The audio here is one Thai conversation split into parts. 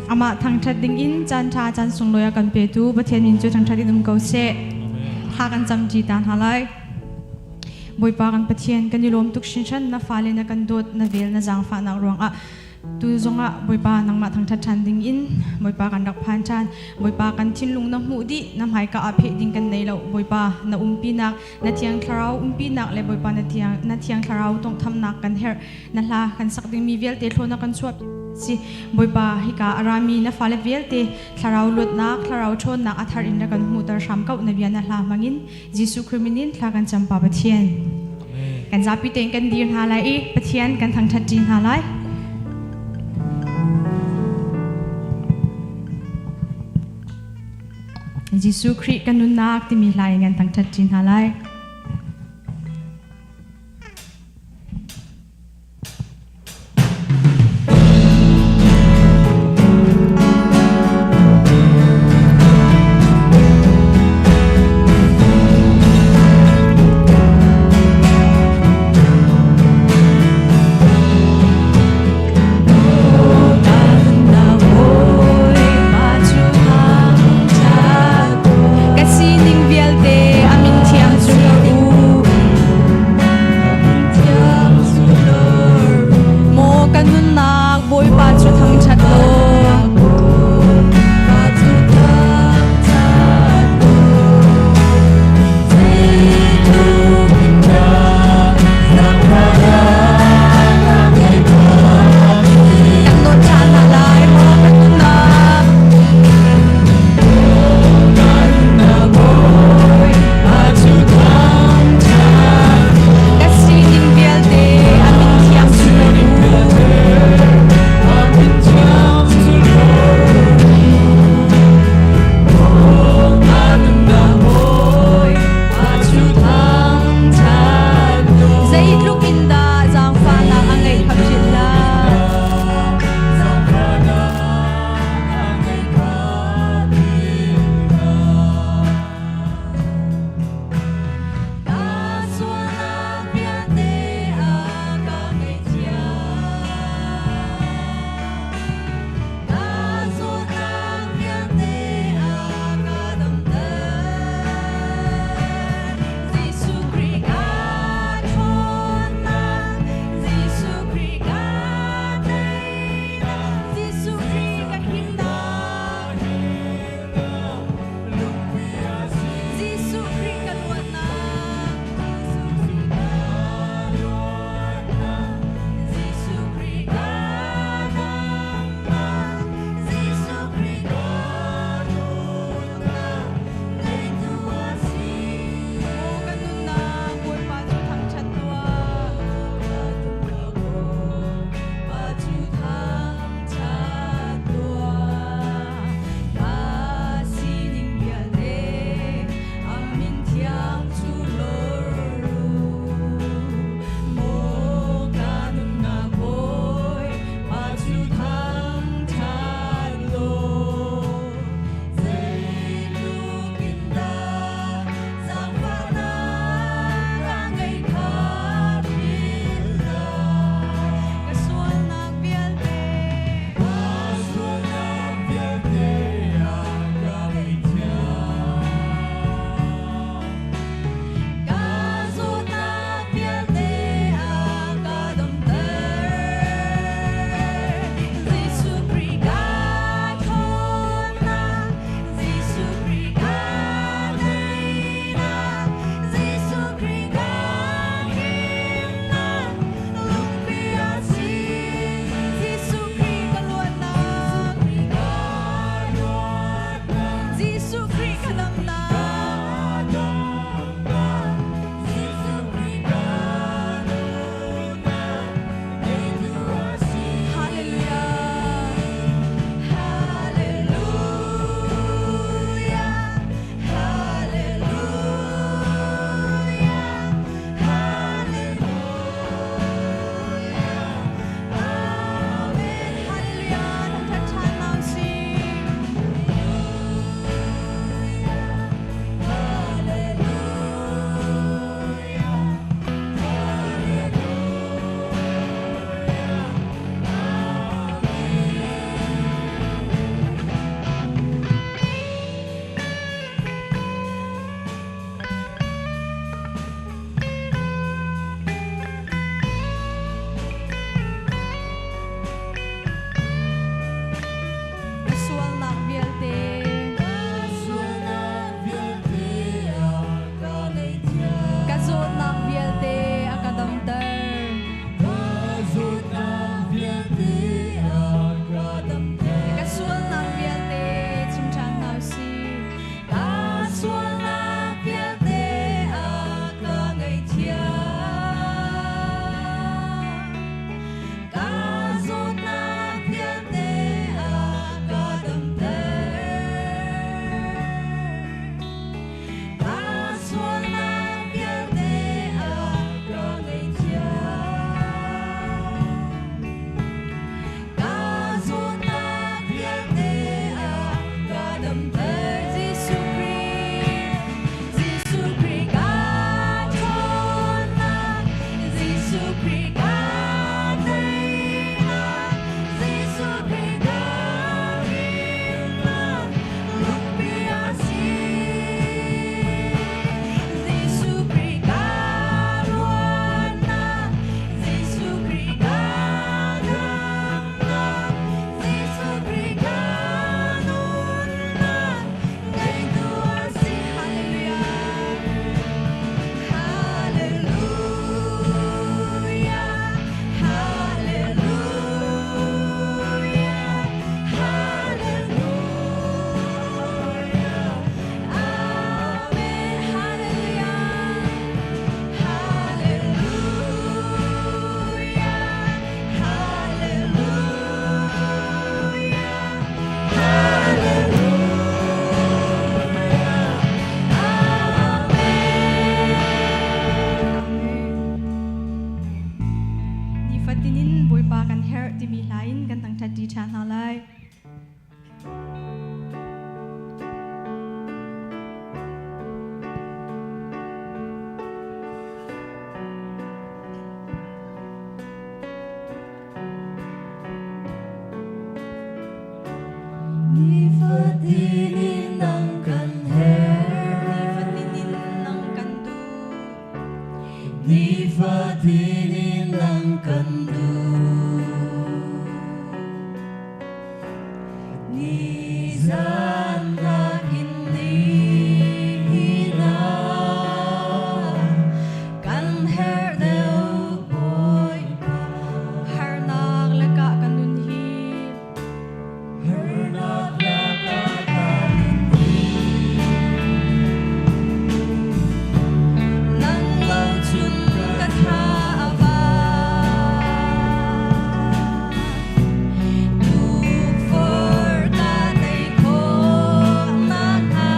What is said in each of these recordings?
ama thang that ding in chan tha chan sung loya kan pe tu pathian min chu thang that dum ko se ha kan cham ji tan halai boi pa kan pathian kan ni lom tuk shin chan na fale na kan dot na vel na jang fa na rong a tu zonga boi pa nang ma thang that chan ding in boi pa kan dak phan chan boi pa kan thin lung na mu di na mai ka a phe ding kan nei lo boi pa na pi nak na thiang tharau pi nak le boi pa na thiang tharau tong tham nak kan her na la kan sak ding mi vel te thlona kan swap si boi pa hi ka arami na fale vel te tharau lut nak tharau thon nak athar in kan mu tar sham kau na bia na la mangin jisu kriminin thla kan champa pathian kan zapi teng kan dir halai e pathian kan thang that jin halai Jisu Christ kan nun nak ti mi lai ngan tang that jin halai Kasining bialte amin thiam chung chan halai Ni fatinin ng kanher, ni fatinin ng kandu ni fatinin ng kandu, ni zan na hinihina, kanher daw boy pa, har nak laka kanunhi hernak nang lâu chun katha ava tuk for ka tay ko nak a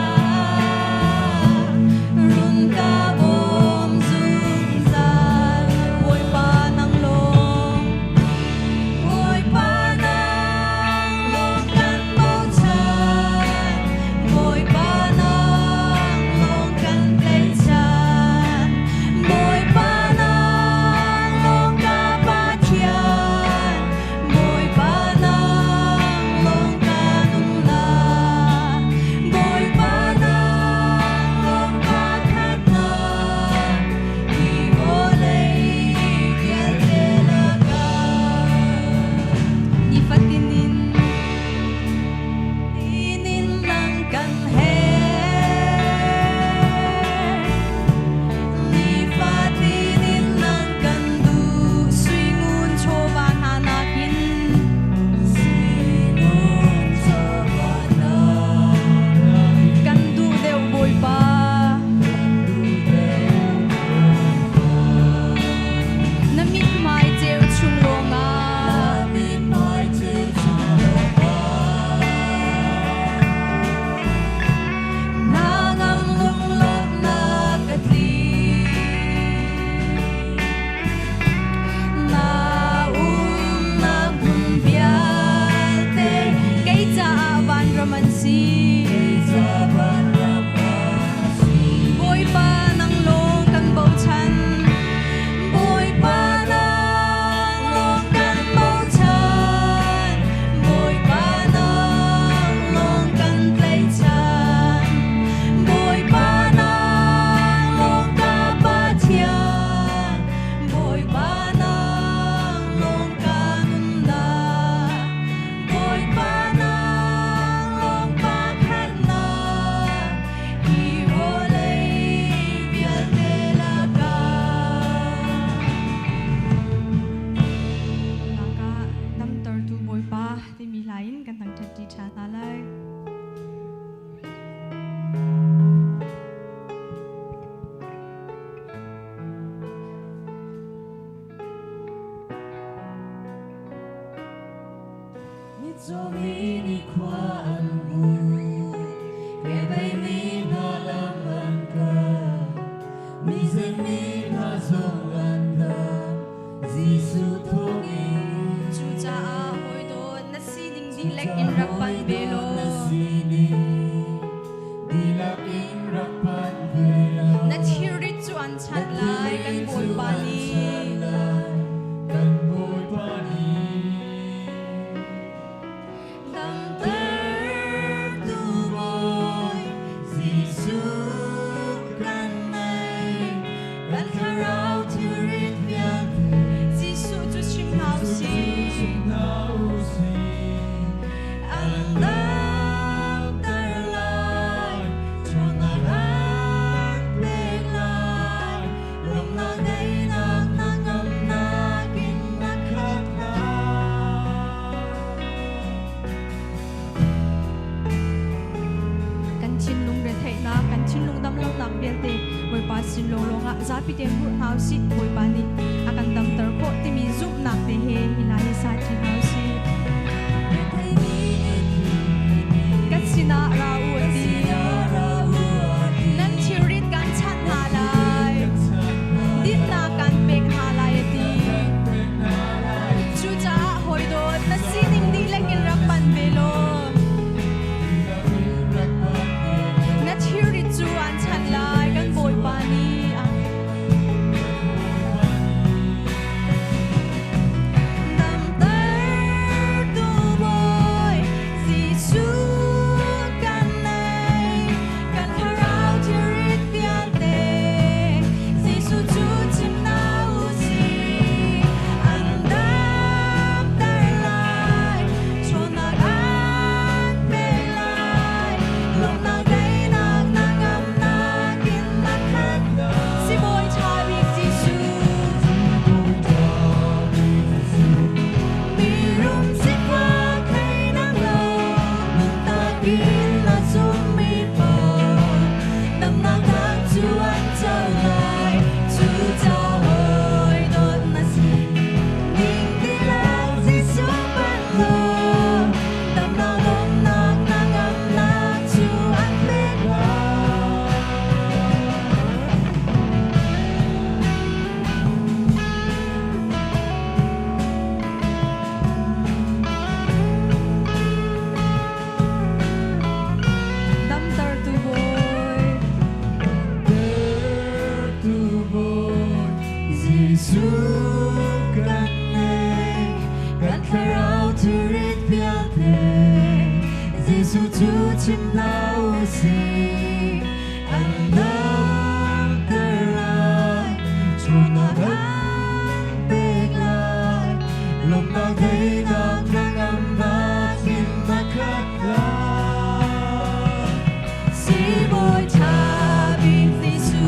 run ka bom zum zal boy pa nang long boy pa nang long kan bao chan boy pa nang long kan play chan boy pa nang long ka pa thian boy pa nang long ka nung la boy pa nang long ka khat na hi vô lei kian te la ka ni fatinin tinin lang kan he ni fatinin lang kan du suy ngun cho van hanakin sinun sa panahon kan du deu boy pa namit mai jeu chung longa Amin mai chim chulopa, nangang lung lok na katli na na gun bial te kay cha van romansi saban ramasi, boy pa nang long kan bau chan boy pa nang long kan bau chan boy pa nang long kan play chan boy pa nang long ka pa thian boy pa nang long ka nun na boy pa nang long pa khat na hi vô lei kian te la ka laka dam tar tu boy pa ti mi lain kan tang that ti cha ta lai ni zomi ni kwa anmu, kebay ni halaman ka, ni zen ni hazongan ka, Jisu thongi, chu cha a hoi do na sining di lek in rapan belo nasini, dilak in rapan vela, na thirit chu an chat lai kan boy pa ni kan boy pa ni. dam tar tu boy Giêsu kan nay kan kharau thirit viat Jisu chu chim hau si nau si an lam tar lai trong an plek lai lom na dei nak na ngam na kin na khat na kan chin lung re thei na kan chin lung dam lam nak bial te boy pa sin lo lo nga za pi te hu hau si boy pa ni akan dam tar ko ti mi zup nak te he hilai sa chin hau si thei ni kan sina ra u ti ra u nan thirit kan chat na lai dit na kan pek ha lai ti chu cha hoi do na sining di lek su tu chim lau si an nam terai chu na gan big lai lom na thấy nak nang am na kin na khat la si boy cha bin si su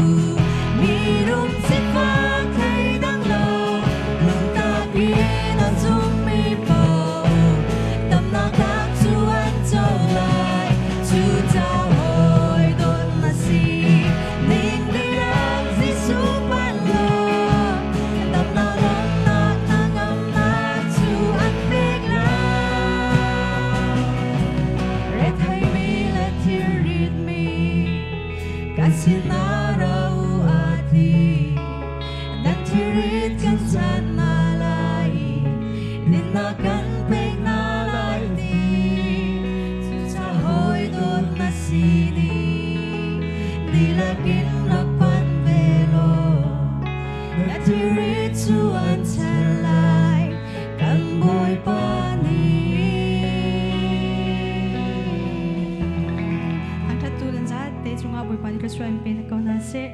mi rum si fa khai dang lo lom ta bi na zum mi po tâm na khác chu an châu lai chu cha hoi don na si ning li rak si su pan lo tâm na long na nang am na chu an big la red hai mi la thir rit mi kasina rau ati dan thirit kan chan na lai din na kan pek na lai ti chu cha hoi don na si ni la kin la pan ve lo na thirit chu an chan lai kan boy pa ni ang tatulan sa ate chunga boy pan ka swan pen ka na se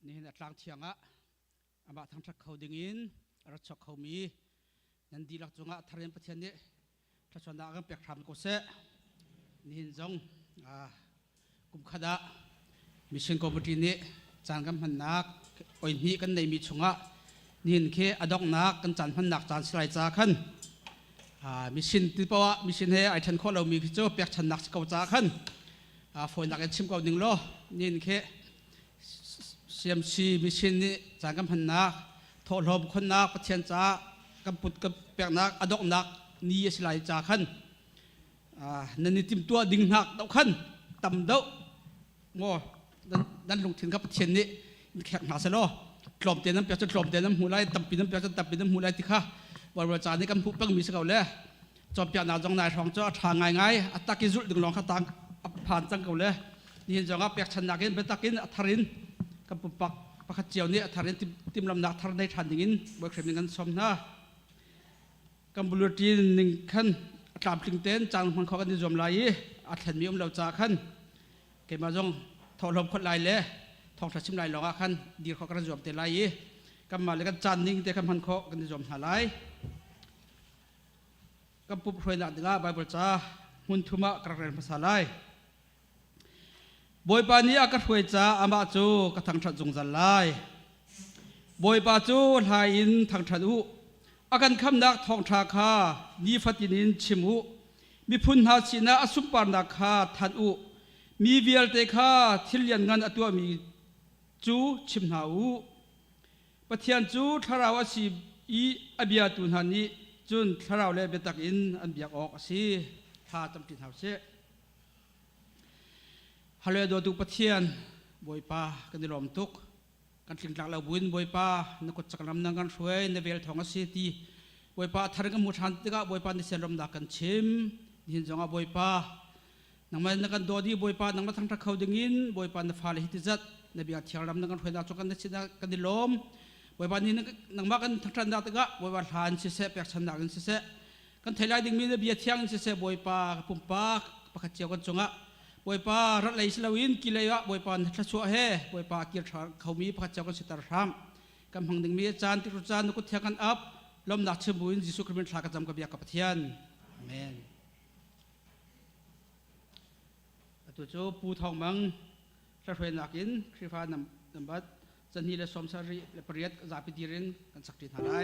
นี่นัดล้างเชียงอ่ะอาบะทั้งชักเขาดึงอินรัชเขามีนันดีลักจงอ่ะทารินประเทศนี้ถ้าชนดากันเปียกทำกุศลนี่จงกุมขดามิชชั่นคอมมิตี้นี้จานกันพันนักอ้อยนี้กันในมีชงอ่ะนี่เคอดอกนักกันจานพันนักจานสไลด์จ้าขันมิชชั่นที่ปะมิชชั่นเฮไอทันข้อเรามีคือเจ้าเปียกชันนักสกาวจ้าขันฝนนักกันชิมเกาหนึ่งโลนี่เคCMC มิชชั่นนี้จางกันพันนักทอลมคนนักประเทศจ้ากันปุดกันเปียกนักอดอกนักนี่สไลจ้าขันนั่นนี่ติมตัวดิ่งนักดอกขันต่ำเด้อโม่นั่นลงถึงกับประเทศนี้แข่งหาเสลอกลมเตียนน้ำเปียกจะกลมเตียนน้ำหูไหลต่ำปีน้ำเปียกจะต่ำปีน้ำหูไหลที่ข้าวันจานี้กันผู้ปังมีสกาวเล่จอมเปียกนาจงนายทองเจ้าทางง่ายๆอัตตากิจุดดึงลองข้าตังผ่านจังเก่าเลยนี่จงอ่ะเปียกชนะกินเป็นตะกินอัทรินกับปุปักปะขัดเจียวนี่ทารินติมลำนักทารินได้ทันอย่างนี้บ่เคยมีกันสมนะกัมพูชีหนึ่งขั้นตามถึงเต้นจางมันเขากันที่จมไหลอัดเห็นมีเราจ่าขั้นเก็บมาจงทอลมคนไหลเลยทองถัดชิมไหลหลงขั้นดีเขากันจมเตไหลกัมมาเลยกันจานนิ่งแต่กันพันเขากันที่จมหาไหลกัมปุพรวยหนักดึงอ่ะใบบริจาหุ่นทุมะกระเรียนภาษาไหลบอยปานี้อากาศหวยจ้าอามาจูกระทังถัดจงจันไลบอยปาจูลายอินทางถัดอุอาการคำนักทองชาคามีฟัตินินชิมุมีพุนหาชินาอสุปปานาคาทัดอุมีเวียลเตคาทิลยันงานอตัวมีจูชิมหาอุปะเทียนจูทาราวสีอีอเบียตุนหานีจุนทาราวเลเบตักอินอันเบียกออกสีทาจำตินหาเสฮัลโหลดูปะเทียนบอยป้ากันดิลมตุกกันถึงหลักเราบุญบอยป้านักจักรนำนังกันช่วยในเวลทองสีตีบอยป้าทาร์กันมุทันติกะบอยป้าในเซลมดักกันชิมยินจงอาบอยป้านังมันนักกันโดดีบอยป้านังมาทั้งทักเขาดึงอินบอยป้าในฟ้าเลยฮิตจัดในเบียร์เทียร์ลำนังกันช่วยนักจักรในสินากันดิลมบอยป้านี่นังมากันทั้งทันดักติกะบอยป้าทานสิเสะเปียกชันดักกันสิเสะกันเทลายดึงมีในเบียร์เทียงสิเสะบอยป้าปุ่มป้าปะขัดเจียวกันจงอ่ะบอยป้ารัดไหลสลาวินกิเลยวะบอยป้าทัศชัวเฮบอยป้าเกียรติเขามีพระเจ้ากันสิตารรามกำพังดึงมีอาจารย์ติรุจารย์นุกุเทียกันอับลมนักเชื่อบุญยิสุคริสต์ทากจำกับยากับเทียนอาเมนตัวโจปูทองมังรัดเวนักอินคริฟานนำบัดจันทีและสมสารีและปริยัติจาปิดีรินกันสักทีหาได้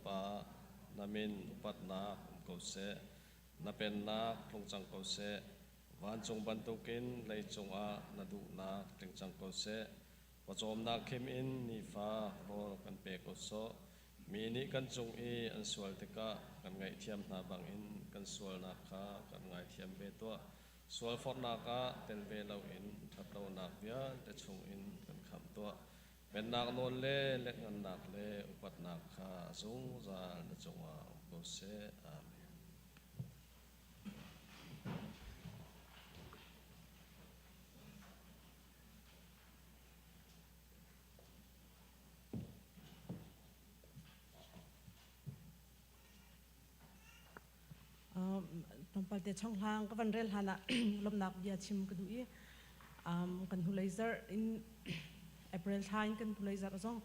pa namin upat nak ko se na pen nak phong chang ko se van chung ban tukin lei chung a na du nak teng chang ko se wachom nak khem in ni fa ro kan pe ko so mi ni kan chung i an sual te ka kan ngai thiam na bang in kan sual na kha kan ngai thiam be to sual for na ka tel ve lo in thap lo nak bia te chung in kan kham to pen nak non le lek ngan nak le upat nak kha zung za na chung a ko se amen. Tampal te chong hang ka van rel hana lom nak bia chim ka dui kan hu laser in April thain kan hu laser azong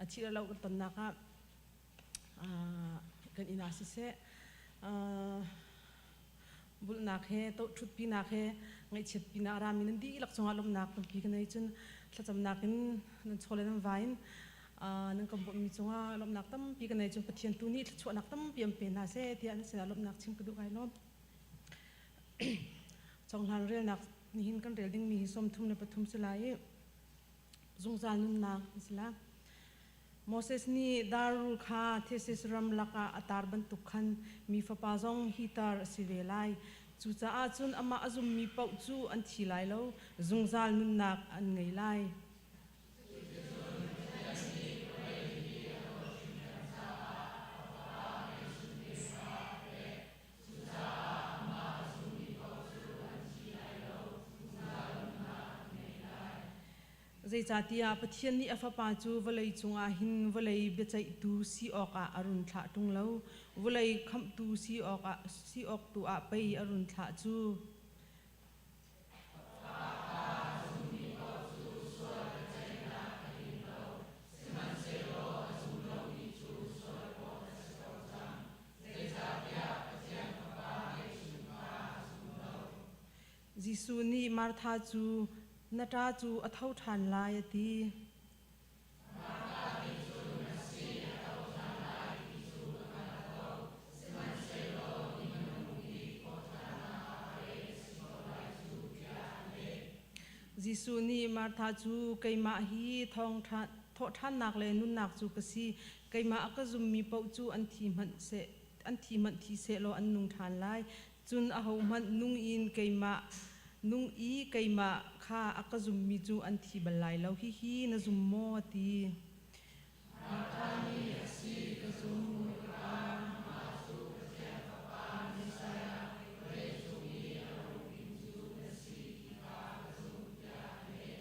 a chira lo ka ton naka kan inasi se bul nak he to thut pi nak he ngai chet pi na ra min di lak chonga lom nak pi kan nei chun thacham nakin nan chole nan vain nang kam mi chunga lom nak tam pi kan nei chun pathian tu ni chu nak tam piam pe na se ti an se lom nak chim ka du kai lom chong han rel nak ni hin kan rel ding mi som thum ne pathum se lai zung zal nun nak isla Moses ni darul kha thesis ram laka atar ban tukhan mi fa pa zong hitar sivelai chu cha a chun ama azum mi pau chu an thi lai lo zung zal nun nak an ngei lai zai chatia pathian ni afa pa chu valai chunga hin valai bechai tu si oka arun thla tung lo valai kham tu si ok tu a pai arun thla chu Jisu ni Martha chu nata chu athau than lai ti Jisu ni Martha chu keima hi thong than tho than nak le nun nak chu kasi keima akazum mi pau chu an thi man thi se lo an nung than lai chun a ho man nung in keima nung I keima kha akazum mi chu an thi balai lo hi na zum mo ti Marthani asi kazum ka ma su ka pa ni saya re su mi ro kin chu na si ka kazum ya ne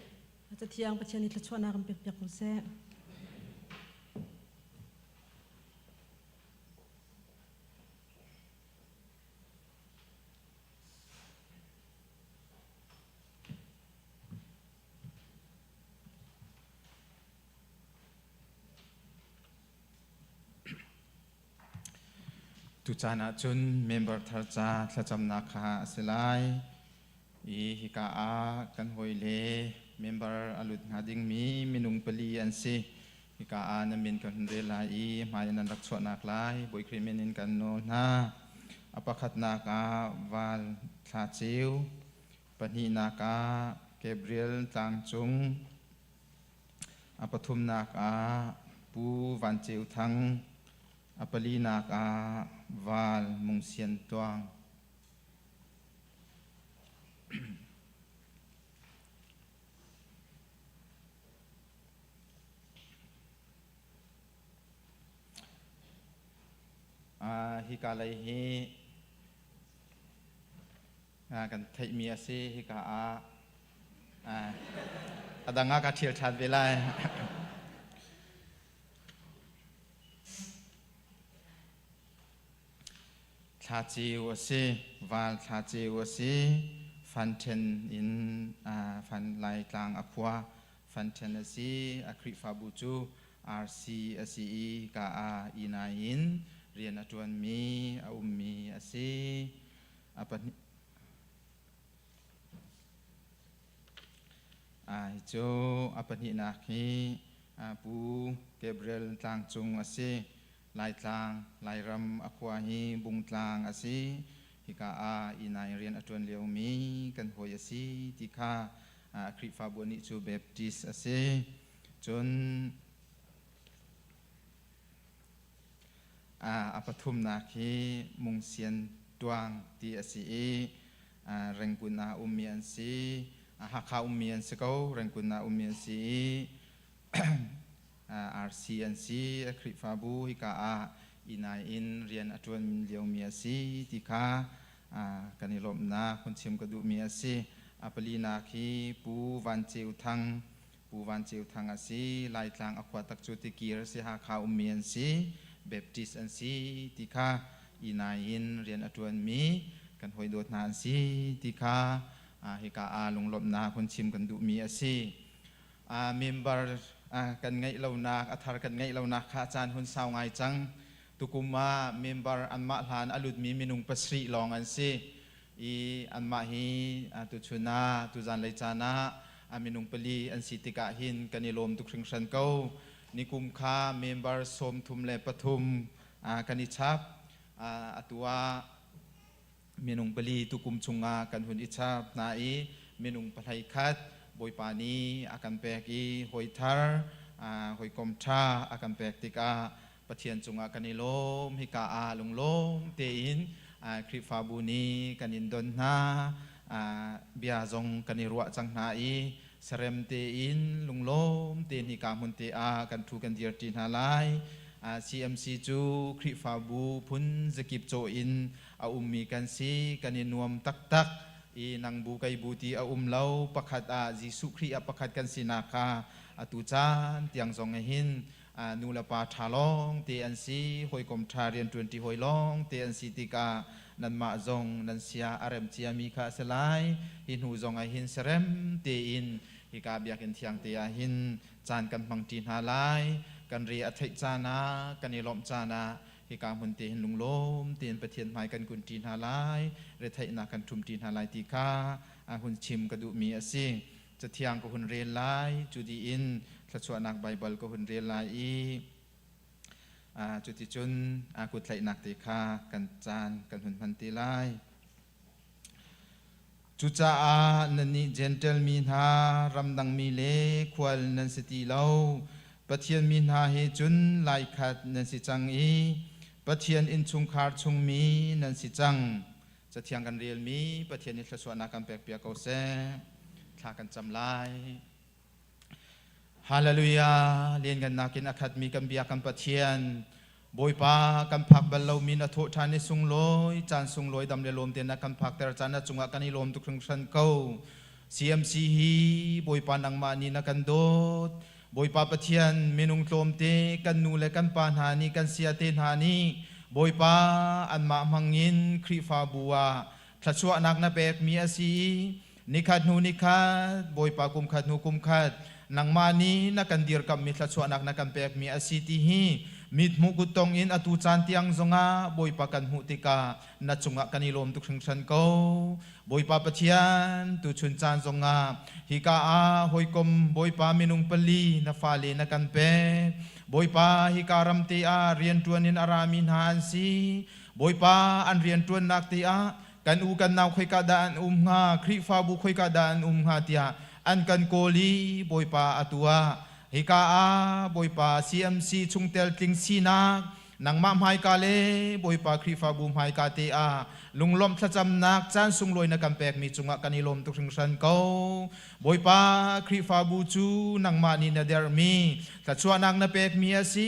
ata thiang pachani tla chona ram pek pek se tu chana chun member thar cha thlacham na kha selai I hika a kan hoi le member alut ngading mi minung pali an si hika a na min kan de lai I mai nan rak chwa nak lai boi krimen in kan no na apakhat na ka wal tha chiu pani na ka Gabriel tang chung apathum na ka pu van chiu thang apali na ka wal mung sian tuang hika lai hi kan thai mi ase hika adanga ka thil that velai thla chiu ase wal thla chiu ase fan then in fan lai tlang apua fan then ase akri fa bu chu RC ase ka ina in rian atuan mi mi ase apa cho apa ni na khi pu Gabriel tlang chung ase ลายตลางลายรำอควาฮีบุงตลางอาศิฮิกาอาอินายเรียนอจวนเลียวมีกันโหยสิติคาคริฟาบุนิจูเบปติสอาศิจนอปทุมนาคีมุงเซียนดวงตีอาศิเรงกุนาอุมียนสีฮักขาอุมียนสกาวเรงกุนาอุมียนสีRCNC คริฟาบูฮิกาอินายอินเรียนอจวนเลียวมีอาศิติคากันนิลมนาคนชิมกระดูมีอาศิปลีนาคีปูวันเจียวทังอาศิลายทางอควาตักจุติกีรสิฮักขาอุมียนสีเบปติสอันซีติคาอินายอินเรียนอจวนมีกันหอยโดดนานซีติคาฮิกาลงลบนาคนชิมกันดูมีอาซีเมมเบอร์กันไงเรานาอัธารกันไงเรานาข้าอาจารย์คนสาวไงจังตุกุมาเมมเบอร์อันมาหลานอลุดมีมินุงปัสรีลองอันซีอันมาฮีตุชุนาตุจันเลยจานะมินุงปลีอันสิติกาหินกันนิลมตุกชิงชันเก้านิคุมคาเมมเบอร์สมทุมเลปทุมกันนิชับตัวเมนุงปลีตุกุมชุงากันหุนอิชับนาอีเมนุงปลัยคัดบอยปานีอากันเปกีหอยทาร์หอยกอมชาอากันเปกติกาปะเทียนจุงากันนิลมฮิกาลงลมเตอินคริฟาบูนีกันอินดอนนาเบียจงกันนิรัวจังนาอีสเรมเตอินลุงลมเตนฮิกามุนเตกันทูกันเดียร์ตินฮาไลCMC จูคริฟาบูพุนสกิบโจอินมีกันซีกันนินวมตักนังบูไกบูตีเล่าประคัดจิสุครีประคัดกันสินาคาตูจานเตียงจงหินนูลปาทาลองเตอันซีหอยกอมทาเรียน20หอยลองเตอันซีติกานันมาจงนันเสียอารมเจียมีคาสลายหินหูจงหินเสรมเตอินฮิกาเบียกันเทียงเตอหินจานกันพังตีนฮาไลกันเรียอธิจานากันนิลมจานาฮิกามุนเตหินลุงลมเตียนประเทียนหมายกันกุนตีนฮาไลเรไทนากันทุมตีนฮาไลติกาหุนชิมกระดูมีอาศิจะเทียงก็หุนเรียนไลจุดีอินสัชวนักไบเบิลก็หุนเรียนไลจุติจุนกุไทนักติกากันจานกันหุนพันติไลจุจ้านันนี่เจนเทลมีนหารำดังมีเล่ควลนันสติเลาปะเทียนมีนหาเฮจุนไลขัดนันสิจังปะเทียนอินชุงคาร์ชุงมีนันสิจังจะเทียงกันเรียลมีปะเทียนนิสสวนากันเปียกเปียกเอาเสทากันจำลายฮาเลลูยาเรียนกันนักินอคัดมีกันเบียกันปะเทียนบอยปากันพักบัลเรามีนโททานิสุงลอยจานสุงลอยดำเลลมเตียนกันพักแต่จานจุงกันนิลมทุกครั้งฉันเก้า CMC ฮีบอยปานังมานีนักันโดดบอยปาปะเทียนเมนุงโลมเตกันนูเลกันปานหานีกันเสียเตนหานีบอยปาอันมามังยินคริฟาบัวทัชวนักนาเบกมีอาศีนิคัดนูนิคัดบอยปากุมคัดนูกุมคัดนังมานีนักันเดียร์กับมิทัชวนักนักันเบกมีอาศีที่ฮีมิดมุกุตองอินอตูจานเตียงจงาบอยปากันหุติกานัดจงะกันนิลมทุกชันเก้าบอยปาปะเทียนตุชุนจานจงาฮิกาหอยกมบอยปามินุงปลีนาฟาเลนักันเปบอยปาฮิการัมเตียเรียนตวนนินอารามินฮานซีบอยปาอันเรียนตวนนักเตียกันอูกันนาวคอยกาดานงาคริฟาบุคอยกาดานงาเตียอันกันโกลีบอยปาอตัวฮิกาบอยปา CMC ชุงเตลติงซีนักนังมาหายกาเลบอยปาคริฟาบุหายกาเตอาลุงลมทะจำนักจานสุงลอยนักกันแปกมีจุงะกันนิลมตุกถึงสันเกาบอยปาคริฟาบุจูนังมานีนาเดอร์มีทะชวนักนาเปกมีอาศิ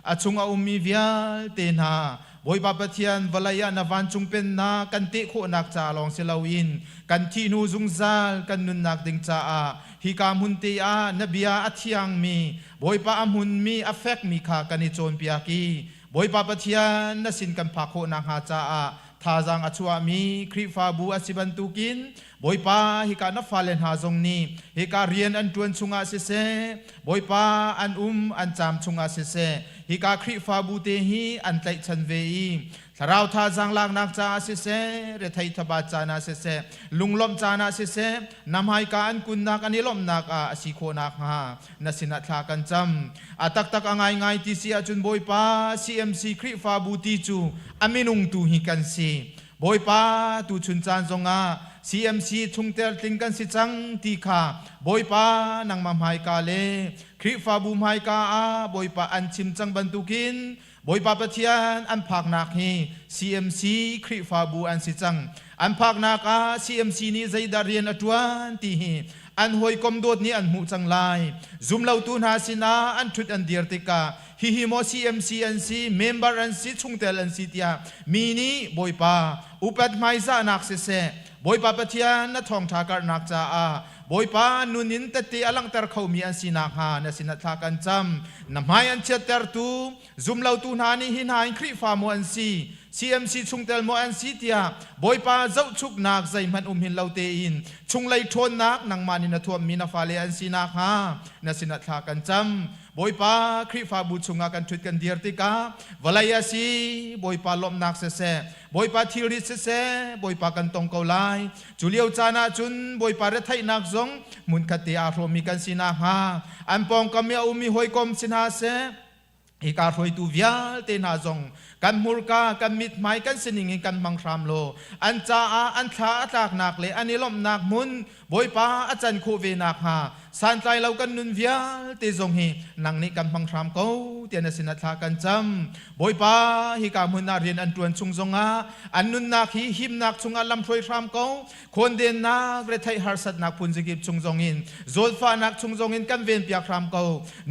อาจุงอามีวิาเตนาบอยปาปะเทียนวลายานาวันจุงเป็นนากันเตโคนักจาลองเซลาวินกันทีนูจุงซาลกันนุนนักดิงจาฮิกามุนเตียนบียาอัธยังมีบอยปาอมุนมีอเฟกมีขากันนิโจนเปียกีบอยปาปะเทียนนสินกันพักโคนักหาจาทาจังอชัวมีคริฟาบูอสิบันตุกินบ บอยป้าฮิกานับฟาเลนหาจงนี้ฮิกาเรียนอันตวนชุงอาเสเซบอยป้าอันอันจามชุงอาเสเซฮิกาคริฟาบูเตฮีอันไตชันเวอีสราวทาจังลากนักจาเสเซเรไทยทบาจานาเสเซลุงลมจานาเสเซนำให้การกุนนักอันนี้ลมนักอาสิโคนักฮานาสินัทลากันจำอาตักตักง่ายง่ายที่เสียจุนบอยป้า CMC คริฟาบูติจูอามินุงตูฮิกันซีบอยป้าตูชุนจานจงอา CMC ทุงเตลติงกันสิจังตีขาบอยป้านังมัมไฮกาเลคริฟาบูมไฮกาอาบอยป้าอันชิมจังบันตุกินบอยป้าปะเทียนอันพักนักฮี CMC คริฟาบูอันสิจังอันพักนักอา CMC นี้ใจดาเรียนอดวันตีฮีอันหวยกมโดดนี้อันหูจังลายซุมเหล่าตูนหาสินาอันทุดอันเดียร์ติกาฮิโม CMC อันซีเมมเบอร์อันซีชุงเตลอันซีเตียมีนี้บอยป้าอุปัตไมซานักเสเซบอยป้าปะเทียนนัทองทาการนักจ้าบอยป้านุนินตติอลังเตอร์เขามีอันสินักหาณสินัทากันจำนำให้อันเชตเตอร์ตูซุมเหล่าตูนหานี้หินหายคริฟาโมอันซี CMC ชุงเตลโมอันซีเตียบอยป้าเจ้าชุกนักใจมันหินเหล่าเตอินชุงไลทนนักนังมานินทวมมีนาฟาเลอันสินักหาณสินัทากันจำบอยป้าคริฟาบุชงากันทุดกันเดียร์ติกาวลายาซีบอยป้าลมนักเสเซบอยป้าทิริเสเซบอยป้ากันตงเกาไลจุเลียวจานาจุนบอยป้าเรไทยนักจงมุนคติอาโรมีกันสินาฮาอันปองกำเมียอุมีหอยกอมสินาเซฮิกาหอยตูวิาลเตนาจงกันมูรกากันมิดไม้กันสนิงกันมังครามโลอันจ้าอันท้าตากนักเลยอันนี้ลมนักมุนบอยป้าอาจารย์โคเวนักฮาสันใจเรากันนุนวิาลเตจงฮีนังนี้กันมังครามเกาเตียนสินัทลากันจำบอยป้าฮิกามุนนาเรียนอันตวนชุงจงอาอันนุนนักฮีหิมนักชุงอาลำถวยครามเกาคนเดินนักเรไทยฮาร์สัตนักพุนจิกิบชุงจงอินโจลฟ้านักชุงจงอินกันเวียนเปียครามเกา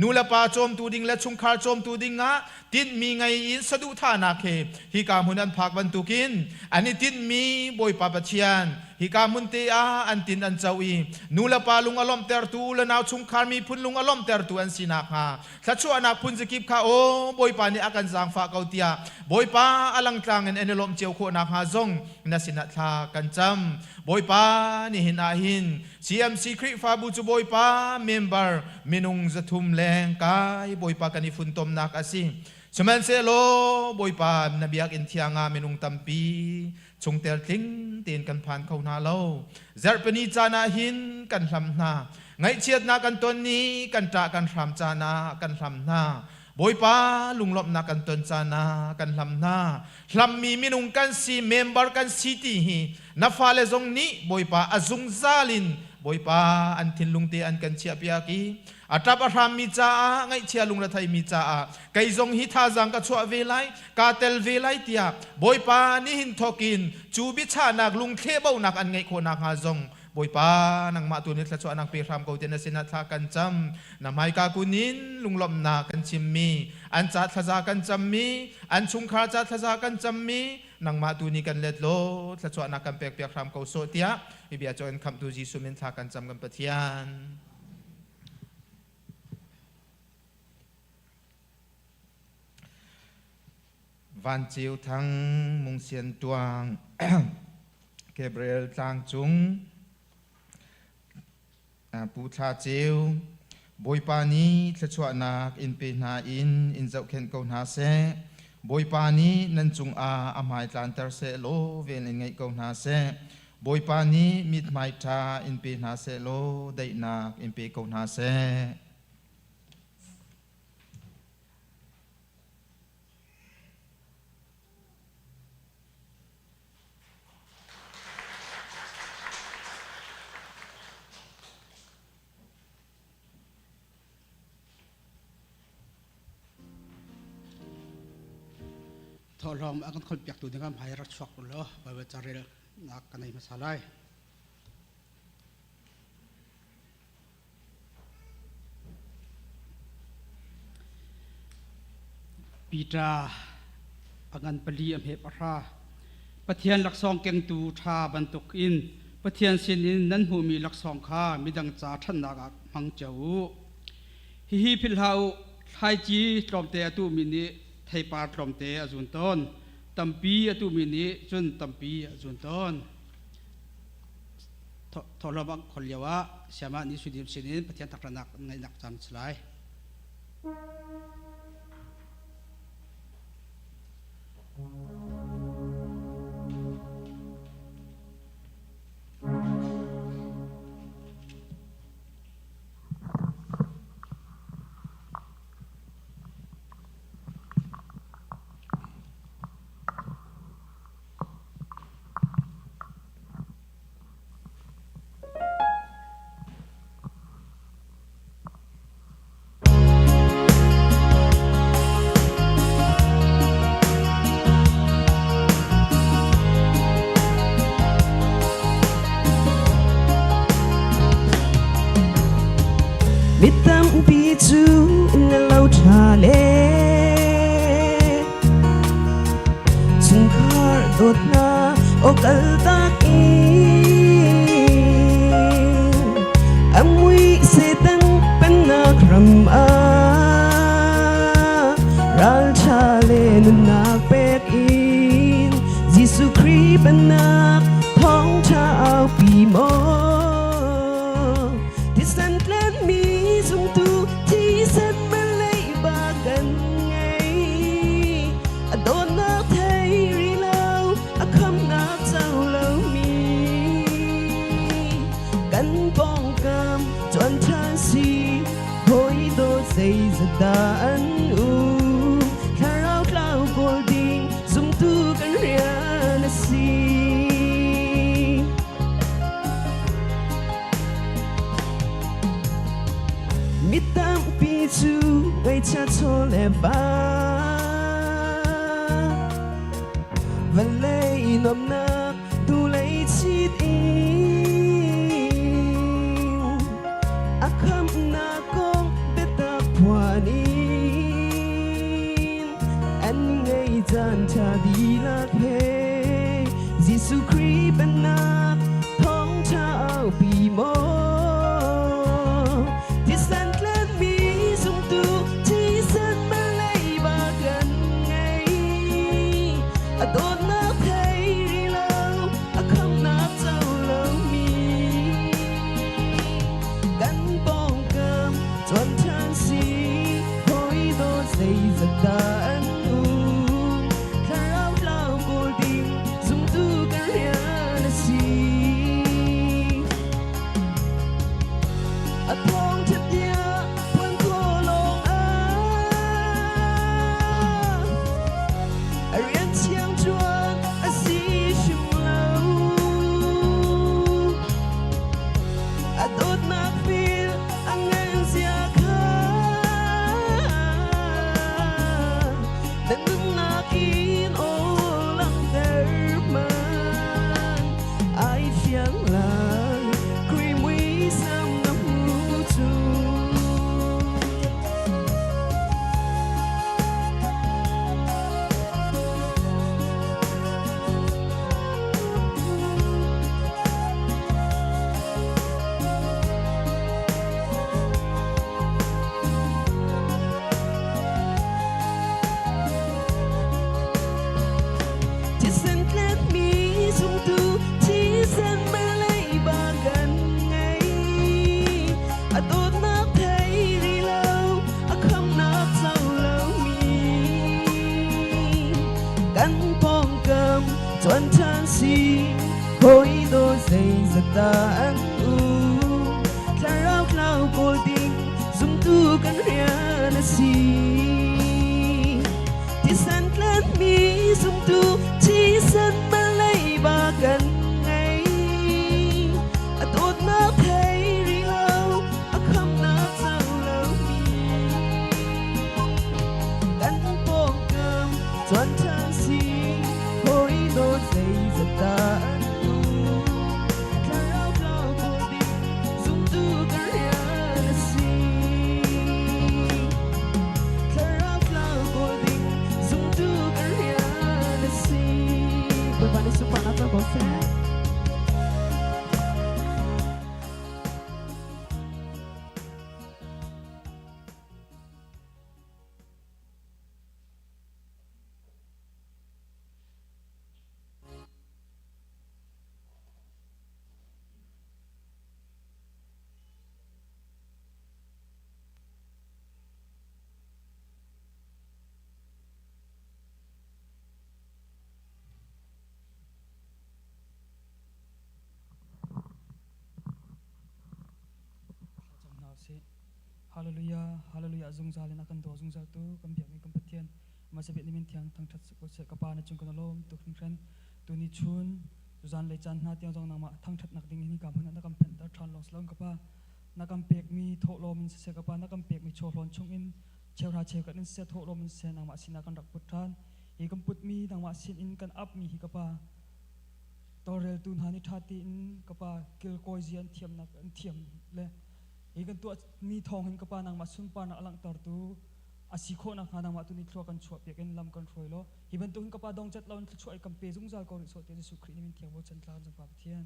นูละป้าโจมตูดิงและชุงคาร์โจมตูดิงะติดมีไงอินสะดุท่านาเคฮิกามุนอันพักบันตุกินอันนี้ติดมีบอยป้าปะเชียนฮิกามุนเตอาอันตินอันเจ้าอีนูละปาลุงอลอมเตอร์ตูละนาวชุงคาร์มีพุนลุงอลอมเตอร์ตูอันสินักฮาถ้าชัวนักพุนจะกิบข้าโอบอยปานี่อากันจางฟ้าเกาเตียบอยปาอลังกลางเอ็นลมเจียวโคนักฮาจงนัสินัทากันจำบอยปานี่หินอาหิน CMC คริฟาบูจูบอยปาเมมเบอร์มินุงจะทุ่มแรงกายบอยปากันฟุนตมนักอาศิสมัยเซโลบอยปานบียกอินทิางามินุงตัมปีชงเตลทิงเตียนกันผ่านเขานาเล่าเจอปนิจานาหินกันทำนาไงเชียดนากันตนนี้กันตากันทำจานากันทำนาบอยป้าลุงลบนากันตนจานากันทำนาทำมีมินุงกันซีเมมเบอร์กันซีตีฮีนับฟาเลจงนี้บอยป้าอาจุงซาลินบอยป้าอันทินลุงเตอันกันเชียบยากีอัตราประทามมีจ้าไงเชียลุงละไทยมีจ้าไกจงฮิตาจังกัชัวเวไลกาเตลเวไลเตียบอยป้านี่หินทอกินจูบิชานักลุงเทเบานักอันไงโคนักฮาจงบอยป้านังมาตัวนี้ละชัวนักเปรามเกาเจนสินัทลากันจำนำให้กากุนินลุงลมนากันชิมมีอันจัดทะกันจำมีอันชุงคาจัดทะกันจำมีนังมาตัวนี้กันเล็ดโลละชัวนักกันเปรามเกาโซเตียอิบิอาจอยคำตัวจีสุมินทากันจำกันปะเทียนวันจิวทั้งมุงเซียนตวง เกเบรียลจางจุงปูชาจิวบอยปานีทะชวนักอินปีนาอินเจ้าเข็นเกานาเซบอยปานีนันจุงอามายจานเตอร์เซโลเวนไงเกานาเซบอยปานีมิดไมทาอินปีนาเซโลได้นักอินปีเกานาเซทอลมอากันคนเปียกตัวนี้ก็หายรักช็อกเลยไปเวจารีนักกันในมาสาไลปีตาอากันปลีอเมปราปะเทียนหลักซองเก่งตูทาบรรทุกอินปะเทียนเส้นอินนั้นหูมีหลักซองข้ามีดังจ่าท่านนักมังเจ้าฮิพิลฮาวไทจีตรอมเตอตูมินิไทยปาตรอมเตอจุนต้นตัมปีอตูมินิจุนตัมปีอจุนต้น ทอลบังคนเลียวะเสียมานิสุดิมสินินปะเทียนตักระนักในนักจันสลายbiết tâm bi chú nên lâu trả lệ chung khar đột na ô cල් tác in amui se tăng bên na kram a ral trả lệ nun na pek in Giêsu Christ bên na thong cha ao pi mo Sân lên mi dung tu thì sân bên lấy ba gần ngày đón nát thấy ri lâu không nát sao lâu mi cắn bong cam chọn chan si hối đô dây giật ta ăn u thà rau clau golding dung tu cần ria na si biết tâm pi chú gây cha cho lẽ ba và lấy nôm na tu lấy chít in a kham na con biết ta hoàn in anh ngay gian cha đi lạc he Giêsu Christ bên na thong cha ao pi mo đốt nát thấy đi lâu không nát sao lâu mi gắn bong cam chọn chan si hối đô dây giật ta ăn u thà rau lao cô tim dùng tu cả ria na si thong thật dia quan cô lòng riêng chiang chuan a si shum lâu a đốt nát phil a ngang zia kha đến nung nát in ô lăng der man ai phiang lại cream we sam nam mu chu chọn chan si hối đô dây giật ta ăn u thà rau clau cô tình dùng tu cần ria na si thì sân lên mi dùng tu chỉ sân mà lấy ba gần ngày đốt nát thấy ri lâu không nát sao lâu mi gắn bong cam chọn chan si hối đô dây giật ta ăn u thà rau clau cô tình dùng tu cả ria na si thà rau clau cô tình dùng tu cả ria na si berbanding sumpah atau bosan. Hallelujah, Hallelujah. Zungzal na kan do zungzal tu kan biak mi kan pathian masabit nimin tiang thang that ko se kapa na chung kan lom tu khran tu ni chun zan le chan na tiang jong na ma thang that nak ding ni kam na kam pen ta than long slong kapa na kam pek mi tho lom in se kapa na kam pek mi cho lon chung in cheu ra cheu kan se tho lom in se na ma sina kan rak put than hi kan put mi nang ma sin in kan up mi hi kapa torel tun hani thati in kapa kil koi zian thiam na kan thiam le ikan tu mi thong hin kapa nang masun pa na alang tar tu asikho na khana ma tu ni thlo kan chua pe ken lam kan throi lo hiban tu hin kapa dong chat lawn thlo kam pe jung zal ko ri so te su khri ni min thiang bo chan tlan jang pa thian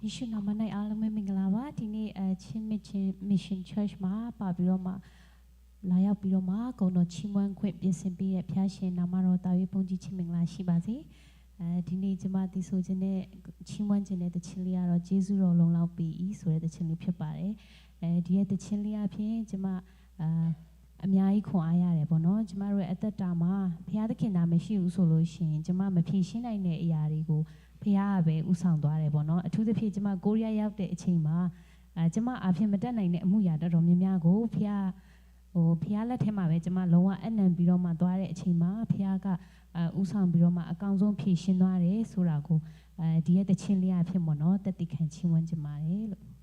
Yeshu namanai alamai minglawa tini chin mission church ma pa biro ma laya biro ma kono chimwan kwet bisen pi phya shin namaro tawi pongji chin mingla shi ba se tini jama ti so jin ne chimwan jin ne de chin li ya ro jesu ro long law pi yi so de chin li phit pare di ye de chin li ya phin jama အများကြီးခွန်အားရတယ်ပေါ့နော်ကျမတို့ရဲ့အသက်တာမှာဘုရားသခင်နာမရှိဘူးဆိုလို့ရှိရင်ကျမမဖြေရှင်းနိုင်တဲ့အရာတွေကိုဘုရားကပဲဥဆောင်သွားတယ်ပေါ့နော်အထူးသဖြင့်ကျမကိုရီးယားရောက်တဲ့အချိန်မှာကျမအဖြစ်မတက်နိုင်တဲ့အမှုရာတော်တော်များများကိုဘုရားလက်ထဲမှာပဲကျမလုံးဝအနံပြီးတော့မှသွားတဲ့အချိန်မှာဘုရားကဥဆောင်ပြီးတော့မှအကောင်းဆုံးဖြေရှင်းသွားတယ်ဆိုတာကိုဒီရဲ့တခြင်းလေးအဖြစ်ပေါ့နော်တက်တည်ခံချီးမွမ်းကြပါတယ်လို့ ။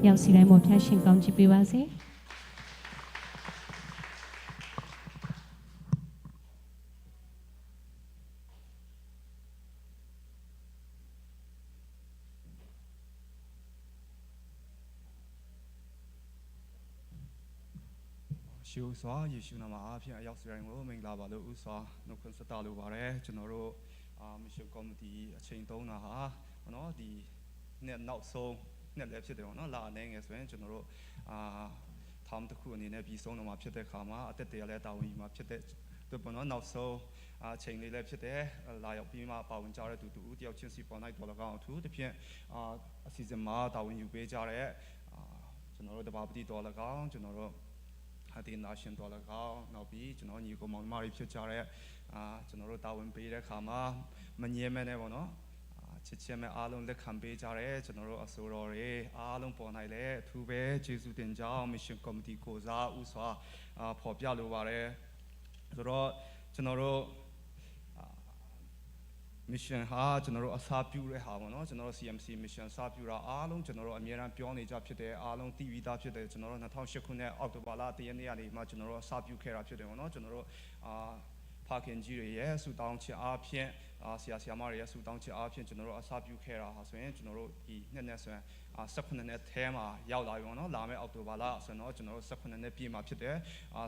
ရောက်စီတိုင်းမှာဖျားရှင်ကောင်းချီးပေးပါစေ ရှုစွာယေရှုနာမအားဖြင့်အရောက်စီတိုင်းကိုမင်္ဂလာပါလို့ဥစွာနှုတ်ခွန်းဆက်တာလိုပါတယ်ကျွန်တော်တို့မရှုကော်မတီအချိန်သုံးတာဟာနော်ဒီနှစ်နောက်ဆုံးနှစ်လည်းဖြစ်တယ်ပေါ့နော်လာအနေငယ်ဆိုရင်ကျွန်တော်တို့ထောင်တစ်ခုအနေနဲ့ပြီးဆုံးတော့မှာဖြစ်တဲ့ခါမှာအသက်တရားလည်းတာဝန်ယူမှာဖြစ်တဲ့တို့ပေါ့နော်နောက်ဆုံးအချိန်လေးလည်းဖြစ်တယ်လာရောက်ပြီးမှပါဝင်ကြတဲ့သူတူတယောက်ချင်းစီပေါ်နိုင်တော်လကောင်းအထူးတစ်ဖြင့်အစီအစဉ်မှာတာဝန်ယူပေးကြတဲ့ကျွန်တော်တို့တပါပတိတော်လကောင်းကျွန်တော်တို့ဒီနာရှင်တော်လည်းကောင်းနောက်ပြီးကျွန်တော်ညီကိုမောင်မတွေဖြစ်ကြတဲ့ကျွန်တော်တို့တာဝန်ပေးတဲ့ခါမှာမငြင်းမဲနဲ့ပေါ့နော်ချစ်ချင်းမဲ့အားလုံးလက်ခံပေးကြတဲ့ကျွန်တော်တို့အစိုးရတွေအားလုံးပေါ်နိုင်လေအထူးပဲကျေးဇူးတင်ကြောင်း Mission Committee ကိုစားဥစွာဖော်ပြလိုပါတယ်ဆိုတော့ကျွန်တော်တို့mission ဟာကျွန်တော်တို့အစားပြုတဲ့ဟာပေါ့နော်ကျွန်တော်တို့ CMC mission အစားပြုတာအားလုံးကျွန်တော်တို့အများအားပြောနေကြဖြစ်တယ်အားလုံးသိပြီးသားဖြစ်တယ်ကျွန်တော်တို့2008ခုနှစ်အောက်တိုဘာလ1ရက်နေ့ကနေမှကျွန်တော်တို့အစားပြုခဲ့တာဖြစ်တယ်ပေါ့နော်ကျွန်တော်တို့ဖခင်ကြီးတွေရဲ့ဆူတောင်းခြင်းအားဖြင့်ဆရာဆရာမတွေရဲ့ဆူတောင်းခြင်းအားဖြင့်ကျွန်တော်တို့အစားပြုခဲ့တာဟာဆိုရင်ကျွန်တော်တို့ဒီနှစ်နဲ့ဆိုရင်18နှစ်ထဲမှာရောက်လာပြီပေါ့နော်လာမယ့်အောက်တိုဘာလဆိုတော့ကျွန်တော်တို့18နှစ်ပြည့်မှာဖြစ်တယ်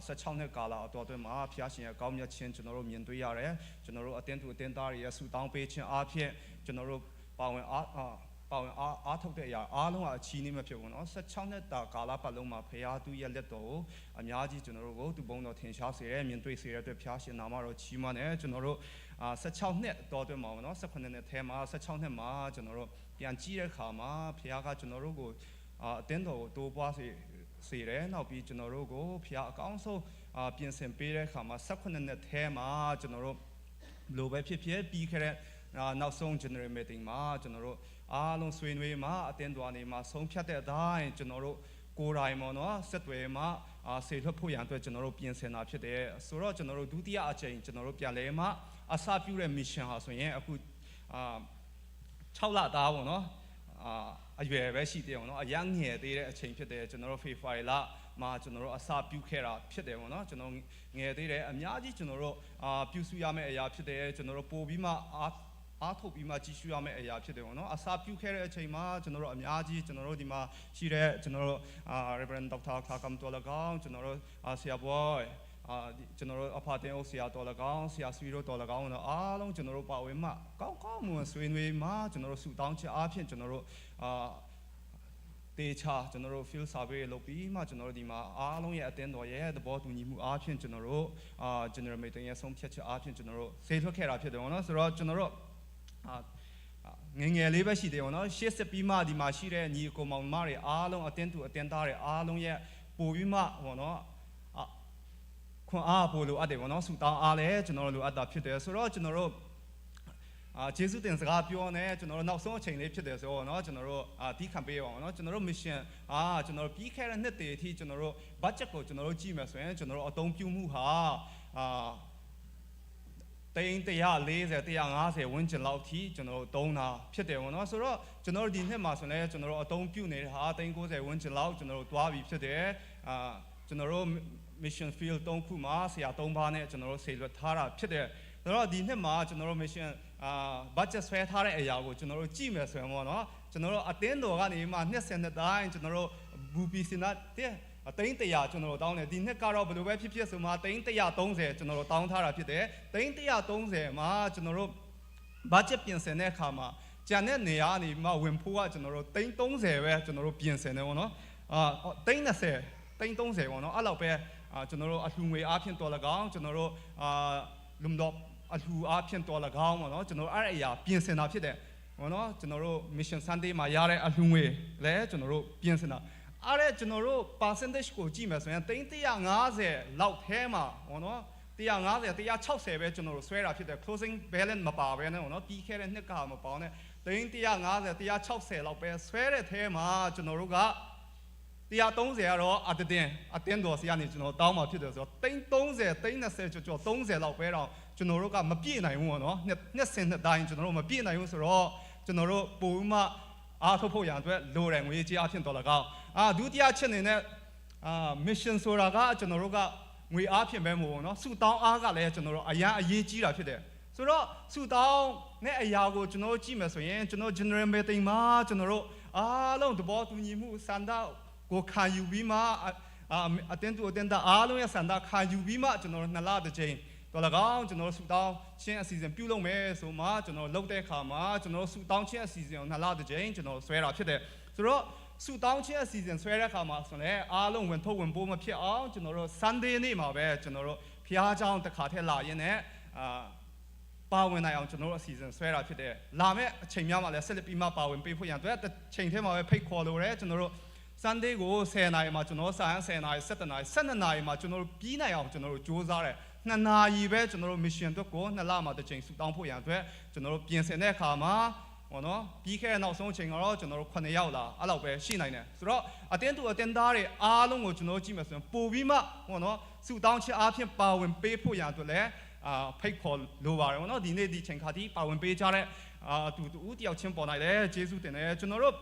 16နှစ်ကာလအတော်အတွင်းမှာဖခင်ရှင်ရဲ့ကောင်းမြတ်ခြင်းကျွန်တော်တို့မြင်တွေ့ရတယ်ကျွန်တော်တို့အတင်းသူအတင်းသားတွေရဲ့ဆူတောင်းပေးခြင်းအားဖြင့်ကျွန်တော်တို့ပါဝင်အားထုတ်တဲ့အရာအားလုံးကအချီးနှီးမဖြစ်ဘူးနော်16နှစ်တာကာလပတ်လုံးမှာဖခင်သူရဲ့လက်တော်ကိုအများကြီးကျွန်တော်တို့ကိုသူဘုန်းတော်ထင်ရှားစေတယ်မြင်တွေ့စေတဲ့အတွက်ဖခင်ရှင်နာမတော်ချီးမွမ်းတယ်ကျွန်တော်တို့16နှစ်တော်အတွင်းမှာနော်18နှစ်ထဲမှာ16နှစ်မှာကျွန်တော်တို့ပြန်ကြည့်တဲ့အခါမှာဖခင်ကကျွန်တော်တို့ကိုအတင်းတော်ကိုတိုးပွားစေတယ်နောက်ပြီးကျွန်တော်တို့ကိုဖခင်အကောင်းဆုံးပြင်ဆင်ပေးတဲ့အခါမှာ18နှစ်ထဲမှာကျွန်တော်တို့လိုပဲဖြစ်ဖြစ်ပြီးခဲ့တဲ့နောက်ဆုံး general meeting မှာကျွန်တော်တို့အားလုံးဆွေးနွေးမှာအတင်းတော်နေမှာဆုံးဖြတ်တဲ့အတိုင်းကျွန်တော်တို့ကိုယ်တိုင်ပေါ့နော်ဆက်သွယ်မှာဆေလွတ်ဖို့ရန်အတွက်ကျွန်တော်တို့ပြင်ဆင်တာဖြစ်တယ်ဆိုတော့ကျွန်တော်တို့ဒုတိယအကြိမ်ကျွန်တော်တို့ပြန်လဲမှာအစပြုတဲ့ mission ဟာဆိုရင်အခု6လသားပေါ့နော်အရွယ်ပဲရှိသေးတယ်ပေါ့နော်အရန်ငယ်သေးတဲ့အချိန်ဖြစ်တယ်ကျွန်တော်တို့ February လမှာကျွန်တော်တို့အစပြုခဲ့တာဖြစ်တယ်ပေါ့နော်ကျွန်တော်ငယ်သေးတယ်အများကြီးကျွန်တော်တို့ပြုစုရမယ့်အရာဖြစ်တယ်ကျွန်တော်တို့ပို့ပြီးမှအားထုတ်ပြီးမှကြီးစုရမယ့်အရာဖြစ်တယ်ပေါ့နော်အစပြုခဲ့တဲ့အချိန်မှာကျွန်တော်တို့အများကြီးကျွန်တော်တို့ဒီမှာရှိတဲ့ကျွန်တော်တို့ Reverend Dr. Khakam Tolagong ကျွန်တော်တို့ဆရာဘွားကျွန်တော်တို့အဖာတင်အိုဆရာတော်လကောင်းဆရာဆွေတို့တော်လကောင်းတော့အားလုံးကျွန်တော်တို့ပါဝင်မှကောင်းမွန်ဆွေးနွေးမှကျွန်တော်တို့ဆူတောင်းခြင်းအားဖြင့်ကျွန်တော်တို့တေချာကျွန်တော်တို့ field survey လုပ်ပြီးမှကျွန်တော်တို့ဒီမှာအားလုံးရဲ့အတင်းတော်ရဲ့သဘောတူညီမှုအားဖြင့်ကျွန်တော်တို့general meeting ရဲ့ဆုံးဖြတ်ချက်အားဖြင့်ကျွန်တော်တို့ဆေးထွက်ခဲ့တာဖြစ်တယ်ပေါ့နော်ဆိုတော့ကျွန်တော်တို့ငယ်ငယ်လေးပဲရှိတယ်ပေါ့နော်ရှေ့ဆက်ပြီးမှဒီမှာရှိတဲ့ညီကိုမောင်မတွေအားလုံးအတင်းသူအတင်းသားတွေအားလုံးရဲ့ပို့ပြီးမှပေါ့နော်ခွန်အားပို့လို့အပ်တယ်ပေါ့နော်ဆူတောင်းအားလဲကျွန်တော်တို့လိုအပ်တာဖြစ်တယ်ဆိုတော့ကျွန်တော်တို့ကျေးဇူးတင်စကားပြောနေကျွန်တော်တို့နောက်ဆုံးအချိန်လေးဖြစ်တယ်ဆိုတော့เนาะကျွန်တော်တို့တီးခံပေးပါအောင်เนาะကျွန်တော်တို့ mission ကျွန်တော်တို့ပြီးခဲ့တဲ့နှစ်တည်းအထိကျွန်တော်တို့ budget ကိုကျွန်တော်တို့ကြည့်မယ်ဆိုရင်ကျွန်တော်တို့အသုံးပြုမှုဟာ140 150ဝန်းကျင်လောက်ထိကျွန်တော်တို့သုံးတာဖြစ်တယ်ပေါ့เนาะဆိုတော့ကျွန်တော်တို့ဒီနှစ်မှာဆိုရင်ကျွန်တော်တို့အသုံးပြုနေတဲ့ဟာ190ဝန်းကျင်လောက်ကျွန်တော်တို့တွားပြီးဖြစ်တယ်ကျွန်တော်တို့ mission field 3ခုမှာဆရာ3ပါးနဲ့ကျွန်တော်တို့ဆေလွတ်ထားတာဖြစ်တယ်ဆိုတော့ဒီနှစ်မှာကျွန်တော်တို့ mission budget ဆွဲထားတဲ့အရာကိုကျွန်တော်တို့ကြည့်မယ်ဆိုရင်ပေါ့နော်ကျွန်တော်တို့အတင်းတော်ကနေမှ22တိုင်းကျွန်တော်တို့ဘူပီစင်နာ100ကျွန်တော်တို့တောင်းတယ်ဒီနှစ်ကတော့ဘယ်လိုပဲဖြစ်ဖြစ်ဆိုမှ130ကျွန်တော်တို့တောင်းထားတာဖြစ်တယ်130မှာကျွန်တော်တို့ budget ပြင်ဆင်တဲ့အခါမှာကျန်တဲ့နေရာကနေမှဝင်ဖို့ကကျွန်တော်တို့30ပဲကျွန်တော်တို့ပြင်ဆင်တယ်ပေါ့နော်30ပေါ့နော်အဲ့လောက်ပဲကျွန်တော်တို့အလှူငွေအားဖြင့်တော်လကောင်းကျွန်တော်တို့လုံတော့အလှူအားဖြင့်တော်လကောင်းပေါ့နော်ကျွန်တော်အဲ့အရာပြင်ဆင်တာဖြစ်တယ်ပေါ့နော်ကျွန်တော်တို့ Mission Sunday မှာရတဲ့အလှူငွေလည်းကျွန်တော်တို့ပြင်ဆင်တာအဲ့ဒါကျွန်တော်တို့ percentage ကိုကြည့်မယ်ဆိုရင်150လောက်ထဲမှာပေါ့နော်150 160ပဲကျွန်တော်တို့ဆွဲတာဖြစ်တယ် closing balance မပါဘဲနဲ့ပေါ့နော်ပြီးခဲ့တဲ့နှစ်ကမပေါင်းနဲ့150 160လောက်ပဲဆွဲတဲ့ထဲမှာကျွန်တော်တို့က130ကတော့အတင်းတော်စီကနေကျွန်တော်တောင်းมาဖြစ်တယ်ဆိုတော့30 30ကျော်30လောက်ပဲတော့ကျွန်တော်တို့ကမပြည့်နိုင်ဘူးပေါ့နော်နှစ်စဉ်နှစ်တိုင်းကျွန်တော်တို့မပြည့်နိုင်ဘူးဆိုတော့ကျွန်တော်တို့ပုံမှအားထုတ်ဖို့ရန်အတွက်လိုတယ်ငွေကြေးအဖြစ်တော်လကောင်း 두티아 쳇네네 미션 소라가 저너로가 우리 앞에 메모노 수다운 아가래 저너로 아야 아예지라 피데 소로 수다운 내 아야고 저너 지면서엔 저너 제너럴 메팅마 저너로 알롱 더버 두니무 산다 고 칸유비마 아텐투 어텐다 알롱의 산다 칸유비마 저너 날라드 제인 돌아가온 저너 수다운 친 시즌 뷰롱메 소마 저너 럭데 카마 저너 수다운 친 시즌 날라드 제인 저너 스웨라 피데 소로 수다운 친 시즌 스웨라 카마 소네 알롱 원토 원보마 피아온 저너 산데이 네마베 저너 피아자운တခါထဲ လာရင်ね ပါဝင်နိုင်အောင်ကျွန်တော်တို့အစီအစဉ်ဆွဲတာဖြစ်တယ်လာမဲ့အချိန်များမှာလည်းဆက်လက်ပြီးမှပါဝင်ပေးဖို့ရန်အတွက်ချိန်ထဲမှာပဲဖိတ်ခေါ်လို့ရတယ်ကျွန်တော်တို့ Sunday ကို10နာရီမှာကျွန်တော်စာရန်10နာရီ17နာရီ12နာရီမှာကျွန်တော်တို့ပြီးနိုင်အောင်ကျွန်တော်တို့စူးစမ်းတယ်2နာရီပဲကျွန်တော်တို့ mission အတွက်ကို2လမှာတစ်ချိန်ဆူတောင်းဖို့ရန်အတွက်ကျွန်တော်တို့ပြင်ဆင်တဲ့အခါမှာဟောနော်ပြီးခဲ့တဲ့နောက်ဆုံးအချိန်ကတော့ကျွန်တော်တို့9ရောက်လာအဲ့လောက်ပဲရှိနိုင်တယ်ဆိုတော့အတင်းတူအတင်းသားတွေအားလုံးကိုကျွန်တော်တို့ကြည့်မယ်ဆိုရင်ပို့ပြီးမှဟောနော်ဆူတောင်းခြင်းအားဖြင့်ပါဝင်ပေးဖို့ရန်အတွက်လည်းဖိတ်ခေါ်လိုပါတယ်ဗောနော်ဒီနေ့ဒီချိန်ခါထိပါဝင်ပေးကြတဲ့တူတယောက်ချင်းပေါ်နိုင်တယ်ကျေးဇူးတင်တယ်ကျွန်တော်တို့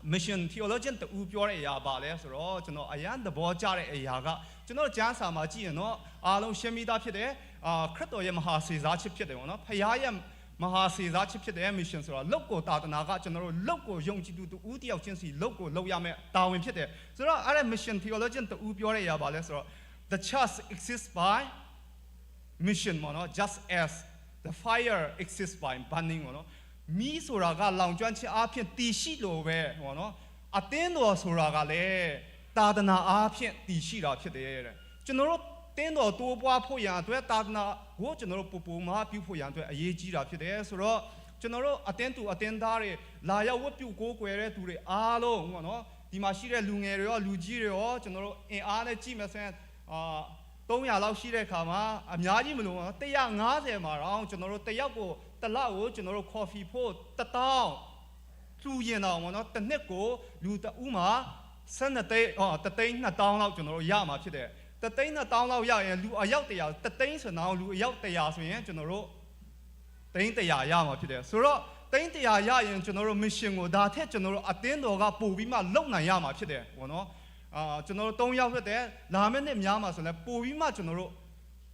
mission theologian တူပြောတဲ့အရာပါလဲဆိုတော့ကျွန်တော်အရန်သဘောကျတဲ့အရာကကျွန်တော်ကျမ်းစာမှာကြည့်ရင်တော့အားလုံးရှင်းပြီးသားဖြစ်တယ်ခရစ်တော်ရဲ့မဟာစေစားချစ်ဖြစ်တယ်ဗောနော်ဖခင်ရဲ့မဟာစေစားချစ်ဖြစ်တဲ့ mission ဆိုတော့လောက်ကိုတာတနာကကျွန်တော်တို့လောက်ကိုယုံကြည်သူတူတယောက်ချင်းစီလောက်ကိုလောက်ရမယ်တာဝန်ဖြစ်တယ်ဆိုတော့အဲ့ဒါ mission theologian တူပြောတဲ့အရာပါလဲဆိုတော့ the church exists by mission ပေါ့နော် just as the fire exists by burning ပေါ့နော်မီးဆိုတာကလောင်ကျွမ်းခြင်းအပြင်တည်ရှိလို့ပဲပေါ့နော်အသင်းတော်ဆိုတာကလည်းသာသနာအပြင်တည်ရှိတာဖြစ်တယ်တဲ့ကျွန်တော်တို့တင်းတော်တိုးပွားဖို့ရန်အတွက်သာသနာကိုကျွန်တော်တို့ပူပူမှာပြုဖို့ရန်အတွက်အရေးကြီးတာဖြစ်တယ်ဆိုတော့ကျွန်တော်တို့အသင်းသူအသင်းသားတွေလာရောက်ဝတ်ပြုကိုးကွယ်တဲ့သူတွေအားလုံးပေါ့နော်ဒီမှာရှိတဲ့လူငယ်တွေရောလူကြီးတွေရောကျွန်တော်တို့အင်အားနဲ့ကြည့်မယ်ဆိုရင်300လောက်ရှိတဲ့အခါမှာအများကြီးမလို့150မှာတော့ကျွန်တော်တို့တယောက်ကိုတစ်လောက်ကိုကျွန်တော်တို့ coffee ဖို့1000သူရင်တော့မနော်တစ်နှစ်ကိုလူတဦးမှာ12သိန်း2000လောက်ကျွန်တော်တို့ရမှာဖြစ်တယ်32000လောက်ရရင်လူအယောက်100 3ဆိုတော့လူအယောက်100ဆိုရင်ကျွန်တော်တို့300ရမှာဖြစ်တယ်ဆိုတော့300ရရင်ကျွန်တော်တို့ mission ကိုဒါထက်ကျွန်တော်တို့အတင်းတော်ကပို့ပြီးမှလုံနိုင်ရမှာဖြစ်တယ်ပေါ့နော်ကျွန်တော်တို့3ယောက်ဖြစ်တယ်လာမယ့်နှစ်များမှာဆိုလဲပို့ပြီးမှကျွန်တော်တို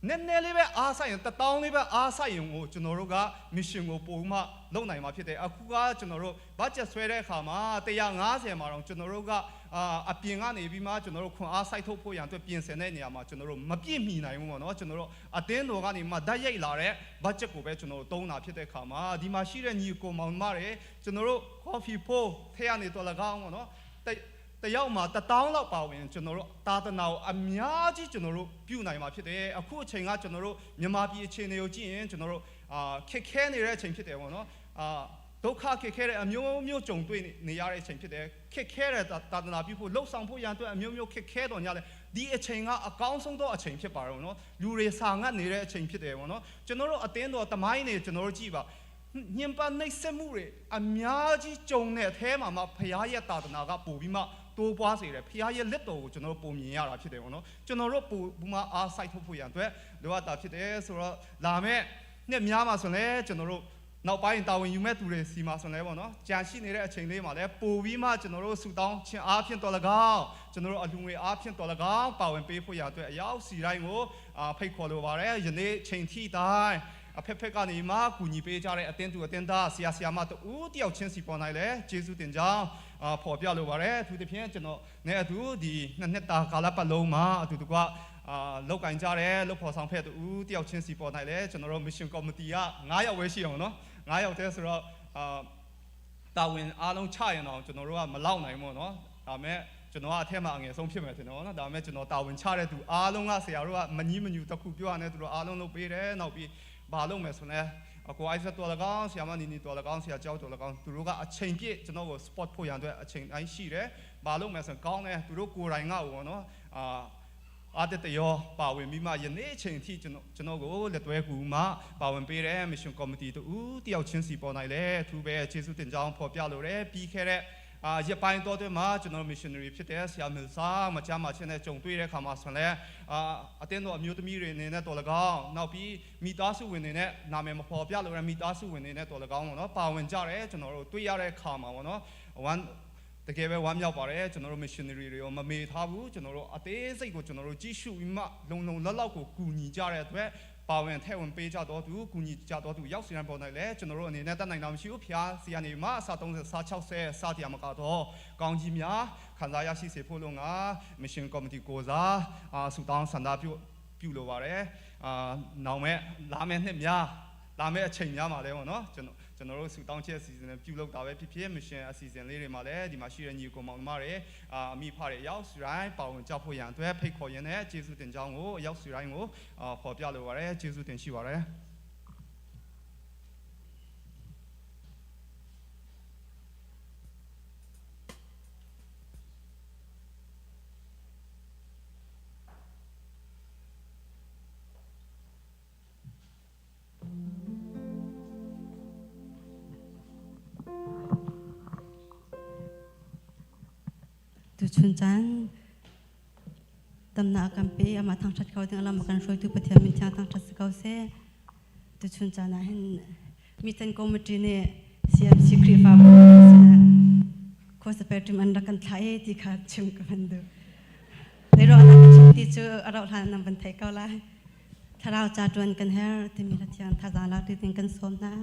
့နည်းနည်းလေးပဲအားဆိုင်ရင်1000လေးပဲအားဆိုင်ရင်ကိုကျွန်တော်တို့က mission ကိုပို့မှလုပ်နိုင်မှာဖြစ်တယ်အခုကကျွန်တော်တို့ budget ဆွဲတဲ့အခါမှာ150မှာတော့ကျွန်တော်တို့ကအပြင်ကနေပြီးမှကျွန်တော်တို့ခွန်အားစိုက်ထုတ်ဖို့ရန်အတွက်ပြင်ဆင်တဲ့နေရာမှာကျွန်တော်တို့မပြည့်မီနိုင်ဘူးပေါ့နော်ကျွန်တော်တို့အတင်းတော်ကနေမှဓာတ်ရိုက်လာတဲ့ budget ကိုပဲကျွန်တော်တို့သုံးတာဖြစ်တဲ့အခါမှာဒီမှာရှိတဲ့ညီကိုမောင်မတွေကျွန်တော်တို့ coffee ဖို့ထဲကနေတော့၎င်းပေါ့နော်တယောက်မှာ1000လောက်ပါဝင်ကျွန်တော်တို့သာသနာကိုအများကြီးကျွန်တော်တို့ပြုနိုင်မှာဖြစ်တယ်အခုအချိန်ကကျွန်တော်တို့မြန်မာပြည်အခြေအနေကိုကြည့်ရင်ကျွန်တော်တို့ခက်ခဲနေတဲ့အချိန်ဖြစ်တယ်ပေါ့နော်ဒုက္ခခက်ခဲတဲ့အမျိုးမျိုးကြုံတွေ့နေရတဲ့အချိန်ဖြစ်တယ်ခက်ခဲတဲ့သာသနာပြုဖို့လှုပ်ဆောင်ဖို့ရန်အတွက်အမျိုးမျိုးခက်ခဲတော်ညလဲဒီအချိန်ကအကောင်းဆုံးသောအချိန်ဖြစ်ပါတယ်ပေါ့နော်လူတွေစာငတ်နေတဲ့အချိန်ဖြစ်တယ်ပေါ့နော်ကျွန်တော်တို့အတင်းတော်တမိုင်းနေကျွန်တော်တို့ကြည့်ပါညင်ပနှိမ့်ဆက်မှုတွေအများကြီးကြုံတဲ့အထဲမှာဖခင်ရဲ့သာသနာကပို့ပြီးမှတိုးပွားစေတယ်ဖခင်ရဲ့လက်တော်ကိုကျွန်တော်တို့ပုံမြင်ရတာဖြစ်တယ်ပေါ့နော်ကျွန်တော်တို့ပုံမှန်အားစိုက်ထုတ်ဖို့ရန်အတွက်လိုအပ်တာဖြစ်တယ်ဆိုတော့လာမယ့်နှစ်များမှာဆိုရင်ကျွန်တော်တို့နောက်ပိုင်းတာဝန်ယူမဲ့သူတွေစီမှာဆိုရင်ပေါ့နော်ကြာရှိနေတဲ့အချိန်လေးမှာလည်းပို့ပြီးမှကျွန်တော်တို့ဆူတောင်းခြင်းအားဖြင့်တော်၎င်းကျွန်တော်တို့အလူငွေအားဖြင့်တော်၎င်းပါဝင်ပေးဖို့ရအတွက်အရောက်စီတိုင်းကိုဖိတ်ခေါ်လိုပါတယ်ယနေ့ချိန်ထိတိုင်းအဖက်ဖက်ကနေမှကူညီပေးကြတဲ့အတင်းသူအတင်းသားဆရာဆရာမတူတယောက်ချင်းစီပေါ်နိုင်လဲကျေးဇူးတင်ကြောင်းဖော်ပြလိုပါတယ်သူတဖြင့်ကျွန်တော်နဲ့အတူဒီနှစ်တာကာလပတ်လုံးမှာအတူတကွလောက်ကင်ကြတယ်လောက်ဖော်ဆောင်ဖက်တူတယောက်ချင်းစီပေါ်နိုင်လဲကျွန်တော်တို့ mission committee က9ယောက်ပဲရှိအောင်နော်9ယောက်တည်းဆိုတော့တာဝန်အားလုံးချရင်တော့ကျွန်တော်တို့ကမလောက်နိုင်ဘူးနော်ဒါမဲ့ကျွန်တော်ကအထက်မှာအငယ်ဆုံးဖြစ်မယ်ထင်တယ်နော်ဒါမဲ့ကျွန်တော်တာဝန်ချတဲ့သူအားလုံးကဆရာတို့ကမငြီးမညူတစ်ခုပြောရတဲ့သူတို့အားလုံးလုပ်ပေးတယ်နောက်ပြီးဘာလုပ်မယ်ဆိုလဲကိုအိုက်ဆက်တော်၎င်းဆရာမနီနီတော်၎င်းဆရာကျောင်းတော်၎င်းသူတို့ကအချိန်ပြည့်ကျွန်တော်ကို spot ဖို့ရန်အတွက်အချိန်တိုင်းရှိတယ်ဘာလုပ်မယ်ဆိုကောင်းတယ်သူတို့ကိုယ်တိုင်ကပေါ့နော်အားတတရောပါဝင်ပြီးမှယနေ့အချိန်ထိကျွန်တော်ကိုလက်တွဲကူမှပါဝင်ပေးတဲ့ mission committee တူတယောက်ချင်းစီပေါ်နိုင်လဲသူပဲကျေးဇူးတင်ကြောင်းဖော်ပြလိုတယ်ပြီးခဲ့တဲ့ရပိုင်းတော်တွေမှာကျွန်တော် missionary ဖြစ်တဲ့ဆရာမစာမချမ်းမချင်းနဲ့ကြုံတွေ့တဲ့အခါမှာဆိုရင်အတင်းတော်အမျိုးသမီးတွေအနေနဲ့တော်၎င်းနောက်ပြီးမိသားစုဝင်တွေနဲ့နာမည်မဖော်ပြလို့ရမိသားစုဝင်တွေနဲ့တော်၎င်းပေါ့နော်ပါဝင်ကြတယ်ကျွန်တော်တို့တွေ့ရတဲ့အခါမှာပေါ့နော် တကယ်ပဲဝမ်းမြောက်ပါတယ်ကျွန်တော်တို့ missionary တွေရောမမေ့ထားဘူးကျွန်တော်တို့အသေးစိတ်ကိုကျွန်တော်တို့ကြည့်ရှုပြီးမှလုံလုံလောက်လောက်ကိုကူညီကြတဲ့အတွက်ပါဝင်ထဲဝင်ပေးကြတော့သူကူညီကြတော့သူရောက်စီရန်ပေါ်နိုင်လဲကျွန်တော်တို့အနေနဲ့တတ်နိုင်တာမရှိဘူးဖျားစီကနေမှအစ30စ60စတရားမကတော့ကောင်းကြီးများခံစားရရှိစေဖို့လို့ငါ mission committee ကိုစားဆူတောင်းဆန္ဒပြုလိုပါတယ်နောက်မဲ့လာမယ့်နှစ်များလာမယ့်အချိန်များမှာလဲပေါ့နော်ကျွန်တော်တို့ဆူတောင်းချက်အစီအစဉ်နဲ့ပြုလုပ်တာပဲဖြစ်ဖြစ် mission အစီအစဉ်လေးတွေမှာလည်းဒီမှာရှိတဲ့ညီကိုမောင်နှမတွေအမိဖတွေရောက်စုတိုင်းပါဝင်ကြဖို့ရန်အတွက်ဖိတ်ခေါ်ရင်းနဲ့ကျေးဇူးတင်ကြောင်းကိုရောက်စုတိုင်းကိုဖော်ပြလိုပါတယ်ကျေးဇူးတင်ရှိပါတယ် tu chun chan tam na kam pe ama thang chat khau ting ala makan shoi tu pathia min cha thang chat kau se tu chun chan na hen meeting committee ne CMC krifa ko sa petrim anda kan thlai ti kha chum ka bandu le ro na chim ti chu arau than nam ban thai kau la tharau cha tuan kan her ti mi la thiang tha za la ti ting kan som na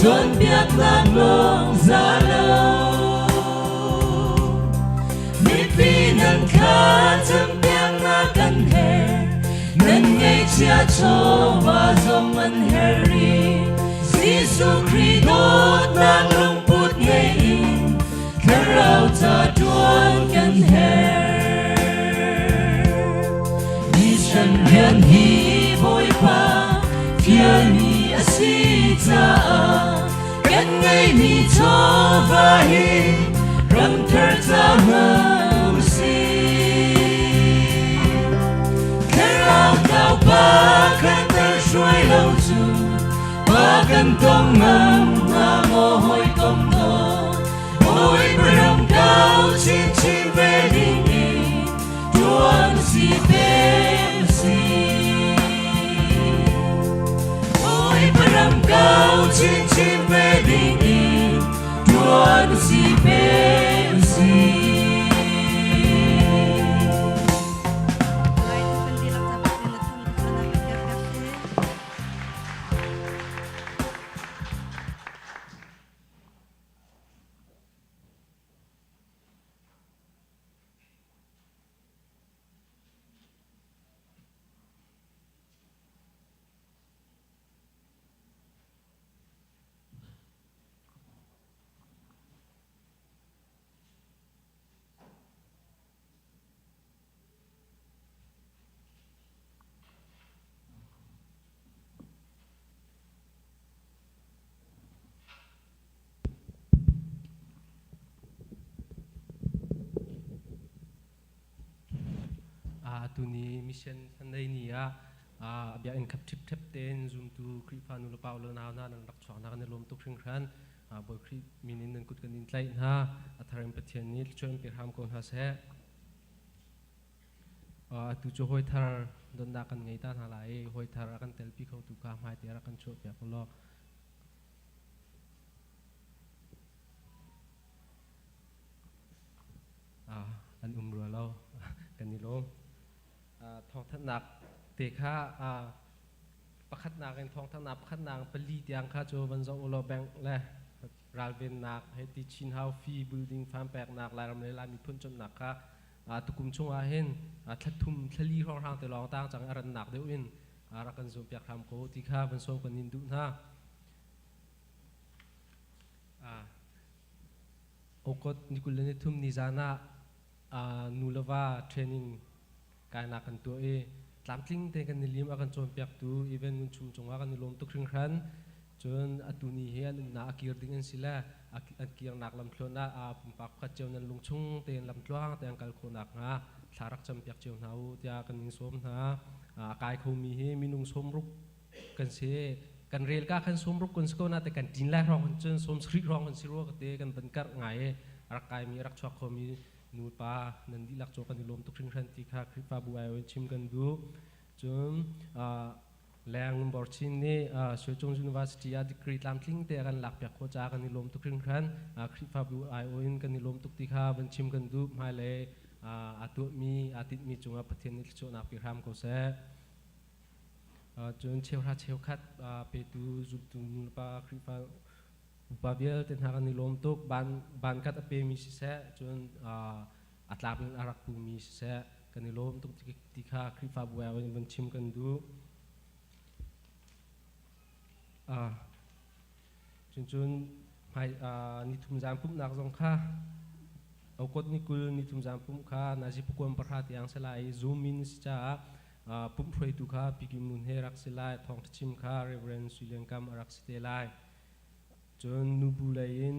Tuần biết lạc lòng giá lâu kha cham piang na kan her nan ngay chia cho ba dòng an heri Giêsu Christ nang lung put ngay karao ta tuan kan her mission rian hi boy pa phía mi asita kan ngay mi cho va hi ram thar ta ma usi karao tao ba kan ter shuai lâu chu ba kan tong ngam ma mo hoi tong no ôi bram cao chin chin về đi tuan si bem si ôi bram cao chin chin về đi tuan si bem si tuni mission sanday niya abia in kap trip trip ten zoom to kripa nula paulo na na nang rakchwa na kanilom to kringkran boy krip minin nan kut kanin tlai na atharim pathian ni choim pirham ko ha se tu cho hoi thar don da kan ngai ta na lai hoi thar kan tel pi khau tu ka mai te ra kan cho pya ko lo an umru lo kanilom thong thắt nạc tê kha bắc khát nạc en thong thắt nạc bắc khát nạc pali tiang kha cho văn dong ulo bang le ralven nạc hay ti chin hau fi building farm pek nạc lai ram le la mi phun chon nạc kha tukum chung a hen thathum thali rong rang te long tang chang aran nạc deu in ra kan zum pek ram ko ti kha van som kan nin du na okot nikulene thum ni jana nulava training cái nào cần tuổi làm kinh tế cần nilim akan chom piak tu event mun chum chunga kan nilom tu kring khan chon atuni hian na akir ding an sila akir nak lam thlona pumpak kha chew nan lungchung ten lam tluang te angkal khonak nga tharak cham piak chew nau tia kan ning som na kai khomi hi minung som ruk kan se kan rel ka khan som ruk kun sko na te kan tin lai rong chon som sri rong kan siro ka te kan ban kar ngai rak kai mi rak chok khomi nu pa nan di lak chokan lom to kring khan ti kha kripa bu ai chim kan du chum lang bor chin ni Sochong University a degree lam tling te kan lak pyak kho cha kan lom to kring khan kripa bu ai oin kan lom to ti kha ban chim kan du mai le atu mi atit mi chunga pathian ni cho na pi ram ko se chun cheu khat pe tu zup tu nu pa kripa Babiel ten hakan nilom tuk ban kat ape mi se chun atlapin arak pu mi se kan nilom tuk tikha kripa buaya wen ban chim kan du chun mai ni thum jam pum nak jong kha okot ni kul ni thum jam pum kha na ji pukom parhat yang selai zoom in cha pum phroi tu kha pikimun he rak selai thong chim kha reverend Sulian kam arak stelai chun nubu lain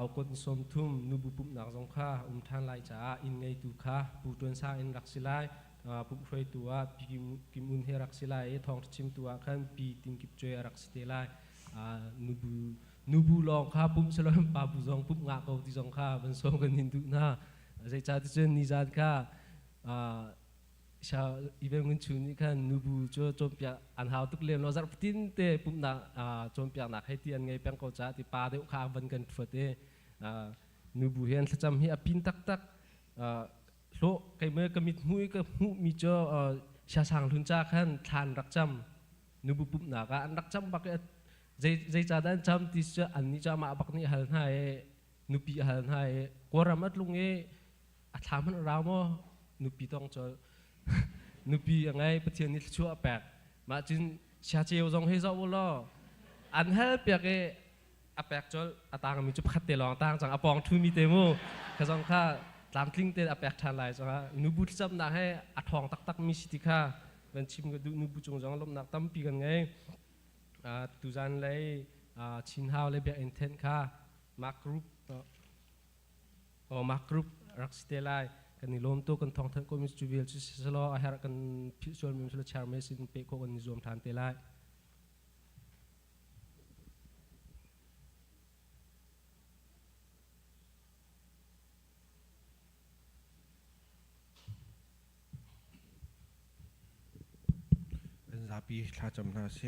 okot som thum nubu pup nak jong kha than lai cha in ngai tu kha pu ton sa in rak silai pup hroi tua kimun he rak silai thong chim tua khan pi ting kip choi rak stelai nubu long kha pum selom pa bu jong pup nga ko ti jong kha ban som kan hin du na zai cha ti chen ni zat kha sa even mun chu ni khan nubu cho chompia an hau tuk lem lo zar tin te pum na chompia na khai ti an ngai peng ko cha ti pa de kha ban kan fote nubu hian thacham hi apin tak tak lo kai me kamit hui ka hu mi cho sha sang lun cha khan than rak cham nubu pum na ka an rak cham bak zai cha dan cham ti cha an ni cha ma bak ni hal hai nupi hal hai koramat lunge a thaman ramo นุปีต้องจอนุปียังไงประเทศนี้ชั่วแปลกมาจินชาเจียวจงให้เจ้าบุลอันเฮลเปียกอแปลกจออตางมีจุดขัดเตลองต่างจังอปองทูมีเตมูขจงข้าตามคลิ้งเตอแปลกทันไรจังฮะนุบุตรจับนักให้อทองตักมีสิติค่ะเป็นชิมก็ดูนุบุจงจังลมนักตั้มปีกันไงตุจันเลยชินฮาวเลยเบียอินเทนค่ะมาร์กรุ๊ปมาร์กรุ๊ปรักสเตลัยกันนิลมตัวกันทองทั้งก็มีจูเวลชิสโลอาหารกันพิชวลมีสุลชาร์เมสินเปโกกันนิจวมทานเตลัยซาปีชาจำนาเส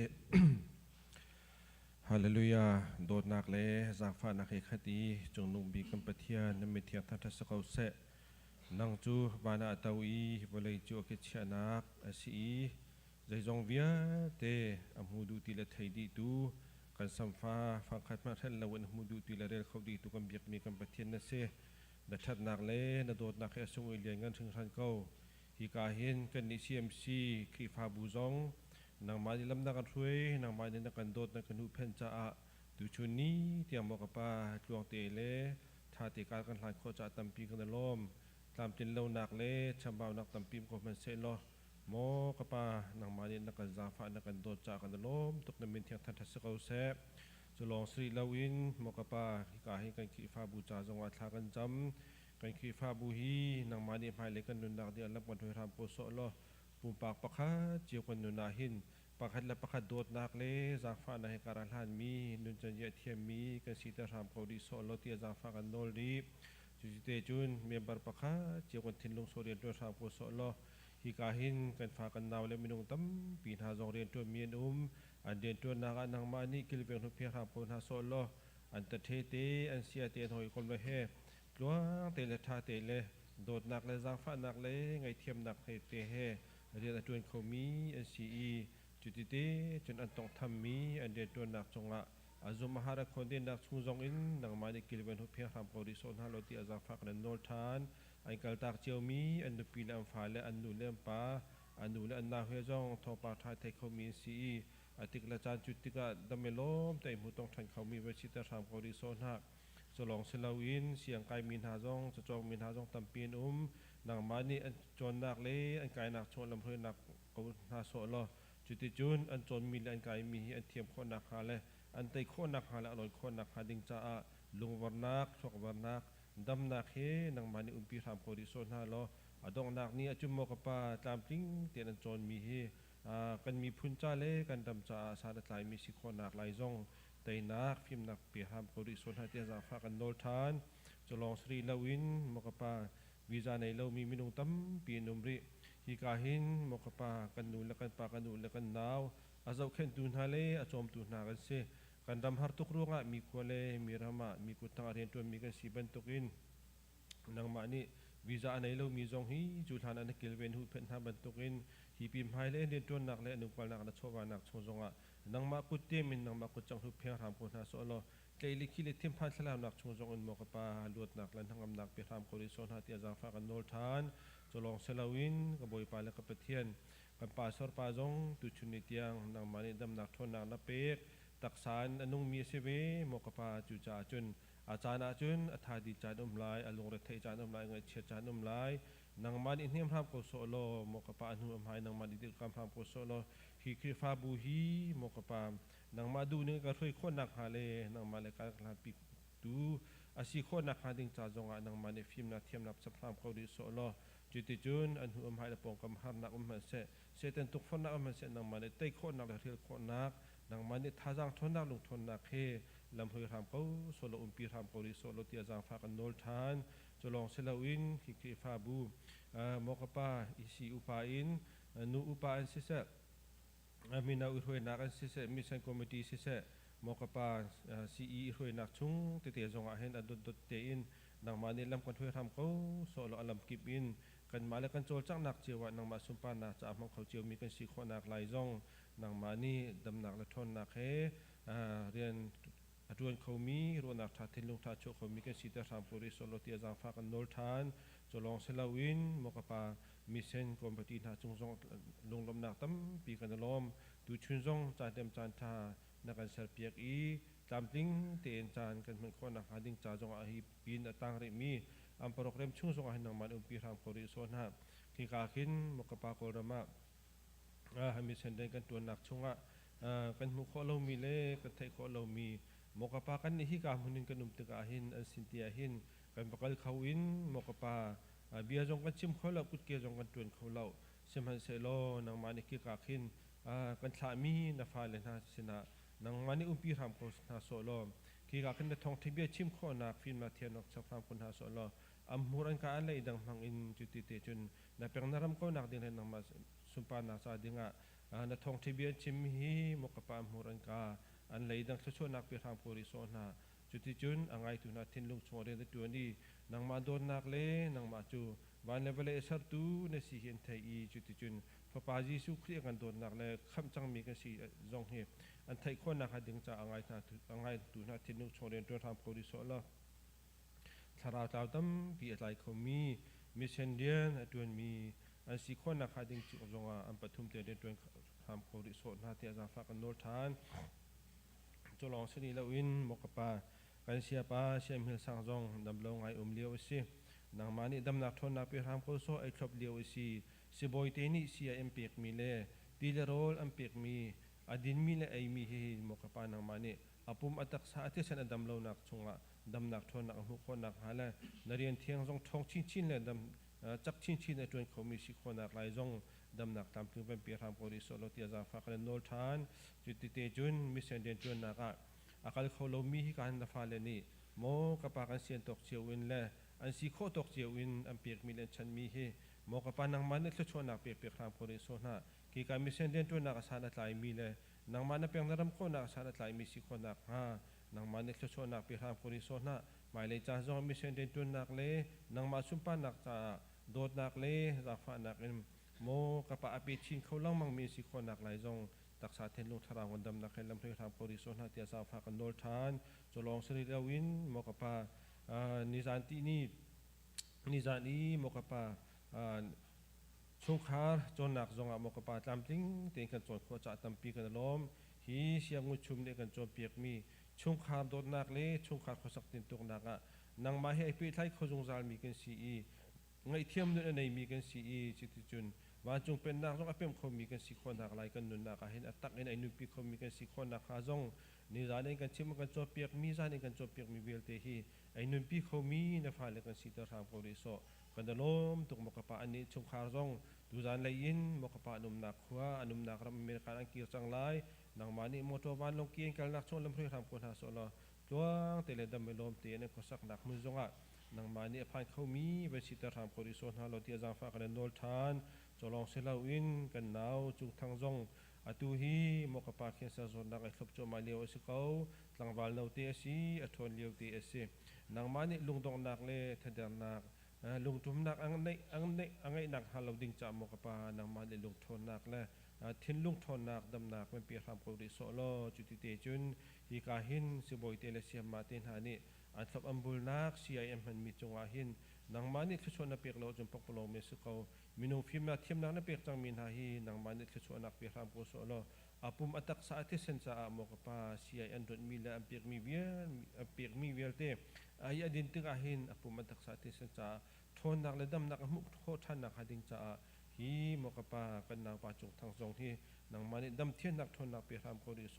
ฮาเลลูยาโดดนักเลจากฟ้านักเอกคดีจงนุ่มบีกัมปะเทียนมิเทียทัศสกาวเสนังจูบานาตาวีบริจูอคิชานักอาศีใจจงเวียเตอมูดูติละไทยดีตูกันสัมฟ้าฟังขัดมาทันละวันมูดูติละเรลเขาดีตุกัมเบียกมีกัมปะเทียนนั่นเสดัชนักเลนโดดนักเอสงเลียงเงินถึงทันเก้าฮิกาเห็นกันนิซีเอ็มซีคีฟาบูซองนางมาดิลำนักช่วยนางมาดินักโดดนักนุเพนจ้าดูชุนนี้เตรียมบอกป้าจวงเตเลท่าติการกันหลายข้อจะตั้มปีกันลมตามจินเลวนักเลชำบ่าวนักตั้มปีก็มันเสร็จแล้วโมกป้านางมาดินักซาฟ้านักโดดจากกันลมตกน้ำมินเทียงทันทัศเขาเสพจะลองสรีลาวินโมกป้าฮิกาให้กันขีฟ้าบูจาจังหวัดทากันจำกันขีฟ้าบูฮีนางมาดิภายเล็กกันนุนนักเดียร์รับกันถอยทำโพสโลปุ่มปากปะคาเจียวกันนุนาหินปากขัดและปากขัดโดดนักเลจากฟ้าในการหานมีนุนจันเยเทียมมีกันสีตรามเขาดีโซโลเตียจากฟ้ากันโนลดีจุดเตจุนเมียบาร์ปากขัดเจียวกันทิ้งลงโซเรียนตัวรามโพสโลฮิกาหินกันฟ้ากันนาวและมินงตั้มปีนหาจงเรียนตัวเมียนอันเดียนตัวนักนางมานีกิลเวงทุเพียรามโพนหาโซโลอันตะเทเตอันเสียเตียนหอยคนละเฮกลัวเตเลท่าเตเลโดดนักและจากฟ้านักเลไงเทียมนักเตเฮเรียนตัวเขามีอันซีจุดที่จนอันต้องทำมีอันเดียตัวนักจงละอาจุมหาราคนเดียนักชุ่งจงอินนังมาในกิลเวนหุเพียงทำกอริโซนฮาโลตีอาจารย์ฟักนันโนลทานอันกัลตากเจียวมีอันดูปีนอันฟ้าและอันดูเลี้ยมป้าอันดูและอันนาเฮจงทอปาทายเทเขามีซีอติกละจานจุดที่ก็ดำเมลมแต่มุต้องทันเขามีวิชิตทำกอริโซนหักจะลองเซลาวินเสียงไกมินหาจงจะจองมินหาจงตำปีนนังมานี่อันจนนักเลยอันไกนักชนลำเพลินนักกูหาโซโลจุดที่จุนอันจนมีอันไกมีอันเทียมคนนักหาเลยอันไตคนนักหาและอร่อยคนนักหาดิ่งจ้าลุงวรรนักชกวรรนักดำนักเฮนังมานี่ปีทำโคดิโซนฮาโลอดองนักนี่จุ่มโมกป้าตามจริงเตียนอันจนมีเฮกันมีพุนจ้าเล่กันดำจ้าสารตายมีสิคนนักหลายจงไตนักฟิมนักปีทำโคดิโซนฮาเตียจากฟ้ากันโนลทานจะลองสรีลาวินโมกป้าวิจารณ์ในเรามีมินุงตั้มปีนุมริฮิกาหินโมกป้ากันนูและกันปากันนูและกันนาวอาเจ้าเข็นตุนฮาเลอาจอมตุนนากันเสกันดำฮาร์ตุกรุงะมีควเลมีรามามีกุตังอาเรียนตัวมีกันสีบันตุกินนังมานี่วิจารณ์ในเรามีจงฮีจุดหานันกิลเวนหูเป็นหาบันตุกินฮีพิมไฮเลเรียนตัวนักและนุกวานักนักโชวานักชงจงะนังมากุเตมินนังมากุจังทุเพียงรำคนหาโซโลเกลิคิเลทิมพันสลามนักชงจงอินโมกป้าลวดนักและทั้งอำนักเปียรำโคดิโซนหาที่อาจารย์ฟ้ากันโนลทานจะลองเซลาวินกับบอยปาและกับเทียนกันป่าสอร์ปาจงตุชุนิตยังนังมานี่ดำนักทนนักนับเปกตักสารอนุมีเสเวโมกป้าจุจ่าจุนอาจารย์จุนอัฐาดิจานลายอลงเรทจานลายเงยเชียจานลายนังมานี่เนี่ยพรำโคโซโลโมกป้าอนุมายนังมานี่ติดกำพรำโคโซโลฮิคริฟาบูฮีโมกป้านังมาดูนึกกระช่วยคนนักหาเลนังมาเลการลาปิดูอาศัยคนนักหาดิ่งจ่าจงอ่ะนังมาในฟิล์มนักเทียมนับสับพรำเขาดิโซโลจุดที่จุนอันหัวหายและปองกำหันนักมันเสเสตันตุกฟันนักมันเสนังมาในเตะคนนักและเทียคนนักนังมาในท่าจางทนนักลงทนนักเฮลำเพยทำเขาโซโลปีทำเขาดิโซโลเตียจางฟ้ากันโนลทานจะลองเซลวินฮิคริฟาบูโมกป้าอิซีอุปาอินนูอุปาอินเสมีนาอุรวยนักเสมิสันคอมมิตี้เสโมกป้าซีอีรวยนักชุ่งเตะจงอาเห็นอดุดเตอินนังมาในลำกันถวยทำเขาโซโลอัลลัมกิบอินกันมาแล้วกันโจลจังนักเจียวนังมาสุมปานาจากมันเขาเจียวมีกันสีคนนักหลายจงนังมานี่ดำนักและทนนักเฮเรียน ดวนเขามีรัวนักทัดทินลุงทัดโชเขามีกันสีตะรามโพริโซโลเตียจางฟ้ากันโนลทานจะลองเซลาวินมกปามิเซนกอมปฏินาจงจงลงลมนักตั้มปีกันลมดูชุนจงจานเต็มจานทานักการเสพเปียกอีตามติ้งเตียนจานกันเหมือนคนนักหาดิ้งจ่าจงอาฮีปีนตั้งริมีอัมปรกเรมชุ่งจงอาหินนังมันปีรามโพริโซนาที่กาขินมกปาโครมามิเซนเดนกันตัวนักชงกันมุขเรามีเล่กันไทยขเรามีมกปากันนี่กามุนินกันนุ่มตะกาหินอันสินเตียหินกันปกติเขาอินมกปาเบียจงกันชิมเขาเราพุทธเกียจงกันตวนเขาเราเสมันเซโลนางมานิกิกาขินกันสามีนาฟาเลนาสินะนางมานิอุปีรามโคนาโซโลกิกาขินในท้องที่เบียชิมเขานักฟินมาเทียนออกจากฟามคนนาโซโลอัมมูรันกาอะไรดังมังอินจุดติจุนนับเป็นนารำเขานักดินให้นางมาสุปานาซาดิงะในท้องที่เบียชิมฮีมกปามูรันกาอันเลยดังช่วยนักปีรามโพริโซนาจุดที่จุนอังไงตุนาทินลุงชงเรียนตัวนี้นางมาโดนนักเล่นางมาจูวันเลเวลเอสร์ตูในสีเห็นไทยจุดที่จุนพระปาจีสุครีกันโดนนักเล่คำจังมีกันสีจงเฮอันไทยคนนักดึงจากอังไงตุนาทินลุงชงเรียนตัวรามโพริโซละสาราวตั้มปีอะไรเขามีเชนเดียนตัวมีอันสีคนนักดึงจุดจงอันปฐุมเตียนตัวรามโพริโซนาที่อาจารย์ฝากกันโนทานจลองสนีละวินมกปากันเสียปาเสียมิลสังจงดำลงไอเลี้ยวสินางมานิดำนักทนนักพิรามโคโซไอครบเลี้ยวสิบอยเตนิเสียเอ็มเปียกมีเล่ดีเลโรลเอ็มเปียกมีอดินมีเล่ไอมีเฮมกปานางมานิอปุ่มอัตักษาที่เสนดำลงนักชงละดำนักทนนักหุกคนนักหาละนเรียนเทียงจงทองชินเล่ดำจักชินในจวนเขามีสิคนนักลายจงดำนักตามถึงเป็นพิรามโคริโซโลเตียจาฟักเลนโนทานจุดติเตจุนมิเซนเดนจวนนักอาการเขาเรามีการนับฟ้าเลนี่โมกับปากันเสียนตกเจียววินเล่อันสีโคตกเจียววินอันเปียกมีเลนชันมีเฮโมกับปานังมันนี่ชวนนักเปียกรามโพริโซนากีการมิเซนเดนจวนนักสารนัดลายมีเล่นางมันนี่เปียงนรำโคนักสารนัดลายมีสิคนนักนางมันนี่ชวนนักเปียกรามโพริโซนาหมายเลยจ้าจงมิเซนเดนจวนนักเล่นางมาสุมปานักจ้าโดดนักเล่จากฟ้านักโมกับปาอภิชินเขาล่องมังมีสิคนนักลายจงตักษาเทนลุงทารางวันดำนักให้ลำเพลินทางโพริโซนาเตียสาวฝากกันโนลทานจะลองสริลวินมกปานิจานที่นี่นิจานีมกปาช่วงคาร์จนนักจงมกปาตามทิ้งเตียงกันจนขวดจัดตำปีกันล้อมฮีเสียงงุชุมเด็กกันจนเปียกมีช่วงคาร์โดนนักเล่ช่วงคาร์ขสักตินตุกนักนางมาให้ปีไทยขจงจาลมีกันสีไงเทียมนู่นในมีกันสีจิตจุนวันจงเป็นนักจงอภิมเขามีกันสิคนนักลายกันนุนนักเห็นอัตตักในนุ่มปีเขามีกันสิคนนักหาจงนิจานกันชิมกันจบเปียกมีจานกันจบเปียกมีเวลเตหีไอ้นุ่มปีเขามีในฝ่ายเลกันสิตรามโพริโซกันดลมตุกมกปะอันนี้ชงคาจงดูจานเลยยินมกปะนุ่มนักหัวนุ่มนักรำเมริกันอังกฤษจังไรนางมานี่มอเตอร์วันลงเกียงกันนักชนลำเพลินทำคนหาโซลตัวเตเลดำไม่ลมเตียนก็สักนักมือจงนางมานี่พันเขามีเป็นสิตรามโพริโซฮาโลเตียจังฟ้ากันโนลทานจะลองเซลาวินกันหนาวจุงทางจงอตุฮีมกปาเขียนสะสนนักไอคบจมาเลียวสิเขาหลังบาลเราเตอซีอทนเลียวเตอซีนางมานี่ลุงดงนักเล่ทัดเดนักลุงทุ่มนักอังไงนักฮาเราดิ่งจามกปานางมานี่ลุงทนนักเล่ทิ้นลุงทนนักดำนักเป็นเปียรามโพริโซโลจุติเตจุนฮีกาหินสิบอยเตเลเซียมาเตนฮานี่อันทับอัมบุลนัก CIM มันมีจงอาหินนางมานี่ชวนนักเปียกเราจนปกปลงเมสเขามินูฟิมนักเทียมนักนักเปียกจังมินหาฮีนางมานี่ชวนนักเปียรามโพริโซโลอาปุ่มอัตักษาที่เซนซาโมกปา CIM โดนมีและอัมเปียกมีเวลเตอายดินตึกอาหินอาปุ่มอัตักษาที่เซนซาทนนักและดำนักมุกโคทันนักหาดิงจ้าฮีโมกปากันนางปาจงทางจงที่นางมานี่ดำเทียนนักทนนักเปียรามโพริโซ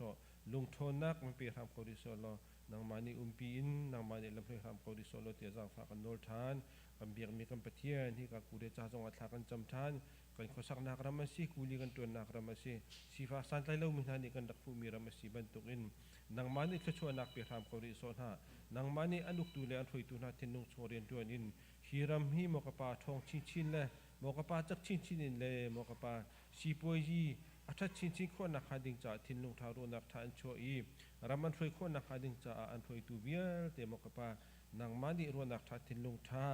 ลุงทนนักมันเปียรามโพริโซโลนางมานี่ปีนนางมานี่ลำเพลินทำโพริโซโลเตียจังฟ้ากันโนลทานกันเบียกมีกันปะเทียนที่กับกูเดจ้าจงอัฐากันจำทานกันขอสักนักรามาสีกูลีกันตัวนักรามาสีสีฟ้าสันไตเล่ามินานี่กันดักฟูมีรามาสีบรรทุกอินนางมานี่ชวนนักเปียรามโพริโซฮานางมานี่อนุกตูเลอันถอยตุนาเทนุงโชเรียนตัวนินฮีรัมฮีโมกปาทองชินเล่โมกปาจักชินเล่โมกปาชีปวยจีอัฐชินคนนักหาดิงจ่าทินลุงทารุนักทานโชอีรามันถอยคนนักหาดิงจ่าอันถอยตูเบียเตโมกปานางมานี่รัวนักทาทินลุงทา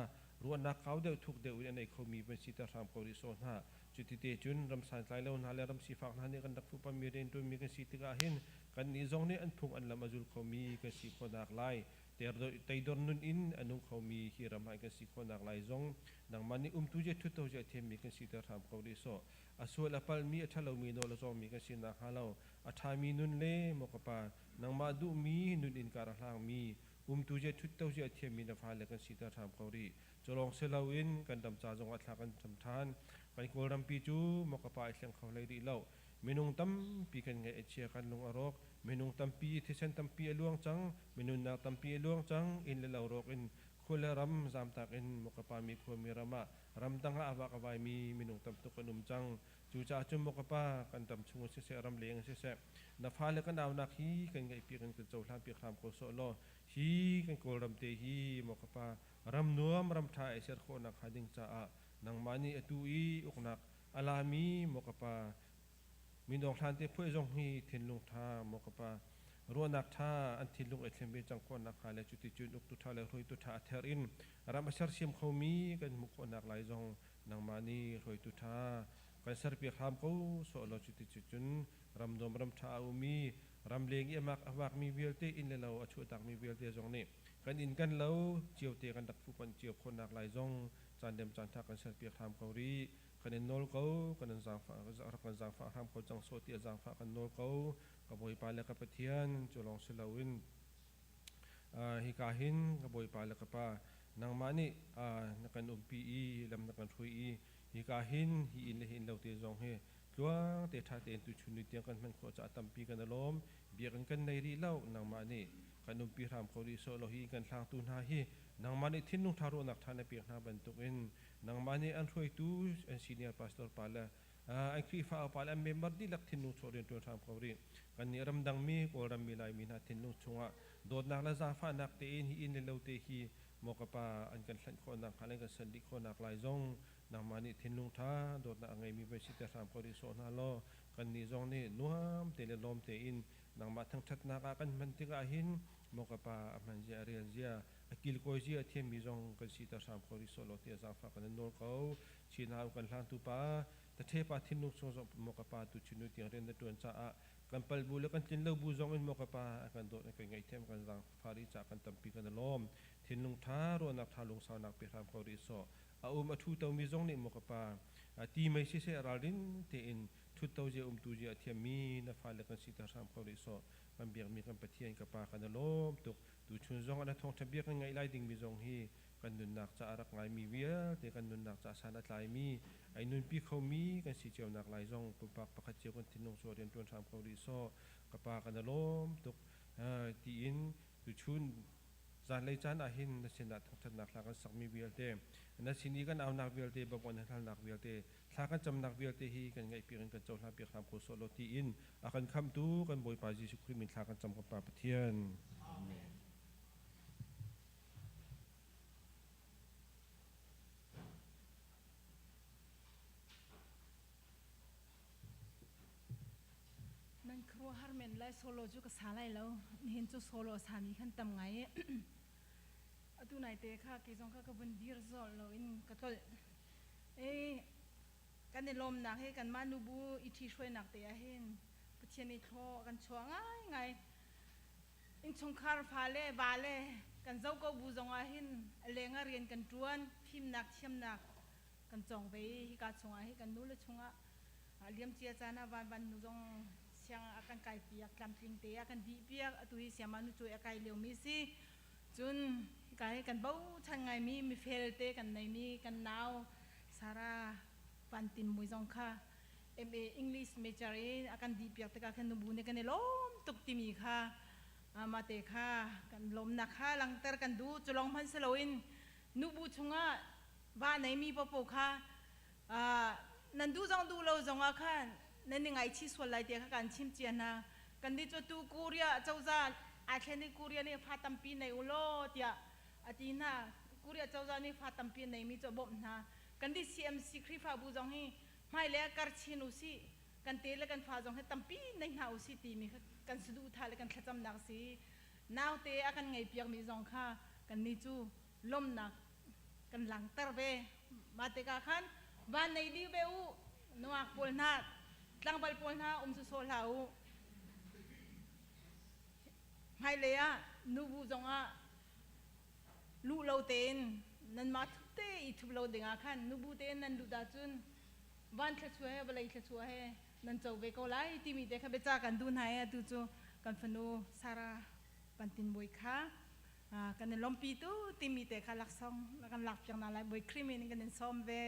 รัวนักเขาเดือดทุกเดือดในเขามีเป็นสิตารามโพริโซฮาจุดที่เตจุนรำสานใจเล่านาเลรำสีฝากนานี่กันดักฟุปมีเรนตัวมีกันสิติกาหิน กันนี้จงนี่อันพุงอันละมาจุลเขามีกันสิคนหนักไล่แต่ไตดอนนุนอินอันนุ่งเขามีที่รำให้กันสิคนหนักไล่จงนังมันนี่ตุเจทุตเจเทียมมีกันสิเตอร์ทำเขาดิโซอาส่วนละปัลมีอัฐเรามีโนละจงมีกันสินักฮาเราอัฐามีนุนเล่มกปานังมาดูมีนุนอินการหางมีตุเจทุตเจเทียมมีนฟ้าเลกันสิเตอร์ทำเขาดิจะลองเซลาวินกันดำจ่าจงอัฐากันจำทานกันกูรำปีจูมกปาเสียงเขาเลยดีเล่าเมนุงตั้มปีกันไงเชียกันลงอรกเมนุงตั้มปีที่เส้นตั้มปีลวงจังเมนุนักตั้มปีลวงจังอินเลวรกอินคุลรำจามตักอินมกปามีควมีรำมะรำตั้งอาวักอวัยมีเมนุงตั้มตุกนุมจังจูจ่าจุมมกปากันตั้มชงเสเสรำเลียงเสเสนับฟ้าเลกันดาวนักฮีกันไงปีกันกันเจ้าท่านปีคำโคโซโลฮีกันกูรำเตฮีมกปารำนัวมรำทายเสรโคนักฮัดิงจ่านังมานีอตุอีอุกนักอาลามีมกปามีดอกทานเตะเพื่อจงฮีทินลุงท่ามกปารัวนักท่าอันทินลุงเอเทมเบจังคนนักหาเลจุติจุนอุกตุท่าเลรวยตุท่าเทอรินรำเสรเชียมเขามีกันมุกนักหลายจงนางมานีรวยตุท่ากันเสรเปียคามเขาโซโลจุติจุนรำดมรำท่าอุมีรำเลียงเอมักอวักมีเวลเตอินเลเราอชุตักมีเวลเตจงนี่กันอินกันเราเจียวเตกันดักฟุกันเจียวคนนักหลายจงจานเดมจานท่ากันเสรเปียคามเขารีกันนอลเขากันจางฟ้ากันจางฟ้าทำเขาจังโซตีจางฟ้ากันนอลเขากับบอยปาเลกับเทียนจุลองเสลาวินฮิกาหินกับบอยปาเลกับปานางมานี่นักการปีลำนักการทุยฮิกาหินฮิอินเลหินเราเตจงเฮลัวเตท่าเตนตุชุนิเตียงกันมันขอจะตั้มปีกันล้อมเบียกันในรีเล่านางมานี่กันปีรำเขาดีโซโลฮีกันทางตุนหาฮีนางมานี่ทิ้งนุ่งทารุนักทานในเปียกนาบรรทุกอินนางมานี่อันช่วยตูอันซีเนียร์พาสตอร์ปาละอันครีฟ้าปาละเมมเบอร์ดีลักทิ้งนุ่งโซเรียนตัวทำเขาดีกันนี้รำดังมีก็รำมีลายมีนาทิ้งนุ่งชงะโดดนักละซาฟ้านักเตอินฮีอินเลวเตฮีมกปาอันกันสันคนนักขันกันสันดิคนนักลายจงนางมานี่ทิ้งนุ่งท่าโดดนักไงมีไปสิเตทำเขาดีโซนาโลกันนี้จงนี่นัวเตเลลมเตอินนางมาทั้งชัดนักกันมันติกาหินมกปามันเจเรียเจียกิลโคเจียเทียมมีจงกันสิตาสามคนที่โซโลเตียจางฟ้ากันนอลเขาชีนาวกันหลังตุปาแต่เทปาทินุกโซมกปาตุชินุตียงเรนเดตวนจ้ากันเปิลบุลกันจินเลบูจงอินมกปากันโดดกันไงเทียมกันจางฟาริจากกันตั้มปีกันล้อมทินลุงท้ารวนักทาลุงสาวนักเปียรามเขาดีโซอามาทูเตามีจงนี่มกปาตีไม่ใช่เสราลินเตอินทุตเตาเจตุเจเทียมมีนับฟาเลกันสิตาสามเขาดีโซกันเบียงมีกันปะเทียนกับปากันล้อมตุกดูชุนจงอันนั้นทองทะเบียกันไงไล่ดิ่งมีจงฮีกันนุนนักจะอารักไงมีเวียแต่กันนุนนักจะสานไลมีไอ้นุนปีเขามีกันสิเจียวนักไล่จงปุปักปะขัดเจียวกันทิ้งลงโซเรียนตัวทำเขาดีโซกับปากันล้อมตุกตีอินดูชุนจานเลยจานอาหินนักเสนาทั้งนักลากันสักมีเวียเตนักสินีกันเอานักเวียเตบางวันทันนักเวียเตลากันจำนักเวียเตฮีกันไงเปียกันกันเจ้าลาเปียกทำโคโซโลตีอินอากันคำตูกันบอยปาจิสุคริมินลากันจำกับปาปะเทียนนั่นครัวฮาร์เมนไลโซโลจูก็สาไลแล้วเห็นจูโซโลสามีขันตำไงตุนายเตะค่ะกิจงค่ะก็เป็นดีร์ซอลเราอินก็ตัวกันในลมหนักให้กันมานูบูอิทีช่วยหนักเตะเห็นปะเทียนในท่อกันชัวง่ายอินชงคาร์ฟาเล่บาเล่กันเจ้าก็บูจงเห็นเลงเรียนกันจวนพิมหนักเชื่อมหนักกันจงไปฮิกาชงให้กันนู้นเลยชงเลี้ยมเจียจานาวันนูจงเสียงอาการไก่เปียกลำทิ้งเตะอาการดีเปียกตุยเสียมานุช่วยอาการเลี้ยวมิสิจุนกายกันเบ้าชันไงมีเฟลเตกันในมีกันนาวสาราฟันตินมวยจงค่ะMA English major akan di pihak teka kan nubu ne kan lom tuk timi kha mate kha kan lom na kha lang ter kan du chulong man seloin nubu chunga ba nei mi popo kha nan du jong du lo jong a kha nan ni ngai chi swal lai te kha kan chim chiana kan di cho tu Korea chauza a theni Korea ni phatam pi nei ulo tia atina Korea chauza ni phatam pi nei mi cho bom na kan di CMC khrifa bu jong hi mai le kar chin usi kan te le kan fa jong he tampi nei na usi ti mi kan sudu tha le kan thacham nak si naw te akan ngai piak mi jong kha kan ni chu lom nak kan lang tar be ma te ka khan ban nei di be u nuak pol na tlang bal pol na su so lau hai le a nu bu zong a lu lo ten nan ma thu te I thu lo dinga khan nu bu ten nan lu da chun van thla chu he balai thla chu he nan chau ve ko lai ti mi te kha be cha kan dun hai a tu chu kan phanu sara pantin boi kha kan lompi tu ti mi te kha lak song kan lak pyang na lai boi krimin kan som ve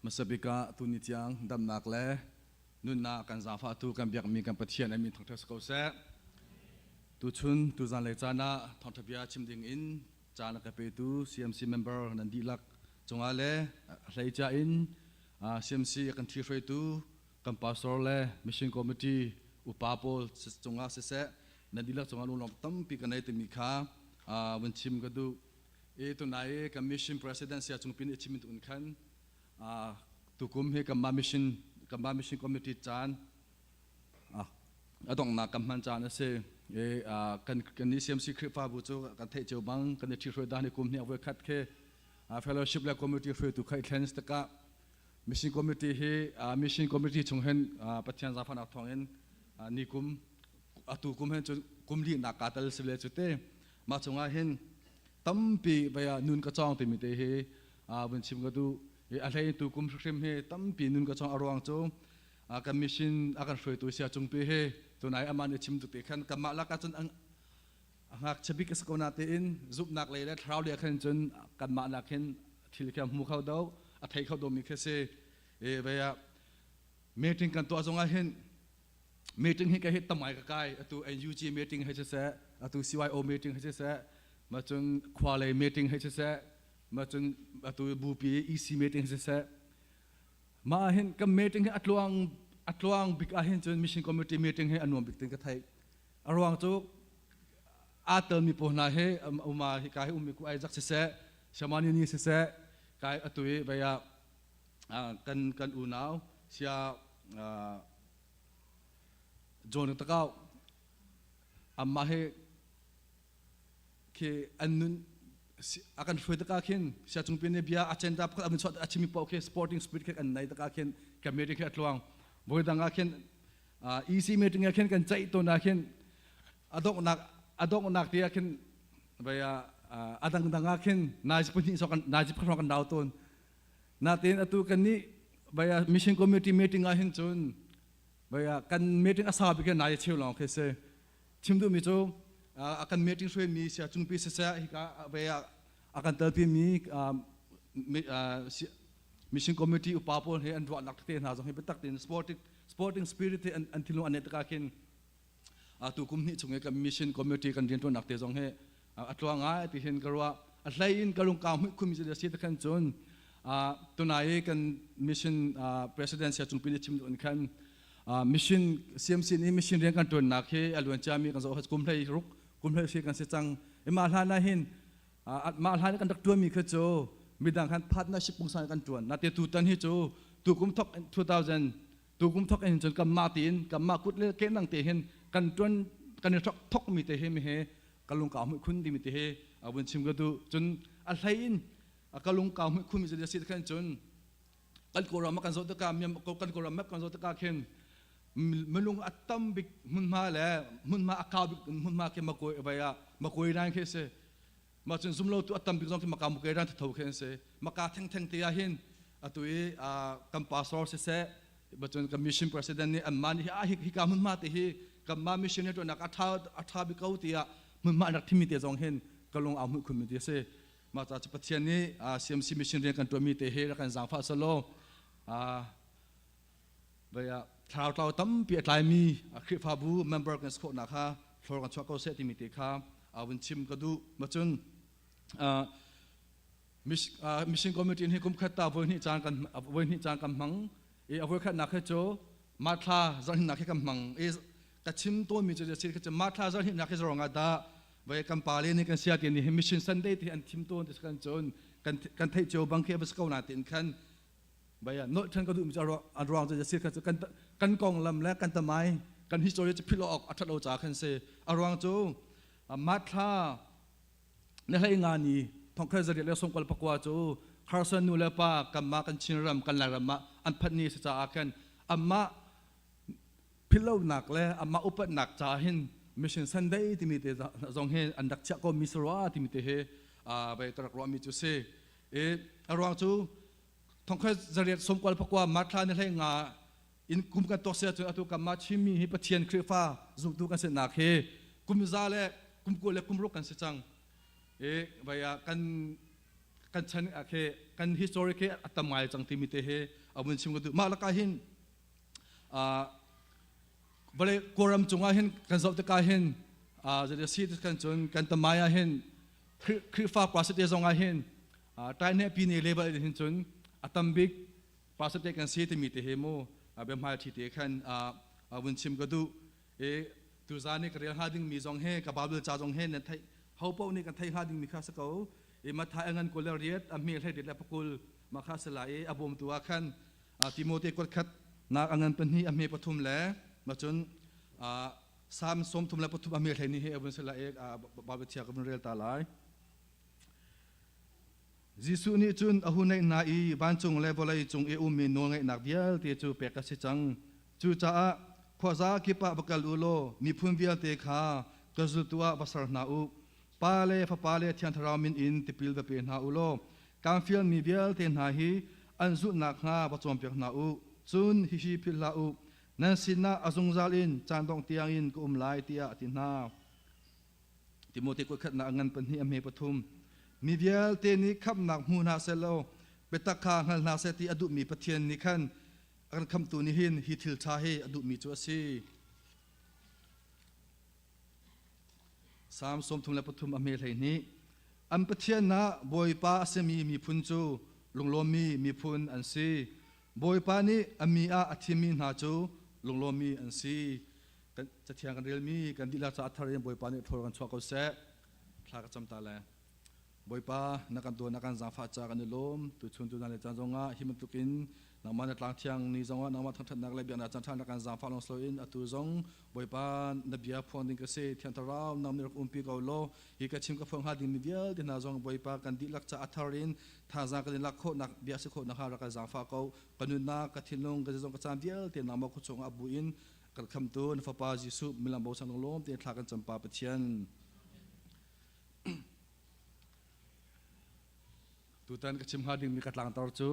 มาสบิกาตุนิจยังดำนักเลนุนนากันซาฟาตูกันเบียกมีกันปะเทียนมีทองเทสโกเซตุชุนตุจันเลจานะทองทบยาชิมดิงอินจานะกะเปตู CMC member นันดีลักจงอาเลเลจาอินCMC กันทีเฟตูกันปาสโรเลมิชชั่นคอมมิตี้อุปาโปจงอาเซนันดีลักจงอาลุลอมตั้มปีกันในติมิคาวันชิมกันดูตุนายกับมิชชั่นประธานเสียจงเป็นชิมตุนขันตุกุมให้กับมามิชชั่นคอมมิตี้จานต้องนักกำมันจานนั่นสิกันนี้ CMC คริฟ้าบุจูกันเทเจ้าบังกันที่ช่วยด้านในกลุ่มนี้เอาไว้คัดแค่fellowship และ community ช่วยตุกให้แค่นี้ตะกะมิชชั่นคอมมิตี้ให้มิชชั่นคอมมิตี้ชงเห็นปัจจัยสาฟันอักทองเห็นนี่กลุ่มตุกุมเห็นกลุ่มที่นักการตลาดสิเลจุดเตมาชงเห็นตั้มปีไปนุนกระจองติมิเตให้วันชิมก็ดูอะไรตุกุมชิมให้ตั้มปีนุนกระจองอารวงโจกันมิชชั่นอาการช่วยตัวเสียจงปีให้ตัวไหนอามันชิมตุกเตขันกันมาละกันจนหากชบิกสกุลนาเตอินจุบนักเลยและทราวเลียขันจนกันมานักเห็นที่เรียกมุขเขาดาวอัฐิเขาดมีแค่เสียไปมีติ้งกันตัวจงเห็นมีติ้งให้แกเห็นตั้มไม้กายตัว NUG มีติ้งให้เสียตัว CYO มีติ้งให้เสียมาจนควาเลยมีติ้งให้เสียมาจนตัวบูปี EC มีติ้งให้เสียมาเห็นกับมีติ้งให้อัตลวงบิ๊กเห็นจนมิชชั่นคอมมิตี้มีติ้งให้อนุบิ๊กติ้งกับไทยอารวงโจอาเตอร์มีปนนาเฮอุมาฮิกายอุมิกุไอจักเสะชามานีนี่เสะกายอตุยไปกันอูนาวเสียโจนตะเก้าอามาเฮเคอันนุนอาการช่วยตะก้าเข็นเสียจงเป็นเบียอาเจนดาพก็อามิชอตอาชิมิปอเคสปอร์ติ้งสปิริตเข็นอันไหนตะก้าเข็นกับเมริกาตลวงบริดังอาเข็นEC เมริกาเข็นกันใจตัวนาเข็นอดอกนักที่อาเข็นไปอดังดังอาเข็นนาจิปนิสกันนาจิปขรองกันดาวต้นนาเต็นอตุกันนี้ไปมิชชั่นคอมมิตี้มีติ้งอาเข็นจนไปกันมีติ้งอาสาบิกันนายเชี่ยวลองเคสชิมดูมิโจอากันมีติ้งช่วยมีเสียจุนปีเสียฮิกาไปอากันเติร์ปีมีมิชชั่นคอมมิตี้อุปาปนให้อันดวนักเตะนาจงให้เป็นตักเตนสปอร์ติ้งสปิริตอันที่ลุอันเนตกาเข็นตุกุมนี่ชงกับมิชชั่นคอมมิตี้กันเรียนตัวนักเตะจงให้อัตวงง่ายที่เห็นกันว่าอัตไลน์กำลังกาวคุมจะได้สิทธิ์กันจนตัวนายกันมิชชั่นประธานเสียจงเป็นชิมตัวนี้กันมิชชั่น CMC นี่มิชชั่นเรียนกันตัวนักให้อลวนจามีกันจะเอากุมเลยรุกกุมเลยเสียกันเสียจังมาหาหน้าเห็นมาหากันตักตัวมีคือโจมีดังกันพาร์ทเนอร์ชิพปุ่งสันกันตัวนัดเดียตุตันให้โจตุกุมทอก2000ตุกุมทอกเห็นจนกับมาตีนกับมากุดเล่เก่งนังเตเห็นกันจนกันเนี่ยทอกมีเตเห็นมีเฮกันลงกาวไม่คุ้นดีมีเตเฮวันชิมก็ดูจนอะไรอินกันลงกาวไม่คุ้นมีจะได้สิทธิ์กันจนกันโกรามักกันโซตะกามีกันโกรามักกันโซตะกาเข็นมันลงอัตตัมบิกมันมาแล้วมันมาอักขาวบิกมันมาเข็นมาคุยไปมาคุยนั่งเคสมาจนซุ่มเราตัวอัตตัมบิกจงที่มาการมุกเอรันที่เท่าเคสมาการแทงตีอาหินตัวกัมปาสอร์เสมาจนกับมิชชั่นประธานนี่อันมันฮิกามันมาตีฮีกับมามิชชั่นเนี่ยตัวนักอัฐาบิกเอาตีมันมานักที่มีเตจงเห็นก็ลงเอามือคุณมีเตเสมาจากปัจจัยนี้CMC มิชชั่นเรียนกันตัวมีเตเฮแล้วกันสังฟาสโลไปทาวตั้มเปียดลายมีคริฟาบูเมมเบอร์กันสโคนะคะฟลอร์กันชัวร์ก็เซติมิติค่ะวันชิมก็ดูมาจน mission committee ni kum khata voi ni chan kan mang e avoi khat na kha cho ma thla zan na kha kam mang e ka chim to mi che se ka ma thla zan na kha ronga da vai kan pale ni kan sia ti ni mission sunday ti an tim to dis kan chon kan thai cho bang khe bas ko na tin khan vai no than ka du mi cha ro an rong che se ka kan kong lam la kan ta mai kan history che philo ok athat lo cha khan se arwang chu ma thla na hai nga ni thong kha zari le som kal pakwa chu kharsan nu le pa kamma kan chinram kan la rama an phatni se cha akan amma philo nak le amma upat nak cha hin mission sunday ti mi te zong he andak cha ko misra ti mi te he bai tarak ro mi chu se e arwang chu thong kha zari som kal pakwa ma thla ne hai nga in kum kan to se chu atu kamma chimi hi pathian khrifa zu tu kan se nak he kum za le kum ko le kum ro kan se chang e baya kan chan akhe kan historic ke atamai chang ti mi te he abun sim du ma la ka hin bale koram chunga hin kan zau te ka hin je si kan chun kan tamaya hin khrifa pasate zonga hin tai ne pi ne level hin chun atambik pasate kan si te mi te he mo abe mai thi te khan abun sim du e tu zani ka real hading mi zong he ka babul cha zong he na thai how po ni kan thai hading mi kha sa ko e ma tha angan ko riat a mi thai de la pakul ma kha sa la e abom tu khan timote ko khat na angan pan hi a me pathum le ma chun sam som thum la pathum a me thai ni he abun sa la e ba ba chia ka rel ta lai jisu ni chun a hu nei na i ban chung le bolai chung e mi no ngai nak bial te chu pe ka si chang chu cha a khoza ki pa bakal ulo mi phum bial te kha kazul tua basar na u pale fa pale thian tharamin in tipil ba pe na ulo kam fiel mi bial te na hi anzu nak nga ba chom pek na u chun hi hi phil la u nan sinna azung zal in chan dong tiang in ku lai tia ti na timote ko khat na angan pan hi ame pathum mi bial te ni khap nak mu na se lo betak kha ngal na se ti adu mi pathian ni khan an kham tu ni hin hi thil cha he adu mi chu si sam som thum la pathum ame hlei ni am pathian na boy pa asemi mi phun chu lunglomi mi phun an si boy pa ni ami a athimi na chu lunglomi an si kan chathiang kan rel mi kan dila cha athar boy pa ni thor kan chwa ko se thla ka cham ta la boy pa na kan to na kan za fa cha kan lom tu chun tu na le chan zonga himtukin na man tlang thiang ni zonga na ma thang thang nak le bian na chan thang na kan za fa long slow in atu zong boy pa na bia phone ding ka se thian ta raw nam ni umpi ko lo hi ka chim ka phong ha ding ni bial de na zong boy pa kan di lak cha atharin tha za ka lak kho nak bia se kho na ha ra ka za fa ko kanun na ka thinlong ka zong ka cham bial te na ma khu chong abu in kal kham tu na fa pa jisu milam bo sang lom te thla kan champa pathian tu tan ka chim ha ding mi ka tlang tor chu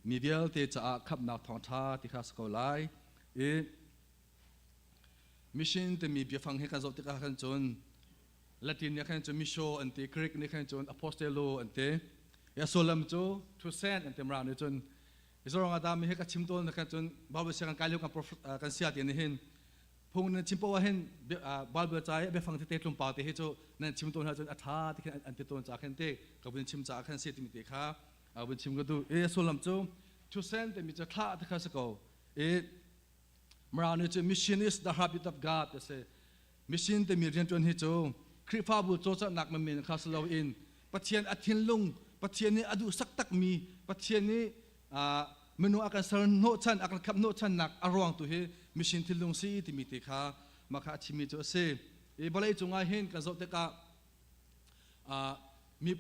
mi bial te cha khap na thong tha ti kha sko lai e mission te mi bia phang he kan zot te ka khan chon latin ya khan chu misho ante greek ni khan chon apostolo ante ya solam chu to send ante mra ni chon izorong adam mi he ka chim tol na khan chon babu se kan kalu kan sia ti ni hin phung na chimpo wa hen balbu chai be phang te tlum pa te he chu na chim tol na chon atha ti khan ante ton cha khan te ka bun chim cha khan se ti mi te kha bun chim ga du e solam chu to send te mi cha tha ta kha sa ko e Marano chu mission is the habit of God te se mission te mi rian chon hi chu khrifa bu cho cha nak ma min kha slo in pathian athin lung pathian ni adu sak tak mi pathian ni menu akan sar no chan akan khap no chan nak arwang tu he mission thilung si ti mi te kha ma kha chimi chu se e balai chunga hen ka zo te ka mi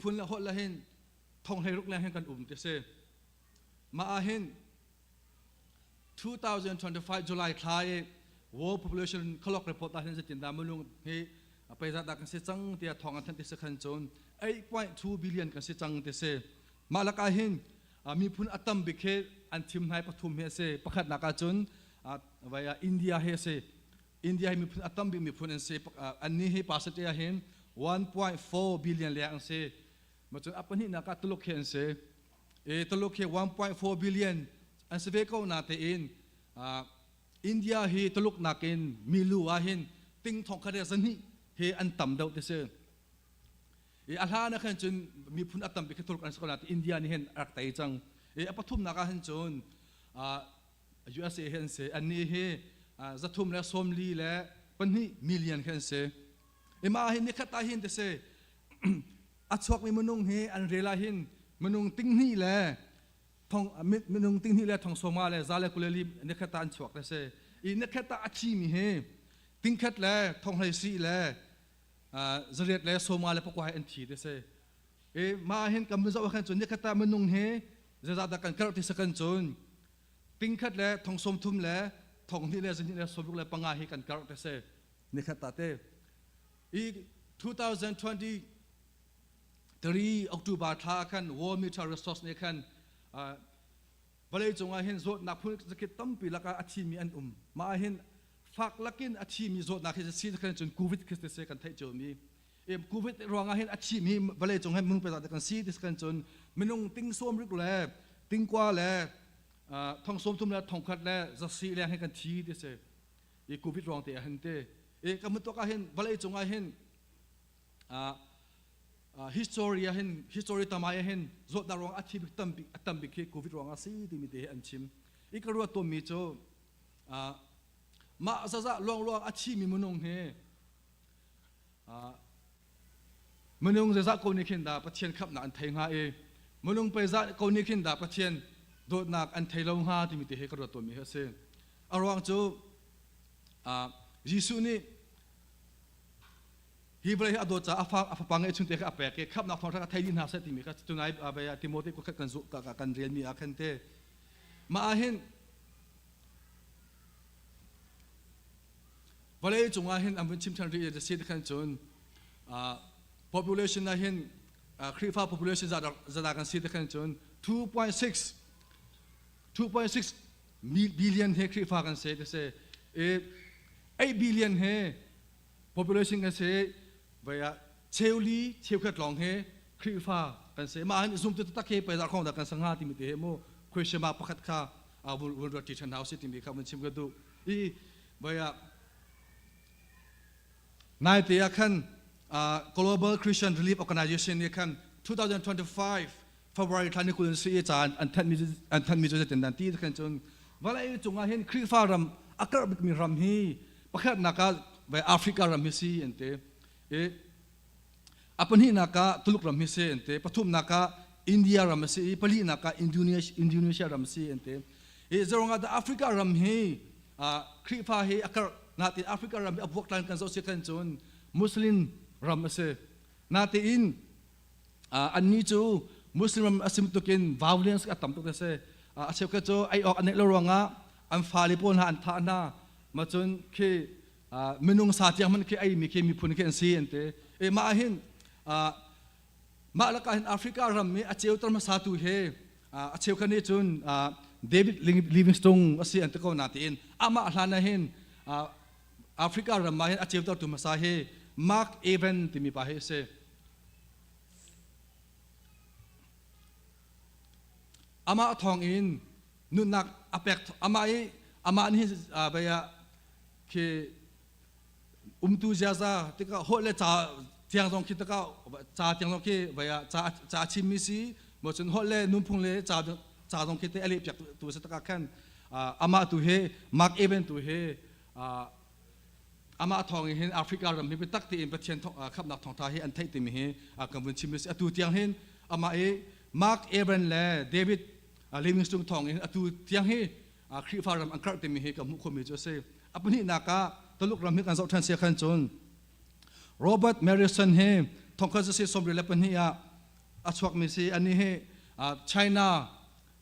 phun la hol la hen thong hai ruk la hen kan te se ma a hen 2025 July khai world population clock report ta hen se tin da mulung he pai za da kan se chang tia thong an than te se khan chon 8.2 billion kan se chang te se malaka hin mi phun atam bikhe an thim nai pathum he se pakhat na ka chun via India he se India mi phun atam bi mi phun an se an ni he pasate a hen 1.4 billion le ang se ma chun apani na ka tulok hen se e tulok he 1.4 billion an se ve ko na te in India hi tuluk na ken milu a hin ting thong khare san hi he an tam dau te se อัลฮานะขันจนมีพุนอัตตัมไปกระทุกอันสกอนัดอินเดียนี่เห็นอักไตจังปฐุมนักขันจนUSA เห็นเสอันนี้เฮจะทุ่มและสมลีและปันนี้มิลเลียนเห็นเสมาเห็นนี่ขัดตาเห็นแต่เสอัศวกมีมนุงเฮอันเรลาเห็นมนุงติ้งนี่แหละทองมนุงติ้งนี่แหละทองโซมาแหละซาเลกุเลลีนี่ขัดตาอันสวกแต่เสนี่ขัดตาอัชีมีเฮติ้งขัดแหละทองไฮซีแหละจะเรียกแหละโซมาแหละพวกว่าอันทีแต่เสมาเห็นกำมือจะว่ากันจนนี่ขัดตามนุงเฮจะจัดการกระติสกันจนติ้งขัดแหละทองสมทุมแหละทองนี่แหละจะนี่แหละสมทุมแหละปังอาให้กันกระติเสนี่ขัดตาเตอี2020 3 October ท่าขัน War Military Resource เนี่ยขันวันเลยจงอาเห็นโจทย์นักพูดจะคิดตั้มปีละกันอาชีมีอันมาเห็นฝักลักินอาชีมีโจทย์นักที่จะซีดกันจนโควิดคิดเสียกันไทยโจมีโควิดรองอาเห็นอาชีมีวันเลยจงให้มึงไปตัดกันซีดกันจนมึงติ้งส้มรึกแลติ้งกว่าแลทองส้มทุ่มแลทองขัดแลจะซีแลให้กันทีดิเสียโควิดรองเตะเห็นเตะก็มันตัวก็เห็นวันเลยจงอาเห็นhistory เห็น history ตามายเห็นโจทย์ดารองอาชีพตั้มบิกโควิดรองอาศีที่มีเตะอันชิมอีกรู้ว่าตัวมีโจมาซะลองอาชีพมีมนุงเฮมนุงจะคนนี้ขึ้นดาประเทศขับหนักอันไทยงามนุงไปจะคนนี้ขึ้นดาประเทศโดดหนักอันไทยลงหาที่มีเตะก็รู้ตัวมีเฮเซอารวางโจยิสุนี่ฮิบราฮิอดจ้าอาฟังเอชุนเตะอาเปกขับนักท่องเที่ยวไทยดินหาเสติมีก็ตุนายอาเบียติโมเตก็กันจุกันเรียนมีอาคันเตมาเห็นวันเลยจงอาเห็นอันเป็นชิมชันรีจะเสียกันจนpopulation นะเห็นครีฟ้า population จะได้กันเสียกันจน 2.6 billion เฮครีฟ้ากันเสียเ8 billion เฮ population กันเสียเวียเชลลี่เชลขัดลองเฮครีฟ้ากันเสียมาอันซุ่มตัวตะเคียไปจากของดักกันสังหารที่มีเตะโมคุยเชมาประคัดข้าวันรัติชันเฮาส์ที่มีข้ามันชิมกันดูเวียนายเตียขันGlobal Christian Relief Organization เนี่ยขัน2025 February ท่านนี่คุณเสียจานอันท่านมีจุดเด่นดันที่ขันจนวันนี้จงอาเห็นครีฟ้ารำอากาศมีรำฮีประคัดนักไปแอฟริการำฮิซีเอนเตอปันฮีนักตุลุกรำฮิซีเอนเตปฐุมนักอินเดียรำฮิซีปลีนักอินโดนีเซียรำฮิซีเอนเตจะรองกับแอฟริการำฮีครีฟ้าฮีอากาศนาทีแอฟริการำฮีอบวกกันกันโซเชียกันจนมุสลิมรำฮิซีนาทีอันนี้จูมุสลิมอาศิมตุกิน violence กับตั้มตุกเสอาเชื่อกันจูไอออกอันนี้เรารองอันฟาลิปอนหันท่านามาจนคือมนุษย์ศาสตร์ยังมันคือไอ้มีพูนคืออันซีนเตมาเห็นมาละกันแอฟริการำมีอาเชียวตรมาสาตุเฮอาเชียวกันนี่จนเดวิดลิวิงสตันอาศัยอันตะโกนนาทีอามาหลานเห็นแอฟริการำมาเห็นอาเชียวตรมาสาเฮมาร์กเอเวนที่มีป่าเฮเซอามาทองอินนุนักอเปกอามานี่ไปคือตูเซียซาที่ก็หัวเล่จ่าเทียงตรงคิดก็จ่าเทียงตรงคิดไปจ่าชิมิซีหมดจนหัวเล่นุ่มพงเล่จ่าตรงคิดเอลิปจากตัวสตะกันอามาตัวเฮมาร์กเอเวนตัวเฮอามาทองเห็นแอฟริการำมีเป็นตักตีอินประเทศขับนักท่องเที่ยวอันไทยตีมีเฮกัมพูชิมิซีตัวเทียงเห็นอามามาร์กเอเวนเล่เดวิดลิวิงสตันทองเห็นตัวเทียงเฮครีฟาร์มอังกฤษตีมีเฮกับมุขมิจเซอัปนี้นักตลุกรำมีการสอบทันเสียขันจนโรเบิร์ตแมริสันเฮทองคำจะเสียสมบูรณ์แล้วปนี้อาชวักมิซีอันนี้เฮไชน่า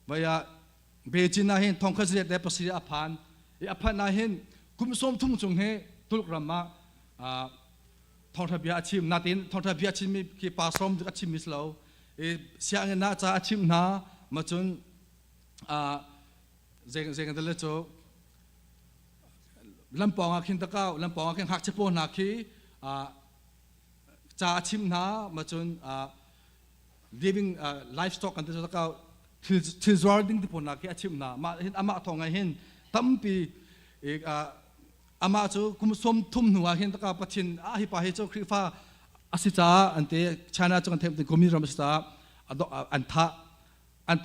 ไปเบจินาเฮทองคำจะได้ประสิทธิภาพอภันนาเฮกุมสมทุ่งจงเฮตลุกรำมาทองทบีอาชิมนาตินทองทบีอาชิมมีกี่ปาสมอาชิมมิสลาวเสียงน่าจะอาชิมนามาจนเจกันเดลโจลำปองอาคินตะก้าวลำปองอาคินหักเฉพาะนักขี้จ่าชิมนามาจนliving livestock กันตะก้าวทิลร์ดิ้งที่พนักขี้ชิมนามาเห็นอามาทองไงเห็นตั้มปีอามาจูคุมสมทุ่มหัวเห็นตะก้าวปัจจินฮิปาฮิโจครีฟ้า อาศิจ้าอันเตชานาจังเทมติกุมิรามสิจ้าอัน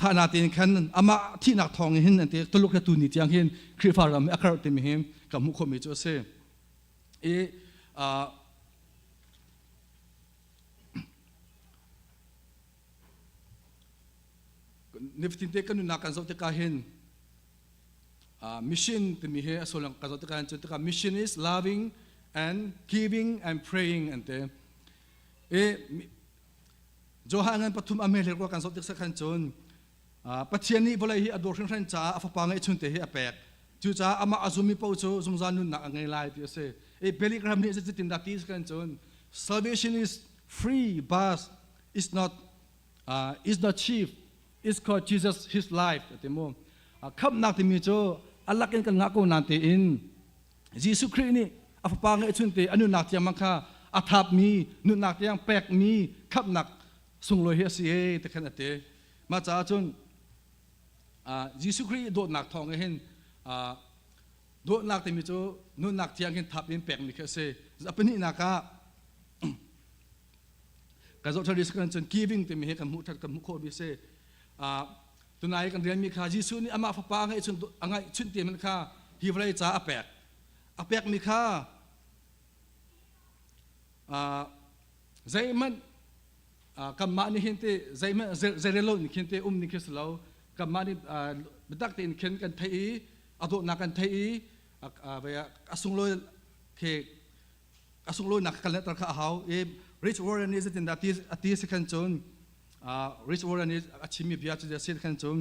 ท่านาตินขันอามาที่นักทองหินอันเตตุลุกตุนิที่ยังหินคริฟารามอัครติมิหิมกับมุขมิโจเซนิฟตินเตกันนักกันสติกาหินมิชชั่นติมิเฮอสุลังกันสติกาหินจุดที่มิชชั่น is loving and giving and praying อันเตจอหางันปฐุมอเมริกากันสติกสักขันจนปัจจัยนี้บริหิอดอร์ขันจ้าอฟปังไอชุนเตหิอเปกจูจ้าอามาอาซุมิปาวโจซุมจานุนนักไงไลที่เสเบลิกรามนี่จะติดดักที่สักขันจน salvation is free but is not cheap it's called Jesus his life แต่โมขับนักที่มีโจอัลลักเองกันงักกูนันเตอินยิสุครินี่อฟปังไอชุนเตอนุนักที่มังค่าอัฐบมีนุนักที่ยังเปกมีขับนักส่งลอยเฮียสีแต่ขนาดเตมาจ้าจนยิสุคริโดดนักทองเห็นโดดนักแต่มีโจนุนักที่ยังเห็นทับเป็นแปลงนี่แค่เสจะเป็นนี่นักการสอนทาริสกันจน giving แต่มีให้กับมุทัดกับมุขโคบิเสตัวนายกันเรียนมีค่ายิสุนี่อามาฟ้าปังให้จนอ่างชุนเตียมันค่าฮิวไรจ้าอแปกมีค่าใจมันกัมมานี่เห็นเตใจมันเจริญนี่เห็นเตนี่คิดแล้วกัมมานี่บัดตักเตนเข็นกันไทยอดุนักกันไทยไปอาสุงโลเคอาสุงโลนักกันแล้วตระข้าเขาrich warriorนี่จะติดที่สิขันจนrich warriorนี่อาชิมีพิจารณาสิขันจน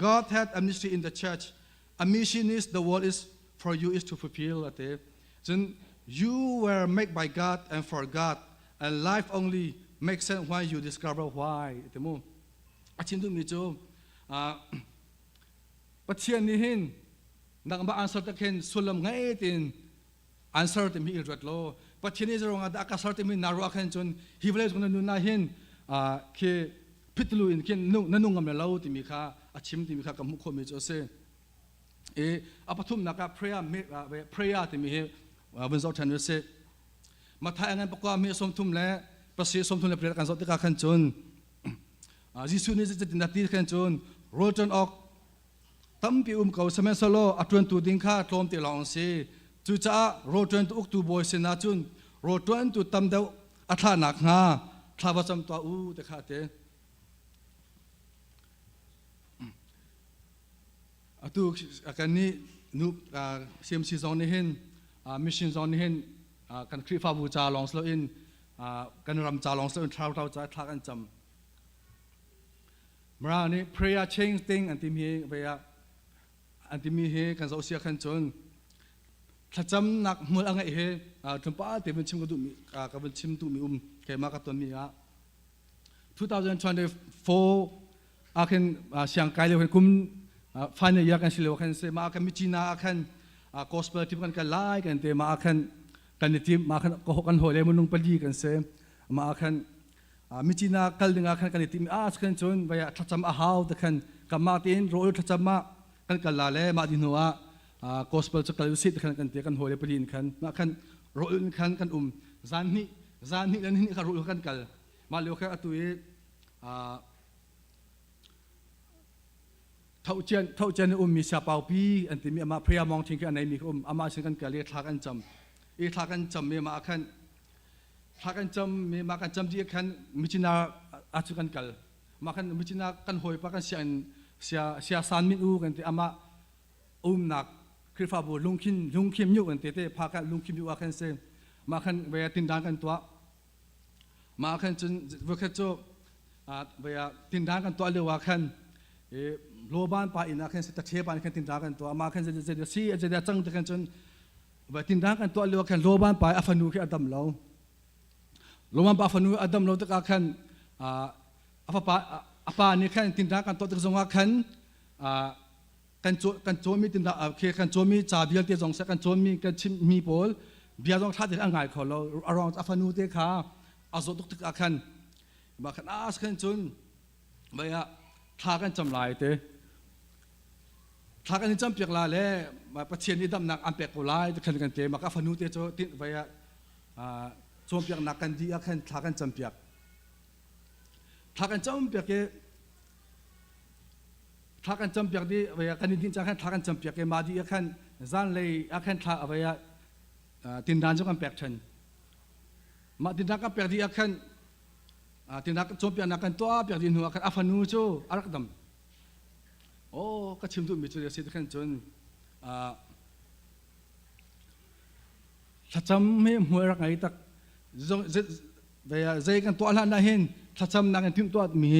God had a ministry in the church a mission is the word is for you is to fulfill เตจน you were made by God and for God and life only makes sense when you discover why เตโมอาชิมตุมิโจปัจจัยนี้เห็นนักบ้านสตะเข็นสุลมไงตินอันสร์ติมีอิรัตโลปัจจัยนี้จะรองอักษรติมีนารักเห็นจนฮิวเลสคนนั้นน่าเห็นคือพิทลูอินเข็นนุ่งกำเนิดเราติมีค่าอาชิมติมีค่ากับมุขมิโจเซอปทุมนักprayer ติมีวันเสาร์ทันเสมาท้ายงานประกอบมีสมทุมและประสิทธิ์สมทุมและเปลี่ยนการสติกาขันจนยิสุนี่จะติดนาทีขันจนโรจนออกตั้มปีเขาสมัยสโลอัตวนตูดิงค่าโทมติลองซีจูจ้าโรจนตุกตูบอยเซนาจุนโรจนตุตั้มเดาอัฐานักงาท้าวจำตัวแต่ข้าเตตุกันนี้นุเซียมซีซอนนี่เห็นมิชชั่นซอนนี่เห็นกันคริฟาบูจาลองสโลอินกันรำจาลองสโลอินท้าวจะทักกันจำมารานี่ prayer change thing อันที่มีเวียอันที่มีเฮกันจะเสียขันจนถ้าจำหนักเมื่อไงเฮถึงป้าเดี๋ยวมันชิมก็ดูมีกับมันชิมดูมีแค่มากับตัวมี2024อาคันเสียงไกลเลยคุมฟันเนี่ยกันสิเลวกันเสมาคันมิจินาคันgospel ที่มันกันไล่กันเตมาคันกันในทีมมาคันก็หกันหัวเลยมันนุ่งปลีกันเสมาคันมิจินาคัลดึงคันกันในทีมสกันจนไปทัดจำอาหาวแต่คันกับมาตินโรยทัดจำมากันกันลาเล่มาดินหัวgospel จะกันสิทธิ์กันเตกันหัวเลยปลีกันมาคันโรยกันจานนี่นั่นนี่กันโรยกันกันมาเลี้ยวแค่ตัวเท่าเจนมีชาเปาปีอันที่มีมาพยายามมองทิ้งกันในมีอามาเช่นกันกันเรียกทักกันจำทักกันจำมีมาคันทักกันจำมีมากันจำที่คันมิจินาอาจุกันกันมาคันมิจินากันหอยปะกันเสียสารมิอูกันที่อามานักคริฟาบูลุงคิมยุกันที่พากันลุงคิมยุอาคันเซมาคันเวลาตินดานกันตัวมาคันจนเวลาโจเวลาตินดานกันตัวเรียกว่าคันโลบานไปนะคันสิตะเชปานคันตินดากันตัวมาคันจะซีจะจังตะกันจนว่าตินดากันตัวเรียกว่าคันโลบานไปอัฟนูคืออดัมเราโลบานไปอัฟนูอดัมเราตะกันอัฟปานี่คันตินดากันตัวตะจงว่าคันกันโจมีตินดากันโจมีจ่าเบียลเตจงสักกันโจมีกันชิมีโพลเบียจงท่าเด็ดอ่างไงเขาเราอารมณ์อัฟนูเตขาอาโซตุกตะกันมาคันสกันจนไปทักกันจำลายเตะทักกันจำเปียกลาเล่มาประเทศนี้ดำนักอันเปียกกุลายจะขันกันเตะมากับฟนุเตะโจติดไป จอมเปียกนักกันดีอาคันทักกันจำเปียกทักกันจำเปียกทักกันจำเปียกดีเวลากันดินจากกันทักกันจำเปียกมาดีอาคันจันเลยอาคันทักเวลาตินดานจงกันเปียกชันมาตินดานกันเปียกดีอาคันตินดานจอมเปียกนักกันตัวเปียกดินหัวกันอาฟันูโจอารักดำโอ้ก็ชิมดูมิจุเดียสิกันจนถ้าจำไม่หัวรักไงตักเวลาใจกันตัวนั้นนะเห็นถ้าจำนักกันทิ้งตัวมี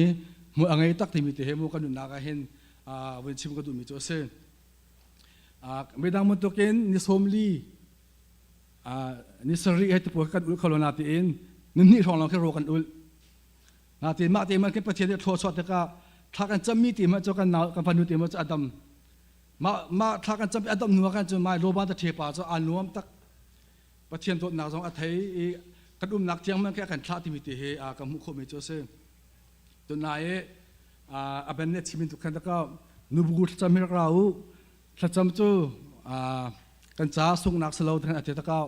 หัวไงตักที่มีแต่เหมุกันดูนักเห็นวันชิมกันดูมิจุเซ่ไม่ดังมันตัวเก่งนิสมลีนิสรีให้ตัวพวกกันอุลขลนาตีเองนี่ท้องเราแค่รอกันอุลนาตีมาตีมันแค่ประเทศที่ทั่วสวรรค์ก็ถ้ากันจำมีตีมันจะกันหนาวกันพันธุตีมันจะอดัมมาถ้ากันจำอดัมนัวกันจะมาโลบานตะเทียบจะอันนวมตักประเทศตัวหนาวสองอาทิตย์กันนักเจียงมันแค่กันท่าที่มีตีเหกับมุขมิจุเซ่ตัวนายเป็นเนี่ยที่มีทุกคนแล้วก็นูบุกจำมีเราถ้าจำจู่กันจ้าส่งนักสโลว์ทั้งอาทิตย์ก็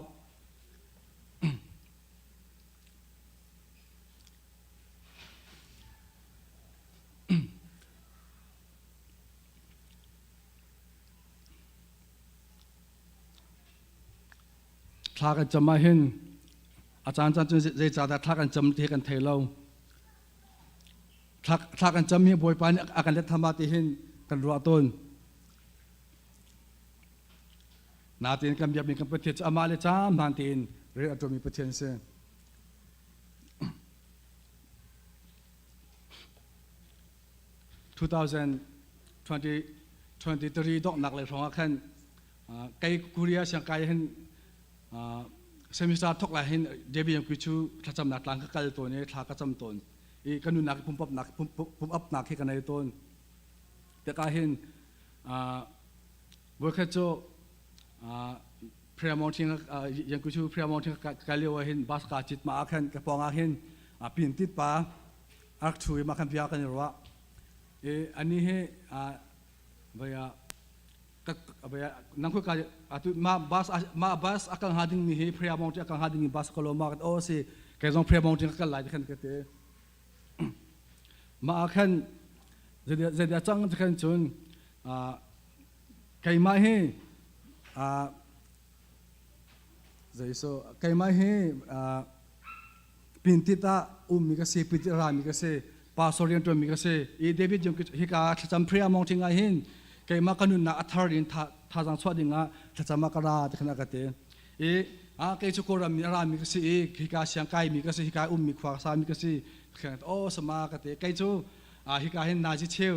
ถ้ากันจำมาเห็นอาจารย์จะจ่าแต่ถ้ากันจำที่กันเทเราถ้ากันจำมีบอยปานอาการเล็ดธรรมะที่เห็นกันรัวต้นนาตีนกันยับมีกันประเทศอามาเลจ้ามนาตีนเรื่องตัวมีประเทศเสีย2023ดอกหนักเลยเพราะว่าแค่ไกกุริยาเสียงไกเห็นเซมิสตาร์ทกลายเห็นเดบิยังกุชูถ้าจำหนักหลังก็กลายตัวนี้ถ้าก็จำตนอีกันดูหนักพุ่มอัพหนักพุ่มอัพหนักให้กันในต้นแต่ก็เห็นเวอร์เคโจพระมองทิ้งยังกุชูพระมองทิ้งกายเลี้ยวเห็นบาสกาจิตมาอาคันกระปองอาเห็นปีนติดป่าอักช่วยมาคันพิจารณาหรือว่าอันนี้ให้เบียนังคุยกันมาบาสอาการหาดิ้งมีให้พระมองทิ้งอาการหาดิ้งบาสก็ลงมากันโอ้สิแกต้องพระมองทิ้งกันหลายที่ขันกันเตะมาอาคันจะได้จังจะขันจนใครมาให้so kay mai he pintita mi ka se pitira mi ka se pasorian to mi ka se e david jom hi ka thacham phria mounting a hin kay ma kanun na atharin tha jang chwadinga thachama kara thana ka te e kay chukoram mi ra mi ka se hi ka siang kai mi ka se hi ka mi khwa sa mi ka se khan o sama ka te kay chu hi ka hin na ji cheu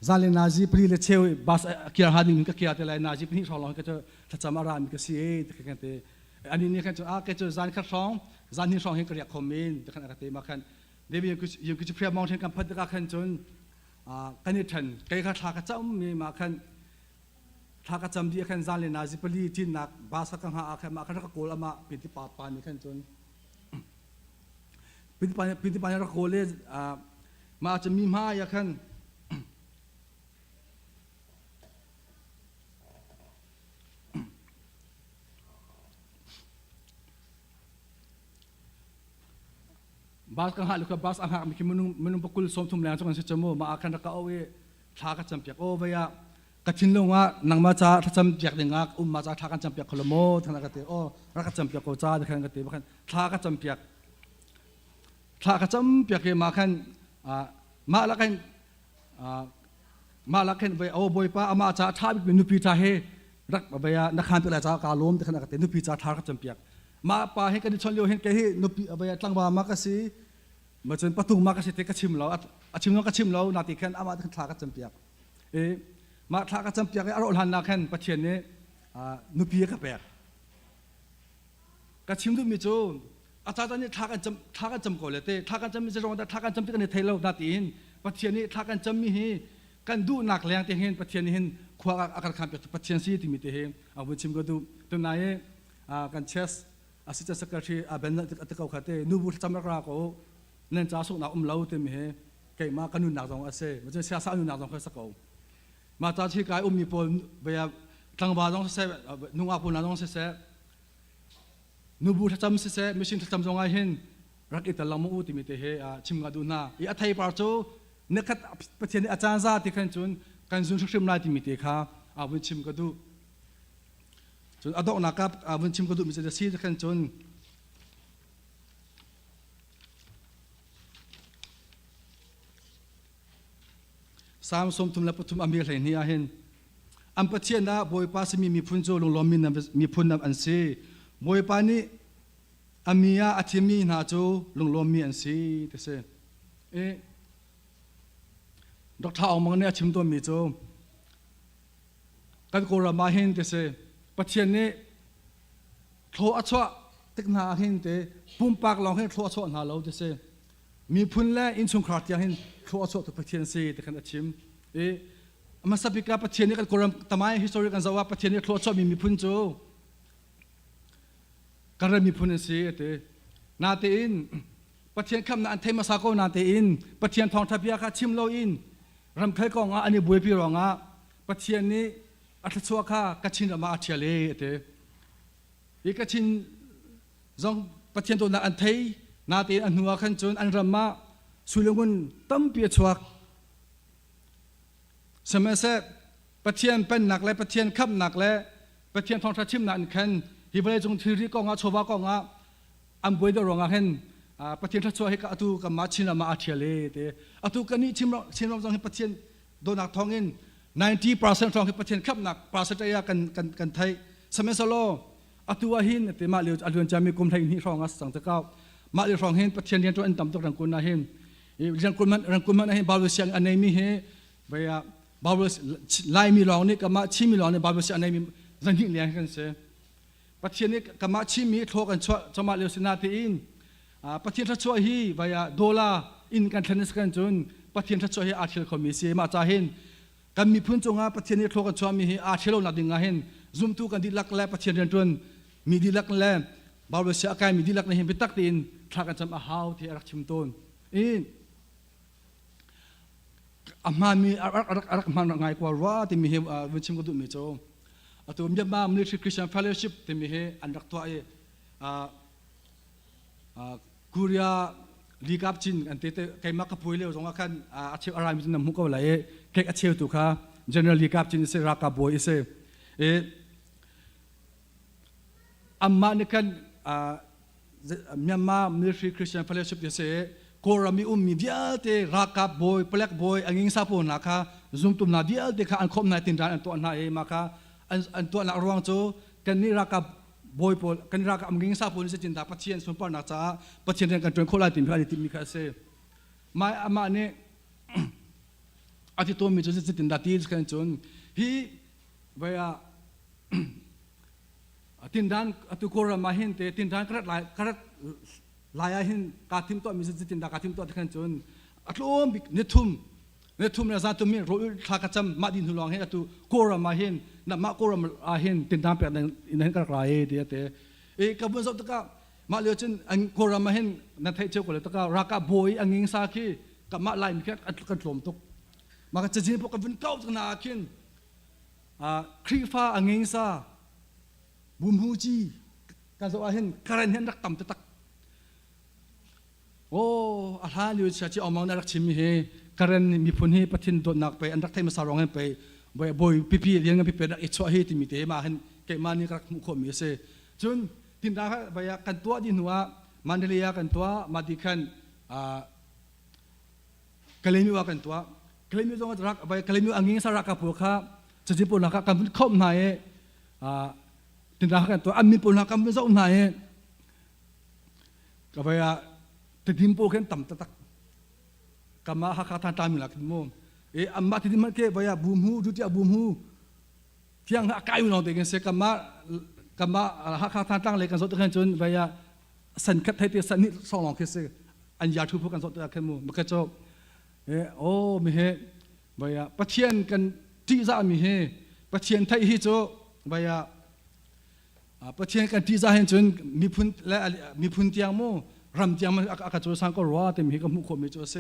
zale nazi pri le cheu bas kia hading ka kia te lai nazi pri tholong ka chu thachama ra mi ka si te kan te ani ni kan chu ka chu zan kha song zan ni song hin ka ria khomin te kan ka te ma khan debi yung ku chu phria mountain kan phat ka khan chun kan ni than kai kha tha ka cham mi ma khan tha ka cham di khan zale nazi pri tin nak bas ka ha a khan ma khan ka kol ama piti pa pa ni khan chun piti pa ra kole ma cha mi ma ya khanบาสกังหาลูกบาสอังหามีคิมุนปกุลสมทุมแรงจังกันเสียจมูกมาอาคันรักเอาไว้ทากันจำเปียกโอ้เวียกระชินลงว่านังมาจ้าถ้าจำเปียกเด้งอ่ะมาจ้าทากันจำเปียกขลโมทางนักเตะโอ้รักกันจำเปียกโกจ้าเด็กนักเตะมาคันทากันจำเปียกมาคันมาละกันไปโอ้บอยป้าอามาจ้าทาเป็นนุปีจ้าเฮรักเวียนักขันเป็นอะไรจ้ากาล้มเด็กนักเตะนุปีจ้าทากันจำเปียกมาป่าให้กันดิชนเลี้ยวเห็นแกให้นุปีเวียตั้งบ่ามากสิมาจนประตูมากระสิเตะกระชิมเราชิมน้องกระชิมเรานาทีแค่อามาทากระจำเปียกมาทากระจำเปียกอารมณ์หันนาแค่ประเทศนี้นุปีกระเปียกกระชิมดูมิจูอาจารย์นี่ทากันจำก่อนเลยเตะทากันจำมิจะรองแต่ทากันจำที่กันในไทยเรานาทีเห็นประเทศนี้ทากันจำมีให้กันดูหนักแรงที่เห็นประเทศนี้เห็นขวาอาการขันเปียกประเทศซีที่มีที่เห็นเอาไปชิมก็ดูตัวไหนกันเชสอาศิจสกัดที่เป็นตะเกาขัดเตะนูบุตรจำรักเรานั่นจ้าสุกนักเล่าเต็มเหเกี่ยมากันนุนหนักตรงอาเซ่มันจะเสียสาวนุนหนักตรงเขาสักเอามาจ้าที่กายมีปนเบียทั้งบ้านต้องเซ่นุ่งอาปุนต้องเซ่ นูบูทัจำเสมิชินทัจำจงไงเห็นรักอิตาลามูติมิเตเฮชิมกาดูนาอีอัฐายปาร์โจเนคัดประเทศอาจารย์ซาติขันจุนกันจุนชิมนาติมิเตค่ะวินชิมกาดูจุนอดอกนักกับวินชิมกาดูมิเตซีติขันจุนสามสมทุมและปฐุมอเมริกาเนียเห็นอันประเทศน่ะบอยปาสมีพุนโจลงลมินมีพุนนำอันเซ่บอยปานี่อามียาอัติมีนาโจลงลมีอันเซ่เตเซ่ดอกท้าออกมาเนี่ยชิมตัวมีโจกันโกรามาเห็นเตเซ่ประเทศนี้โทอัชวะตึกนาเห็นเตปุ่มปากลองเห็นโทอัชวะนาเราเตเซ่มีพุนและอินสุงคราที่เห็นโทอัชวะตัวประเทศเซ่แต่กันชิมมาสับพิกาประเทศนี้กันโกรามทำไม history กันจะว่าประเทศนี้โทอัชวะมีพุนโจการมีพุนเสียเตนาเตอินประเทศคำนั้นเทมาสากนาเตอินประเทศทองทัพยาคาชิมโลอินรำเคยกองอันนี้บุยพิรองประเทศนี้อัตชัวข้ากระชินมาอัจฉริยะเตอีกระชินจงประเทศตัวนั้นอันเทนาเตอินอันหัวขันจนอันรำมาสุลงุนตั้มเปียชวักสมัยเสประเทศเป็นหนักและประเทศขับหนักและประเทศทองทัพชิมนั้นขันฮิบเลยจงทีรีกองชาวบ้านกองอันบวยดรองเห็นประเทศทัศน์ให้กับตุกับมาชินมาอัจฉริยะเตอตุกันนี้ชิมเราจงให้ประเทศโดนหนักทองเงิน90% ทองให้ประเทศขับหนักปราศจากกันไทยสมัยสโลอตุวาหินเตมาเลียวอดุนจามีกุมไทยนี่ทองสังตะเก้ามาเลียวทองเห็นประเทศเรียนตัวอันต่ำตัวรังกุลนะเห็นรังกุลมันเห็นบาลูเซียงอันไหนมีเห็นไปบาลูไลมีรองนี่กับมาชิมีรองนี่บาลูเซียงอันไหนมีจันทิเลียงกันเสียประเทศนี้กับมาชิมีโทกันชัวมาเลเซียนาตีอินประเทศทัชวฮีวายดอลลาร์อินกันเทนนิสกันจนประเทศทัชวฮีอาเชลคอมมิเซียมาจ่าเห็นกันมีพื้นจงประเทศนี้โทกันชัวมีอาเชลนัดดิ่งเห็นซุ่มตู้กันดีลักแลประเทศเรียนจนมีดีลักแลบาลเซียกายมีดีลักในเห็นไปตักตีนทากันจำอาหาวที่รักชิมต้นอามามีรักมันง่ายกว่าว่าที่มีเห็นวิชิมก็ดูมีโจตัวมีมามิลิทรีคริสเตียนเฟลโลชิพที่มีเห็นอันรักตัวกุริยาลีกับจินอันเตะใครมากับปุยเลวตรงกันอาเชลอะไรมีนำมุกเอาไว้เก่งอาเชลตุค่ะ general ลีกับจินเสรักกับบุยเสอามาเนี่ยกันมีมามิลิทรีคริสเตียนเฟลโลชิพเสโครามีมีเดียเตรักกับบุยเปลกบุยอันยิงซาปูนะคะซุ่มตุมนาเดียเตค่ะอันคมนายตินดานอันตัวนามาค่ะอันตัวนักร้องโจกันนี่รักกับบอยพอลกันรักกับอังกฤษซาปูนี่จะจินตาปัจเจียนส่วนปอนนักจ้าปัจเจียนกันจนโคลาติมพิอาติมีค่ะเซ่ไม่อามาเนี่ยอาทิตย์ตัวมีจะจินตาตีกันจนฮีเวียตินดานตุโครามาเห็นเตตินดานกระดัดลายเห็นการทิมตัวมีจะจินตาการทิมตัวกันจนอัตโลมเนทุมเนี่ยซาตุมีรู้ทักจำมาดินหุลองเห็นตุโครามาเห็นนับมาโครามาเห็นตินดานเป็นในกระไรเดียเตกับเมื่อสักตะก้ามาเลี้ยวจนอันโครามาเห็นนั่นไทยเจ้าคนเลยตะก้ารักกับบุยอังยิงซาคีกับมาไล่มีแค่กันหลมตุกมาก็จะจีนพวกกันเก้าตั้งนาคินครีฟ้าอังยิงซาบุมฮูจีการสวาเห็นการเห็นรักต่ำตะตักโอ้อาหารเลี้ยวเชื่อเอามองน่ารักชิมเฮการมีผลให้ประเทศโดนหนักไปอันรักไทยมาสารองให้ไปบ่อยพี่เลี้ยงกันพี่เป็นอิจฉาให้ที่มีเตมาเห็นเกมานี่ก็มุขมีเสจนทินดาไปกันตัวดินหัวมันเรียกันตัวมาดิคันกะเลมิว่ากันตัวกะเลมิต้องรักไปกะเลมิอังยิงสารักกับพวกข้าจะจีบพวกนักการเป็นข้อมนายทินดากันตัวอันมีพวกนักการเป็นเจ้านายก็ไปติดทิมพวกกันต่ำตะตักกามาฮักทานตามิลักมุมอัมมาที่มันเก็บไว้บูมฮูดูที่บูมฮูที่ยังกายอยู่นอนเด็กเสกกามาฮักทานตั้งเลยกันสดตะกันจนไว้สันคัดให้ที่สันนิสองหลงเคสอันยาทุบพวกกันสดตะกันมุมมันก็จบโอ้มีเฮไว้ประเทศกันที่จะมีเฮประเทศไทยที่โจไว้ประเทศกันที่จะเห็นจนมีพื้นและมีพื้นที่ยังมู่รำที่ยังมันอากาศโจสังก็รัวแต่มีกับมุขมีโจเส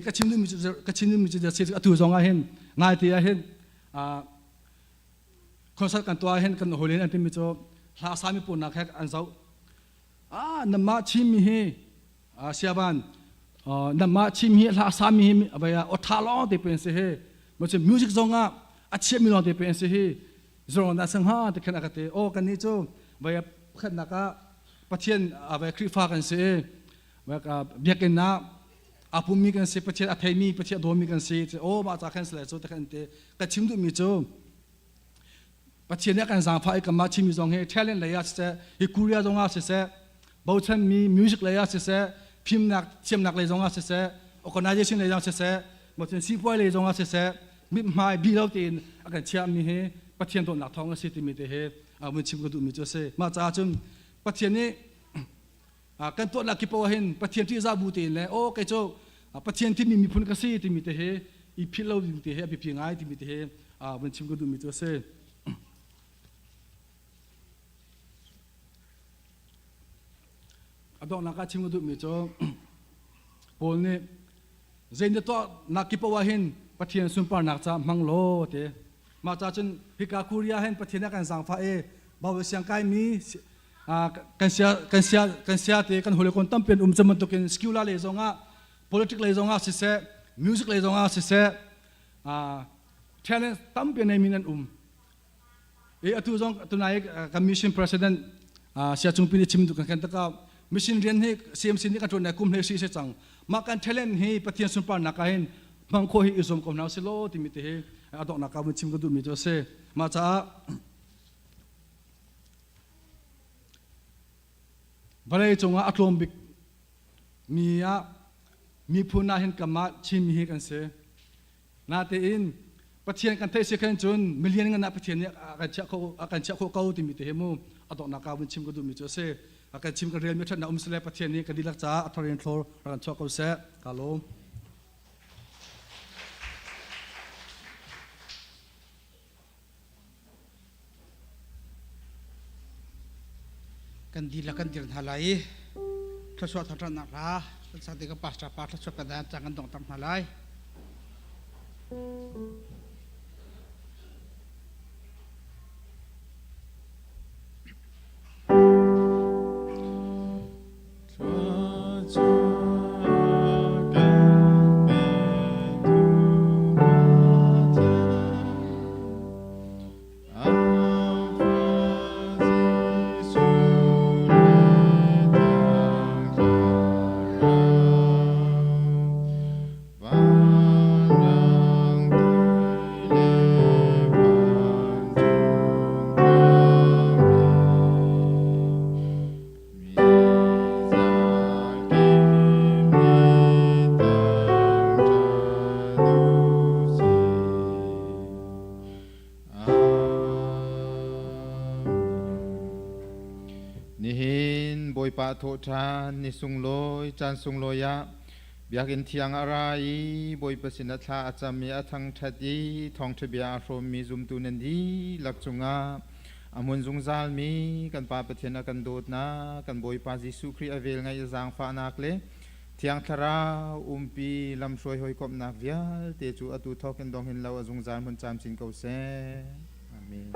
ก็ชิมนึกมีจะเสียตัวจงอาเห็นนายที่อาเห็นคนสักกันตัวอาเห็นกันโหเลนอันที่มีจะ ลาสามีปุ่นนักแขกอันเจ้านำมาชิมฮีเสียบันนำมาชิมฮีลาสามีฮีอะไรอัฐาล้อที่เป็นเสียมันจะมิวสิกซองอัดเชียมิลอนที่เป็นเสียจงนั้นสังหารที่ขณะกันโอ้กันนี้จูไปขณะก็ปัจจัยอะไรคริฟ้ากันเสียว่าเบียกันนะอาภูมิกันเสียปัจจัยอัฐมีปัจจัยโดมีกันเสียโอ้มาจากกันเสียจูแต่กันเตะกันชิมดูมีจูปัจจัยนี้กันสังฟ้าอีกมาชิมมีจงเฮเทเลนเลยอาเสียฮิคูเรียจงอาเสียบ่าวฉันมีมิวสิกเลยอาเสียพิมพ์นักเชื่อมนักเลยจงอาเสียorganizationเลยจงอาเสียบ่าวฉันซีพอยเลยจงอาเสียมิดหมายบีเราตีนอาการเชื่อมมีเฮปัจจัยตัวนักท้องก็สิที่มีเตเฮมันชิมก็ดูมีจูเสมาจากจนปัจจัยนี้กันตัวนักกิปวะเห็นปัจจัยที่จะบูตีนเลยโอ้แกโจปัจจัยที่มีพุนกษีที่มีเตเฮอีพิลเราที่มีเตเฮพิพิงไอที่มีเตเฮมันชิมก็ดูมีจูเสดอกนักชิมก็ดูมีจูปนนี่เจนตัวนักกิปวะเห็นปัจจัยสุนปานักจะมังโลเตมาจากจนพิกาคูเรียเห็นปัจจัยนักการสังฟ้าบ่าวเสียงไกมีกันเสียที่กันหัวเล็กคนตั้มเป็นจำนวนตัวกันสกิลเลยจงpolitics เลยจงเสีย music เลยจงเสียtalent ตั้มเป็นในมินันตุจงตัวนายcommission president เสียจงพินิจชิมตุกันตะก้า mission เรียนให้ CMC นี่กันตัวนายคุมให้สิเสียจังมากัน talent ให้ปัจจัยสุนปานักเห็นบางคนให้อิสมกับนาวสิโลที่มีเตะอดอกนักมันชิมกันดูมีตัวเสียมาจากบริจงอัตลมบิกมีพูนาเห็นกรรมะชิมฮีกันเสนาเตอินปัจจัยกันเทศกันจนมิลเลียนกันนับปัจจัยนี้อาการเชื่อเขาที่มีเตหิมูอดอกนักมันชิมกันดูมีตัวเสอาการชิมกันเรียนไม่ทันนะสเลปัจจัยนี้กันดีลักษาอัตเรียนโทรรันชอบเขาเสกาโลกันดีละกันดีละไหลทศวรรษทันนักละสักทีก็ปัสสาวะทศวรรษกันได้จังกันต้องทำอะไรโทษทานนิสุงโลยจันสุงโลยะเบียกินเทียงอะไรบอยประสิทธิ์ท่าอาจมีอัทังทัดดีทองทะเบียพรมมีจุมตุนันดีหลักจงอาอมุนจงซาลมีกันปาประเทศกันโดดนะกันบอยปาจิสุครีอเวลไงจางฟ้านักเลเทียงทราปีลำช่วยหอยกบนักเวียเตจูอตุทอกันดองเห็นเราจงซาลมันจำสินเกาเซอาเมน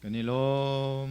กันนิลม